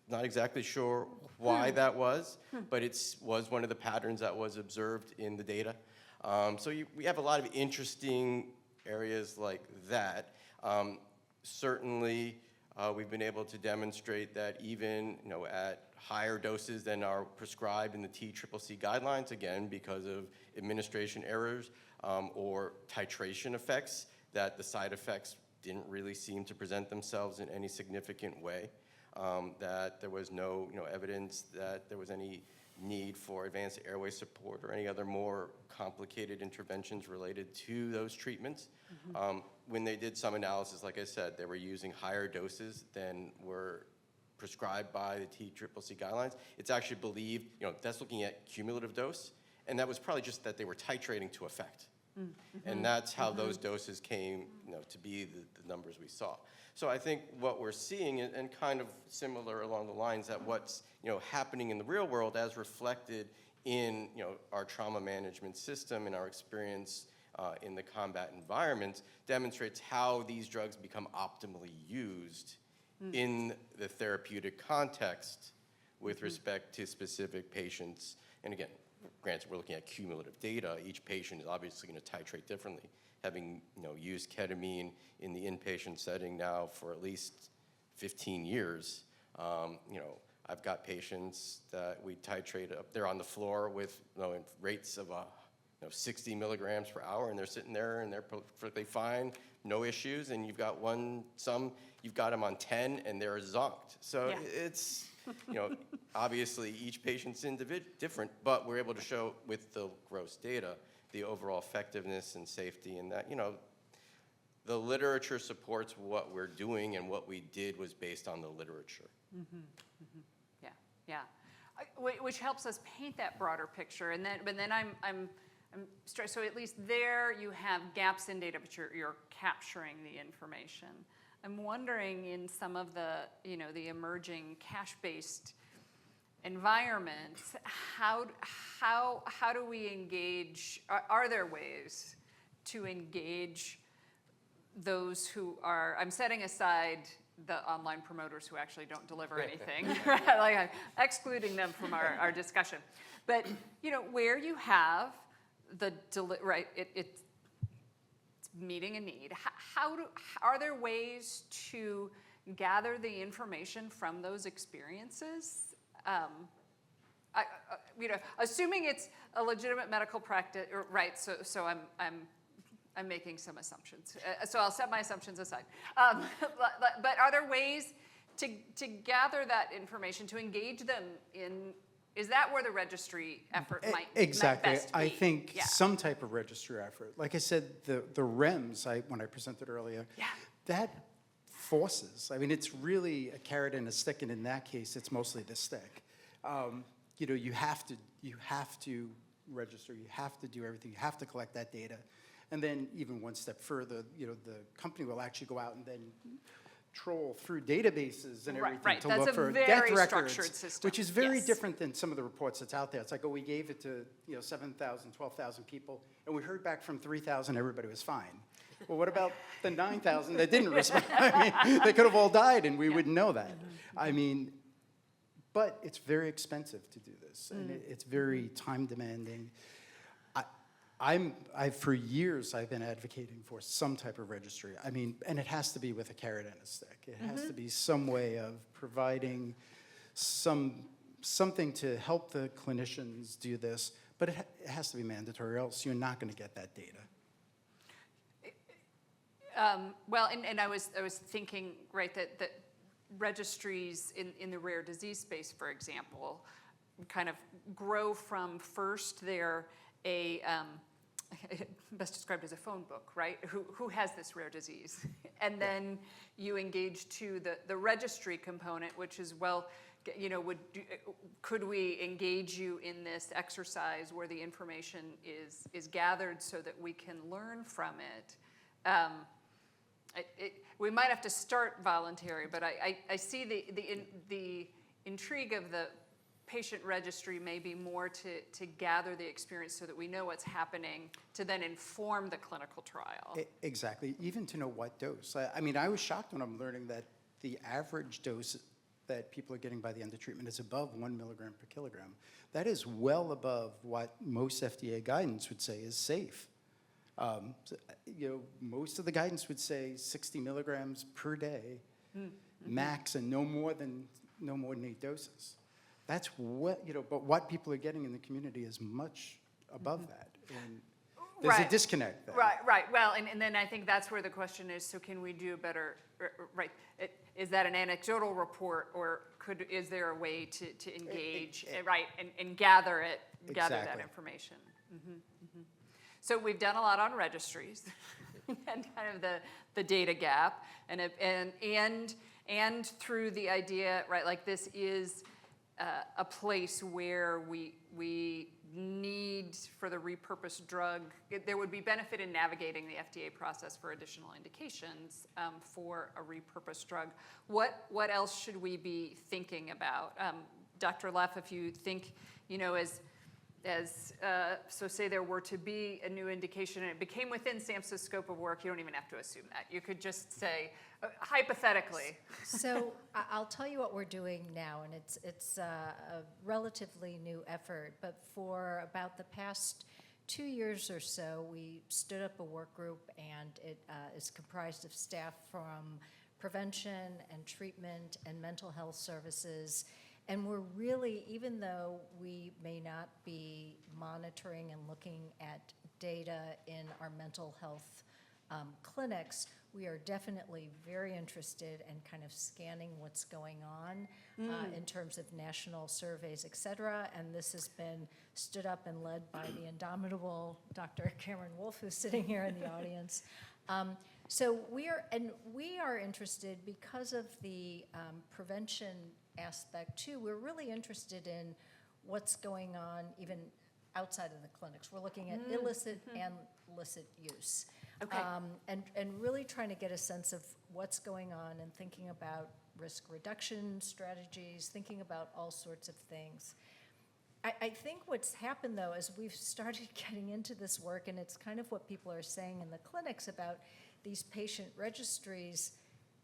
Not exactly sure why that was, but it was one of the patterns that was observed in the data. So we have a lot of interesting areas like that. Certainly, we've been able to demonstrate that even at higher doses than are prescribed in the TCCC guidelines, again, because of administration errors or titration effects, that the side effects didn't really seem to present themselves in any significant way, that there was no evidence that there was any need for advanced airway support or any other more complicated interventions related to those treatments. When they did some analysis, like I said, they were using higher doses than were prescribed by the TCCC guidelines. It's actually believed, that's looking at cumulative dose, and that was probably just that they were titrating to effect. And that's how those doses came to be the numbers we saw. So I think what we're seeing, and kind of similar along the lines that what's happening in the real world as reflected in our trauma management system and our experience in the combat environment, demonstrates how these drugs become optimally used in the therapeutic context with respect to specific patients. And again, granted, we're looking at cumulative data. Each patient is obviously going to titrate differently. Having used ketamine in the inpatient setting now for at least 15 years, I've got patients that we titrate up there on the floor with rates of 60 milligrams per hour, and they're sitting there and they're perfectly fine, no issues. And you've got you've got them on 10 and they're zonked. So it's obviously each patient's different, but we're able to show with the gross data the overall effectiveness and safety, and that the literature supports what we're doing, and what we did was based on the literature. Yeah. Which helps us paint that broader picture, and then I'm stressed. So at least there you have gaps in data, but you're capturing the information. I'm wondering in some of the, the emerging cash-based environments, how do we engage, are there ways to engage those who are, I'm setting aside the online promoters who actually don't deliver anything, like I'm excluding them from our discussion. But, where you have the, it's meeting a need, are there ways to gather the information from those experiences? Assuming it's a legitimate medical practice, right? So I'm making some assumptions. So I'll set my assumptions aside. But are there ways to gather that information, to engage them in? Is that where the registry effort might exactly? best be? I think Yeah. some type of registry effort. Like I said, the REMS when I presented earlier, that forces. I mean, it's really a carrot and a stick, and in that case, it's mostly the stick. You have to register. You have to do everything. You have to collect that data, and then even one step further, the company will actually go out and then troll through databases and everything to look for death records, system. which is very different than some of the reports that's out there. It's like, we gave it to 7,000, 12,000 people, and we heard back from 3,000, everybody was fine. Well, what about the 9,000 that didn't respond? I mean, they could have all died, and we wouldn't know that. I mean, but it's very expensive to do this, and it's very time demanding. For years, I've been advocating for some type of registry. I mean, and it has to be with a carrot and a stick. It has to be some way of providing something to help the clinicians do this, but it has to be mandatory, or else you're not going to get that data. Well, and I was thinking, right, that registries in the rare disease space, for example, kind of grow from first they're best described as a phone book, right? Who has this rare disease? And then you engage to the registry component, which is, could we engage you in this exercise where the information is gathered so that we can learn from it? We might have to start voluntary, but I see the intrigue of the patient registry may be more to gather the experience so that we know what's happening to then inform the clinical trial. Exactly, even to know what dose. I mean, I was shocked when I'm learning that the average dose that people are getting by the end of treatment is above 1 milligram per kilogram. That is well above what most FDA guidance would say is safe. Most of the guidance would say 60 milligrams per day, max, and no more than 8 doses. That's what, but what people are getting in the community is much above that. And there's a disconnect there. Right. Well, and then I think that's where the question is, so can we do better, right? Is that an anecdotal report, or is there a way to engage, right, and gather that information? So we've done a lot on registries and kind of the data gap, and through the idea, right, like this is a place where we need for the repurposed drug. There would be benefit in navigating the FDA process for additional indications for a repurposed drug. What else should we be thinking about? Dr. Leff, if you think, so say there were to be a new indication and it became within SAMHSA's scope of work, you don't even have to assume that. You could just say, hypothetically. So I'll tell you what we're doing now, and it's a relatively new effort, but for about the past 2 years or so, we stood up a work group, and it is comprised of staff from prevention and treatment and mental health services. And we're really, even though we may not be monitoring and looking at data in our mental health clinics, we are definitely very interested in kind of scanning what's going on in terms of national surveys, et cetera. And this has been stood up and led by the indomitable Dr. Cameron Wolf, who's sitting here in the audience. So we are interested because of the prevention aspect too. We're really interested in what's going on even outside of the clinics. We're looking at illicit and licit use. Okay. And really trying to get a sense of what's going on and thinking about risk reduction strategies, thinking about all sorts of things. I think what's happened, though, is we've started getting into this work, and it's kind of what people are saying in the clinics about these patient registries.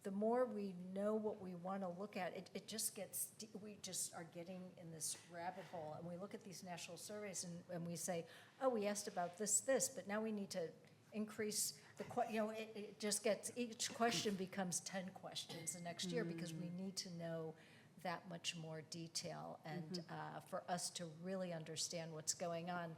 The more we know what we want to look at, it just gets, we just are getting in this rabbit hole, and we look at these national surveys and we say, oh, we asked about this, but now we need to increase the, it just gets, each question becomes 10 questions the next year because we need to know that much more detail and for us to really understand what's going on.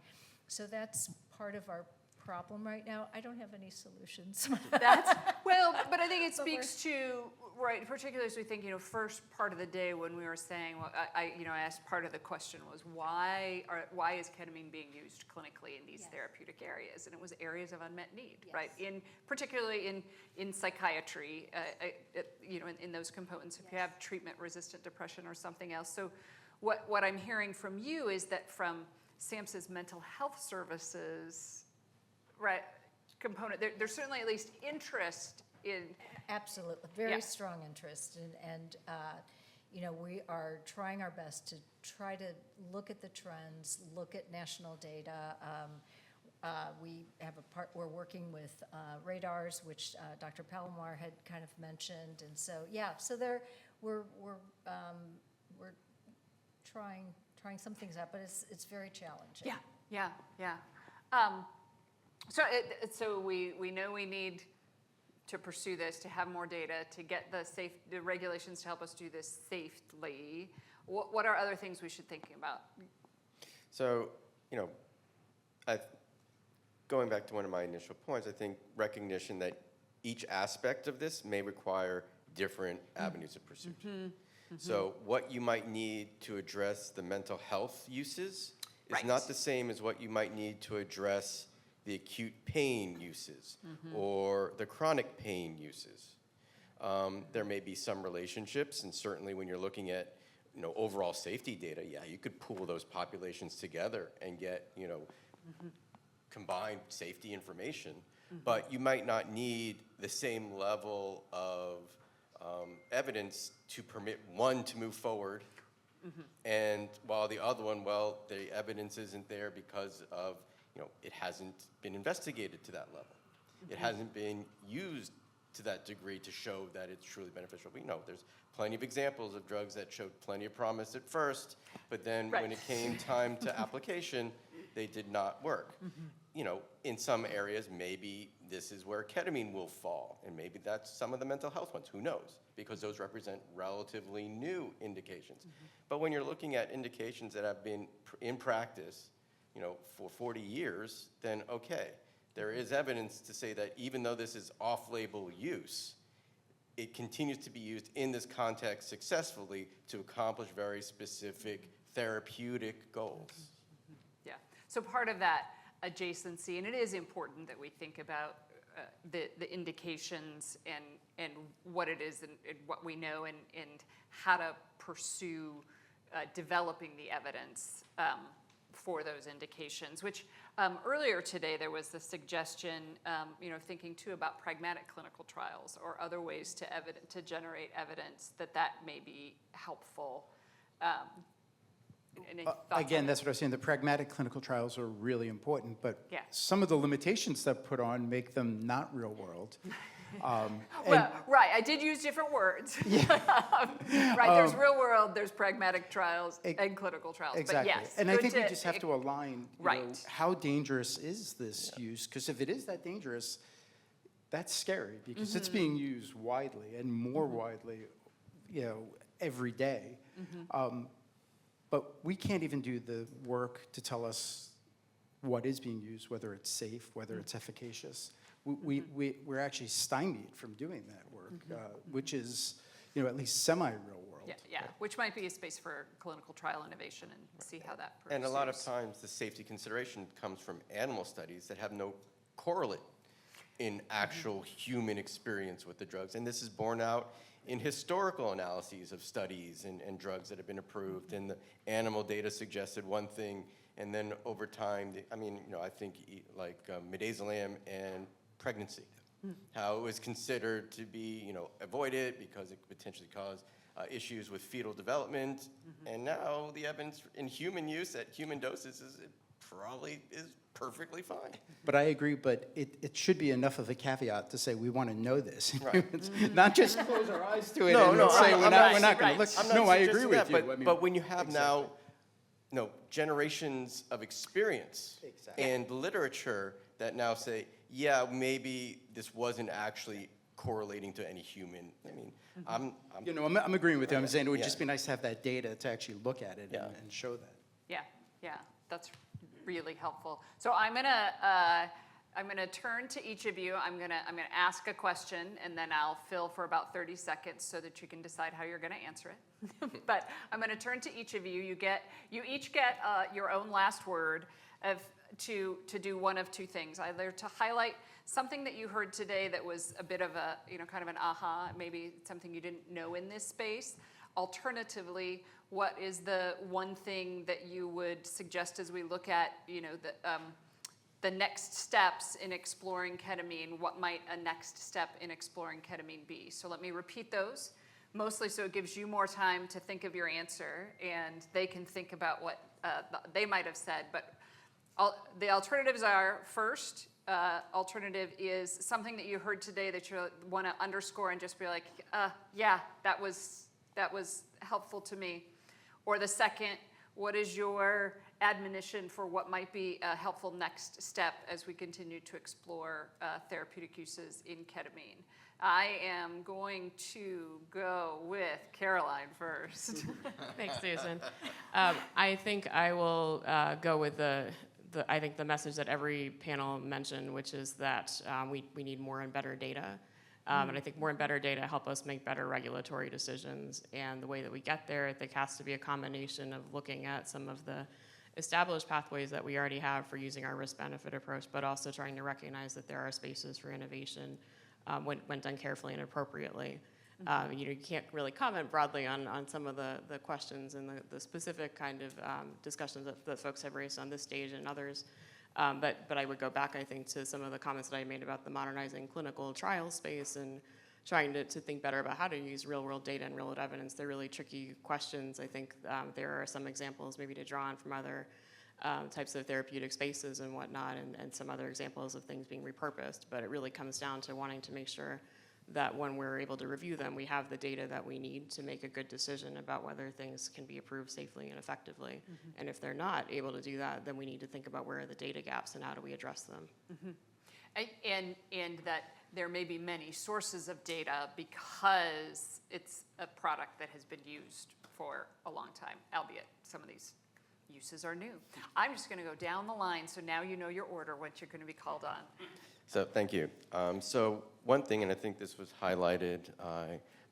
So that's part of our problem right now. I don't have any solutions. That's, well, but I think it speaks to, right, particularly as we think, first part of the day when we were saying, well, I asked part of the question was why is ketamine being used clinically in these therapeutic areas? And it was areas of unmet need, right? Particularly in psychiatry, in those components, if you have treatment-resistant depression or something else. So what I'm hearing from you is that from SAMHSA's mental health services, right, component, there's certainly at least interest in. Absolutely, very strong interest, and we are trying our best to try to look at the trends, look at national data. We have we're working with radars, which Dr. Palomar had kind of mentioned, and so we're trying some things out, but it's very challenging. Yeah. So we know we need to pursue this, to have more data, to get the regulations to help us do this safely. What are other things we should think about? So, going back to one of my initial points, I think recognition that each aspect of this may require different avenues of pursuit. So what you might need to address the mental health uses is not the same as what you might need to address the acute pain uses or the chronic pain uses. There may be some relationships, and certainly when you're looking at overall safety data, you could pool those populations together and get combined safety information, but you might not need the same level of evidence to permit one to move forward, and while the other one, the evidence isn't there because of it hasn't been investigated to that level. It hasn't been used to that degree to show that it's truly beneficial. We know there's plenty of examples of drugs that showed plenty of promise at first, but then when it came time to application, they did not work. In some areas, maybe this is where ketamine will fall, and maybe that's some of the mental health ones, who knows? Because those represent relatively new indications. But when you're looking at indications that have been in practice for 40 years, then okay, there is evidence to say that even though this is off-label use, it continues to be used in this context successfully to accomplish very specific therapeutic goals. Yeah, so part of that adjacency, and it is important that we think about the indications and what it is and what we know and how to pursue developing the evidence for those indications, which earlier today there was the suggestion, thinking too about pragmatic clinical trials or other ways to generate evidence that may be helpful. Again, that's what I was saying. The pragmatic clinical trials are really important, but some of the limitations that put on make them not real world. Right, I did use different words. There's real world, there's pragmatic trials and clinical trials. Exactly. But yes, and I think we just have to align how dangerous is this use? Because if it is that dangerous, that's scary because it's being used widely and more widely, every day. But we can't even do the work to tell us what is being used, whether it's safe, whether it's efficacious. We're actually stymied from doing that work, which is, at least semi-real world. Yeah, which might be a space for clinical trial innovation and see how that pursues. And a lot of times the safety consideration comes from animal studies that have no correlate in actual human experience with the drugs. And this is borne out in historical analyses of studies and drugs that have been approved. And the animal data suggested one thing And then over time, I think like midazolam and pregnancy, how it was considered to be, avoided because it could potentially cause issues with fetal development. And now the evidence in human use at human doses is it probably is perfectly fine. But I agree, but it should be enough of a caveat to say we want to know this. Right. Not just close our eyes to it No, and no, say I'm we're not- not going to look. I'm not No, I agree suggesting with that, you. but when you have now, generations of experience and literature that now say, yeah, maybe this wasn't actually correlating to any human. I'm agreeing with you. I'm saying it would Yeah. just be nice to have that data to actually look at it and show that. Yeah, that's really helpful. So I'm gonna turn to each of you. I'm gonna ask a question, and then I'll fill for about 30 seconds so that you can decide how you're gonna answer it. But I'm gonna turn to each of you. You each get your own last word to do one of two things, either to highlight something that you heard today that was a bit of a, kind of an aha, maybe something you didn't know in this space. Alternatively, what is the one thing that you would suggest as we look at, the next steps in exploring ketamine? What might a next step in exploring ketamine be? So let me repeat those, mostly so it gives you more time to think of your answer and they can think about what they might have said. But the alternatives are, first, alternative is something that you heard today that you want to underscore and just be like, yeah, that was helpful to me. Or the second, what is your admonition for what might be a helpful next step as we continue to explore therapeutic uses in ketamine? I am going to go with Caroline first. Thanks, Susan. I think I will go with I think the message that every panel mentioned, which is that we need more and better data. And I think more and better data help us make better regulatory decisions. And the way that we get there, I think, has to be a combination of looking at some of the established pathways that we already have for using our risk-benefit approach, but also trying to recognize that there are spaces for innovation when done carefully and appropriately. You can't really comment broadly on some of the questions and the specific kind of discussions that folks have raised on this stage and others. But I would go back, I think, to some of the comments that I made about the modernizing clinical trial space and trying to think better about how to use real-world data and real-world evidence. They're really tricky questions. I think there are some examples maybe to draw on from other types of therapeutic spaces and whatnot, and some other examples of things being repurposed. But it really comes down to wanting to make sure that when we're able to review them, we have the data that we need to make a good decision about whether things can be approved safely and effectively. And if they're not able to do that, then we need to think about where are the data gaps and how do we address them. And that there may be many sources of data because it's a product that has been used for a long time, albeit some of these uses are new. I'm just going to go down the line, so now you know your order once you're going to be called on. So thank you. So one thing, and I think this was highlighted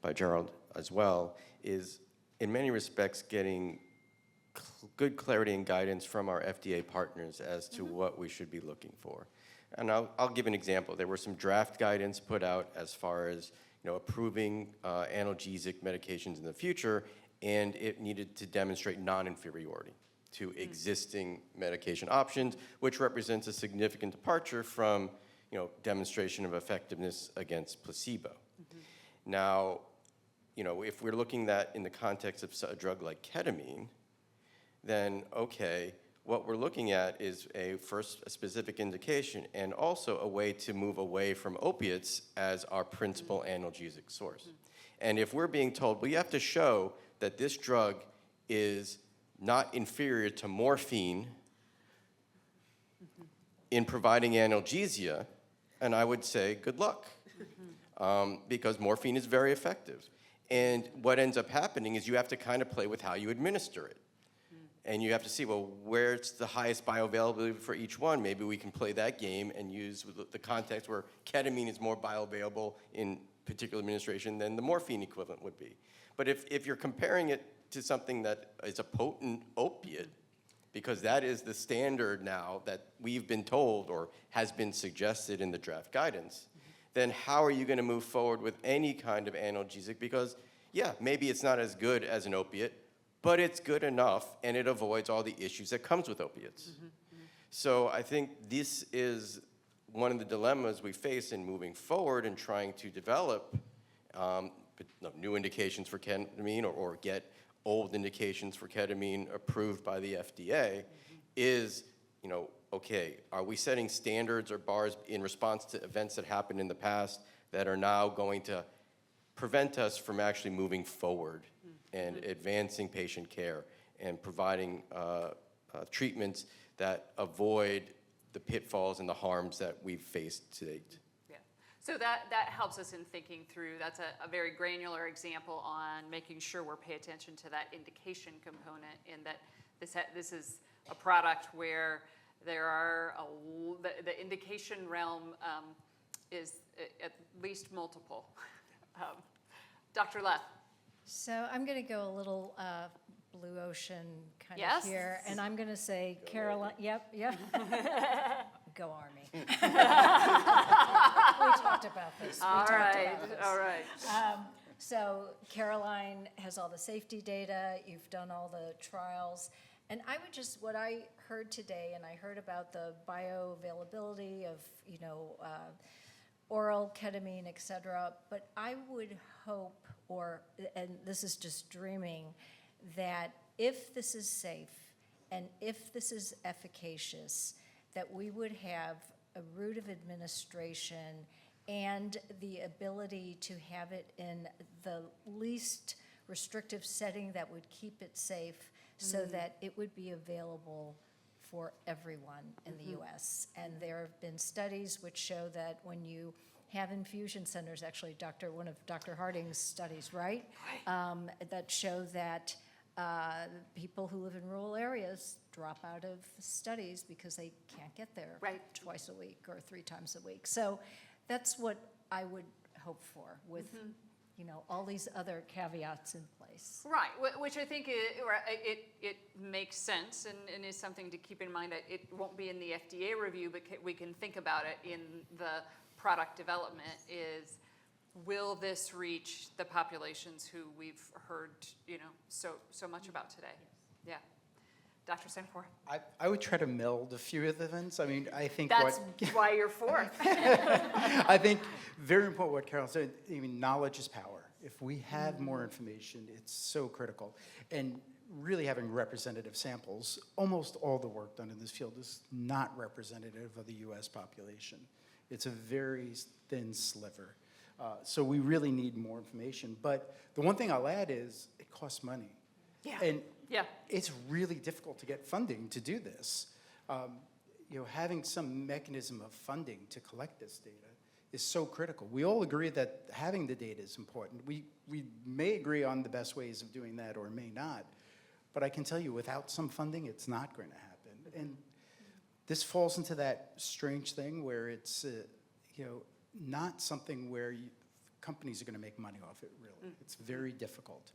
by Gerald as well, is in many respects getting good clarity and guidance from our FDA partners as to what we should be looking for. And I'll give an example. There were some draft guidance put out as far as approving analgesic medications in the future, and it needed to demonstrate non-inferiority to existing medication options, which represents a significant departure from demonstration of effectiveness against placebo. Now, if we're looking at in the context of a drug like ketamine, then okay, what we're looking at is a specific indication and also a way to move away from opiates as our principal analgesic source. And if we're being told, we have to show that this drug is not inferior to morphine in providing analgesia, and I would say good luck, because morphine is very effective. And what ends up happening is you have to kind of play with how you administer it. And you have to see, well, where's the highest bioavailability for each one? Maybe we can play that game and use the context where ketamine is more bioavailable in particular administration than the morphine equivalent would be. But if you're comparing it to something that is a potent opiate, because that is the standard now that we've been told or has been suggested in the draft guidance, then how are you going to move forward with any kind of analgesic? Because, yeah, maybe it's not as good as an opiate, but it's good enough and it avoids all the issues that comes with opiates. So I think this is one of the dilemmas we face in moving forward and trying to develop new indications for ketamine or get old indications for ketamine approved by the FDA is, okay, are we setting standards or bars in response to events that happened in the past that are now going to prevent us from actually moving forward and advancing patient care and providing treatments that avoid the pitfalls and the harms that we've faced to date. Yeah. So that helps us in thinking through. That's a very granular example on making sure we're paying attention to that indication component, in that this is a product where there are the indication realm is at least multiple. Dr. Leff. So I'm going to go a little blue ocean kind Yes? of here, and I'm going to say Caroline. Yep. Go Army. We talked about this. All right. So Caroline has all the safety data. You've done all the trials. And I would just, what I heard today, and I heard about the bioavailability of, oral ketamine, et cetera, but I would hope, and this is just dreaming, that if this is safe and if this is efficacious, that we would have a route of administration and the ability to have it in the least restrictive setting that would keep it safe, so that it would be available for everyone in the U.S. And there have been studies which show that when you have infusion centers, actually one of Dr. Harding's studies, right? That show that people who live in rural areas drop out of studies because they can't get there twice a week or 3 times a week. So that's what I would hope for with all these other caveats in place. Right, which I think it makes sense and is something to keep in mind. That it won't be in the FDA review, but we can think about it in the product development. Is, will this reach the populations who we've heard so much about today? Yeah. Dr. Sanfor? I would try to meld a few of the things. I mean, I think that's why you're fourth. I think very important what Carol said. I mean, knowledge is power. If we have more information, it's so critical. And really having representative samples, almost all the work done in this field is not representative of the US population. It's a very thin sliver. So we really need more information. But the one thing I'll add is it costs money. Yeah. And yeah. It's really difficult to get funding to do this. Having some mechanism of funding to collect this data is so critical. We all agree that having the data is important. We may agree on the best ways of doing that or may not, but I can tell you without some funding, it's not going to happen. And this falls into that strange thing where it's, not something where companies are going to make money off it, really. It's very difficult.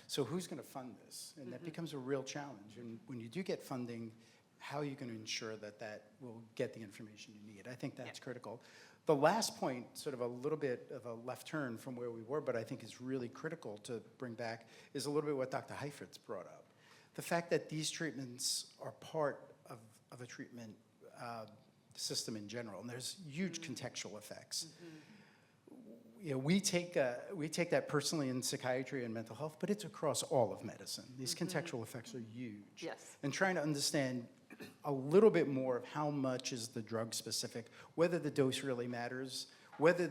So who's going to fund this? And that becomes a real challenge. And when you do get funding, how are you going to ensure that that will get the information you need? I think that's critical. The last point, sort of a little bit of a left turn from where we were, but I think is really critical to bring back, is a little bit what Dr. Heifetz brought up. The fact that these treatments are part of a treatment system in general, and there's huge contextual effects. We take that personally in psychiatry and mental health, but it's across all of medicine. These contextual effects are huge. Yes. And trying to understand a little bit more of how much is the drug specific, whether the dose really matters, whether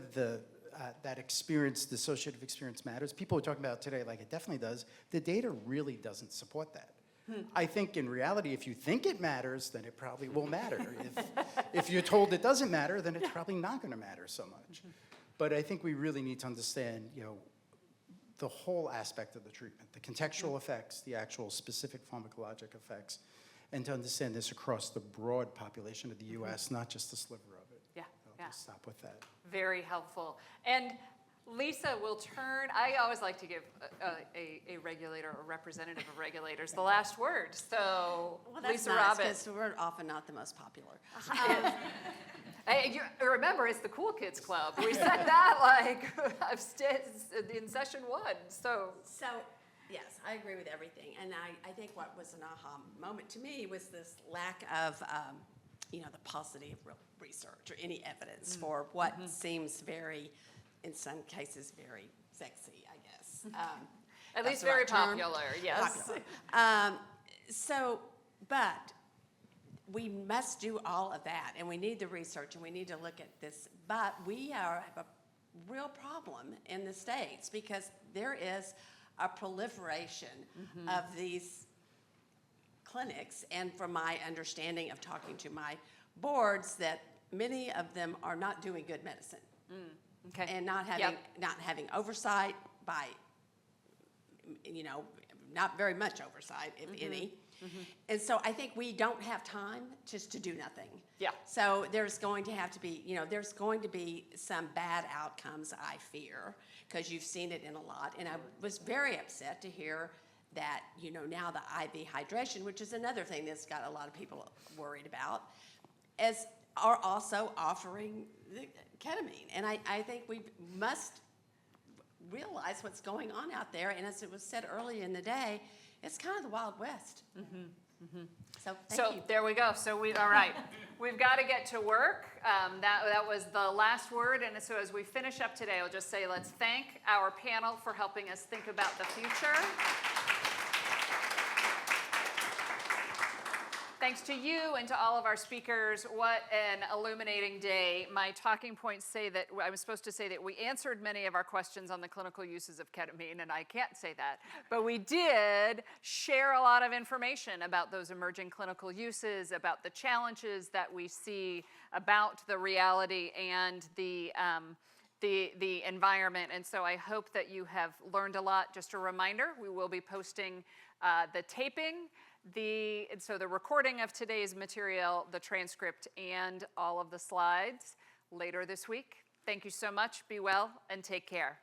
that experience, the dissociative experience matters. People are talking about today like it definitely does. The data really doesn't support that. I think in reality, if you think it matters, then it probably will matter. If you're told it doesn't matter, then it's probably not going to matter so much. But I think we really need to understand, the whole aspect of the treatment, the contextual effects, the actual specific pharmacologic effects, and to understand this across the broad population of the U.S., not just a sliver of it. Yeah, I'll just stop with that. Very helpful. And Lisa will turn, I always like to give a regulator or representative of regulators the last word. So, Well, that's Lisa nice, Robbins. because we're often not the most popular. Remember, it's the Cool Kids Club. We said that in session 1. So Yes, I agree with everything. And I think what was an aha moment to me was this lack of, the paucity of real research or any evidence for what seems very, in some cases, very sexy, I guess. At That's least the very right term. popular, yes. Popular. But we must do all of that, and we need the research, and we need to look at this. But we have a real problem in the States because there is a proliferation of these clinics, and from my understanding of talking to my boards, that many of them are not doing good medicine. Okay. And not having oversight by, not very much oversight, if any. And so I think we don't have time just to do nothing. Yeah. So there's going to have to be, there's going to be some bad outcomes, I fear, because you've seen it in a lot. And I was very upset to hear that, now the IV hydration, which is another thing that's got a lot of people worried about, are also offering the ketamine. And I think we must realize what's going on out there. And as it was said earlier in the day, it's kind of the Wild West. So thank you. There we go. All right. We've got to get to work. That was the last word. And so as we finish up today, I'll just say let's thank our panel for helping us think about the future. Thanks to you and to all of our speakers. What an illuminating day. My talking points say that I was supposed to say that we answered many of our questions on the clinical uses of ketamine, and I can't say that. But we did share a lot of information about those emerging clinical uses, about the challenges that we see, about the reality and the environment. And so I hope that you have learned a lot. Just a reminder, we will be posting the taping, the recording of today's material, the transcript, and all of the slides later this week. Thank you so much. Be well and take care.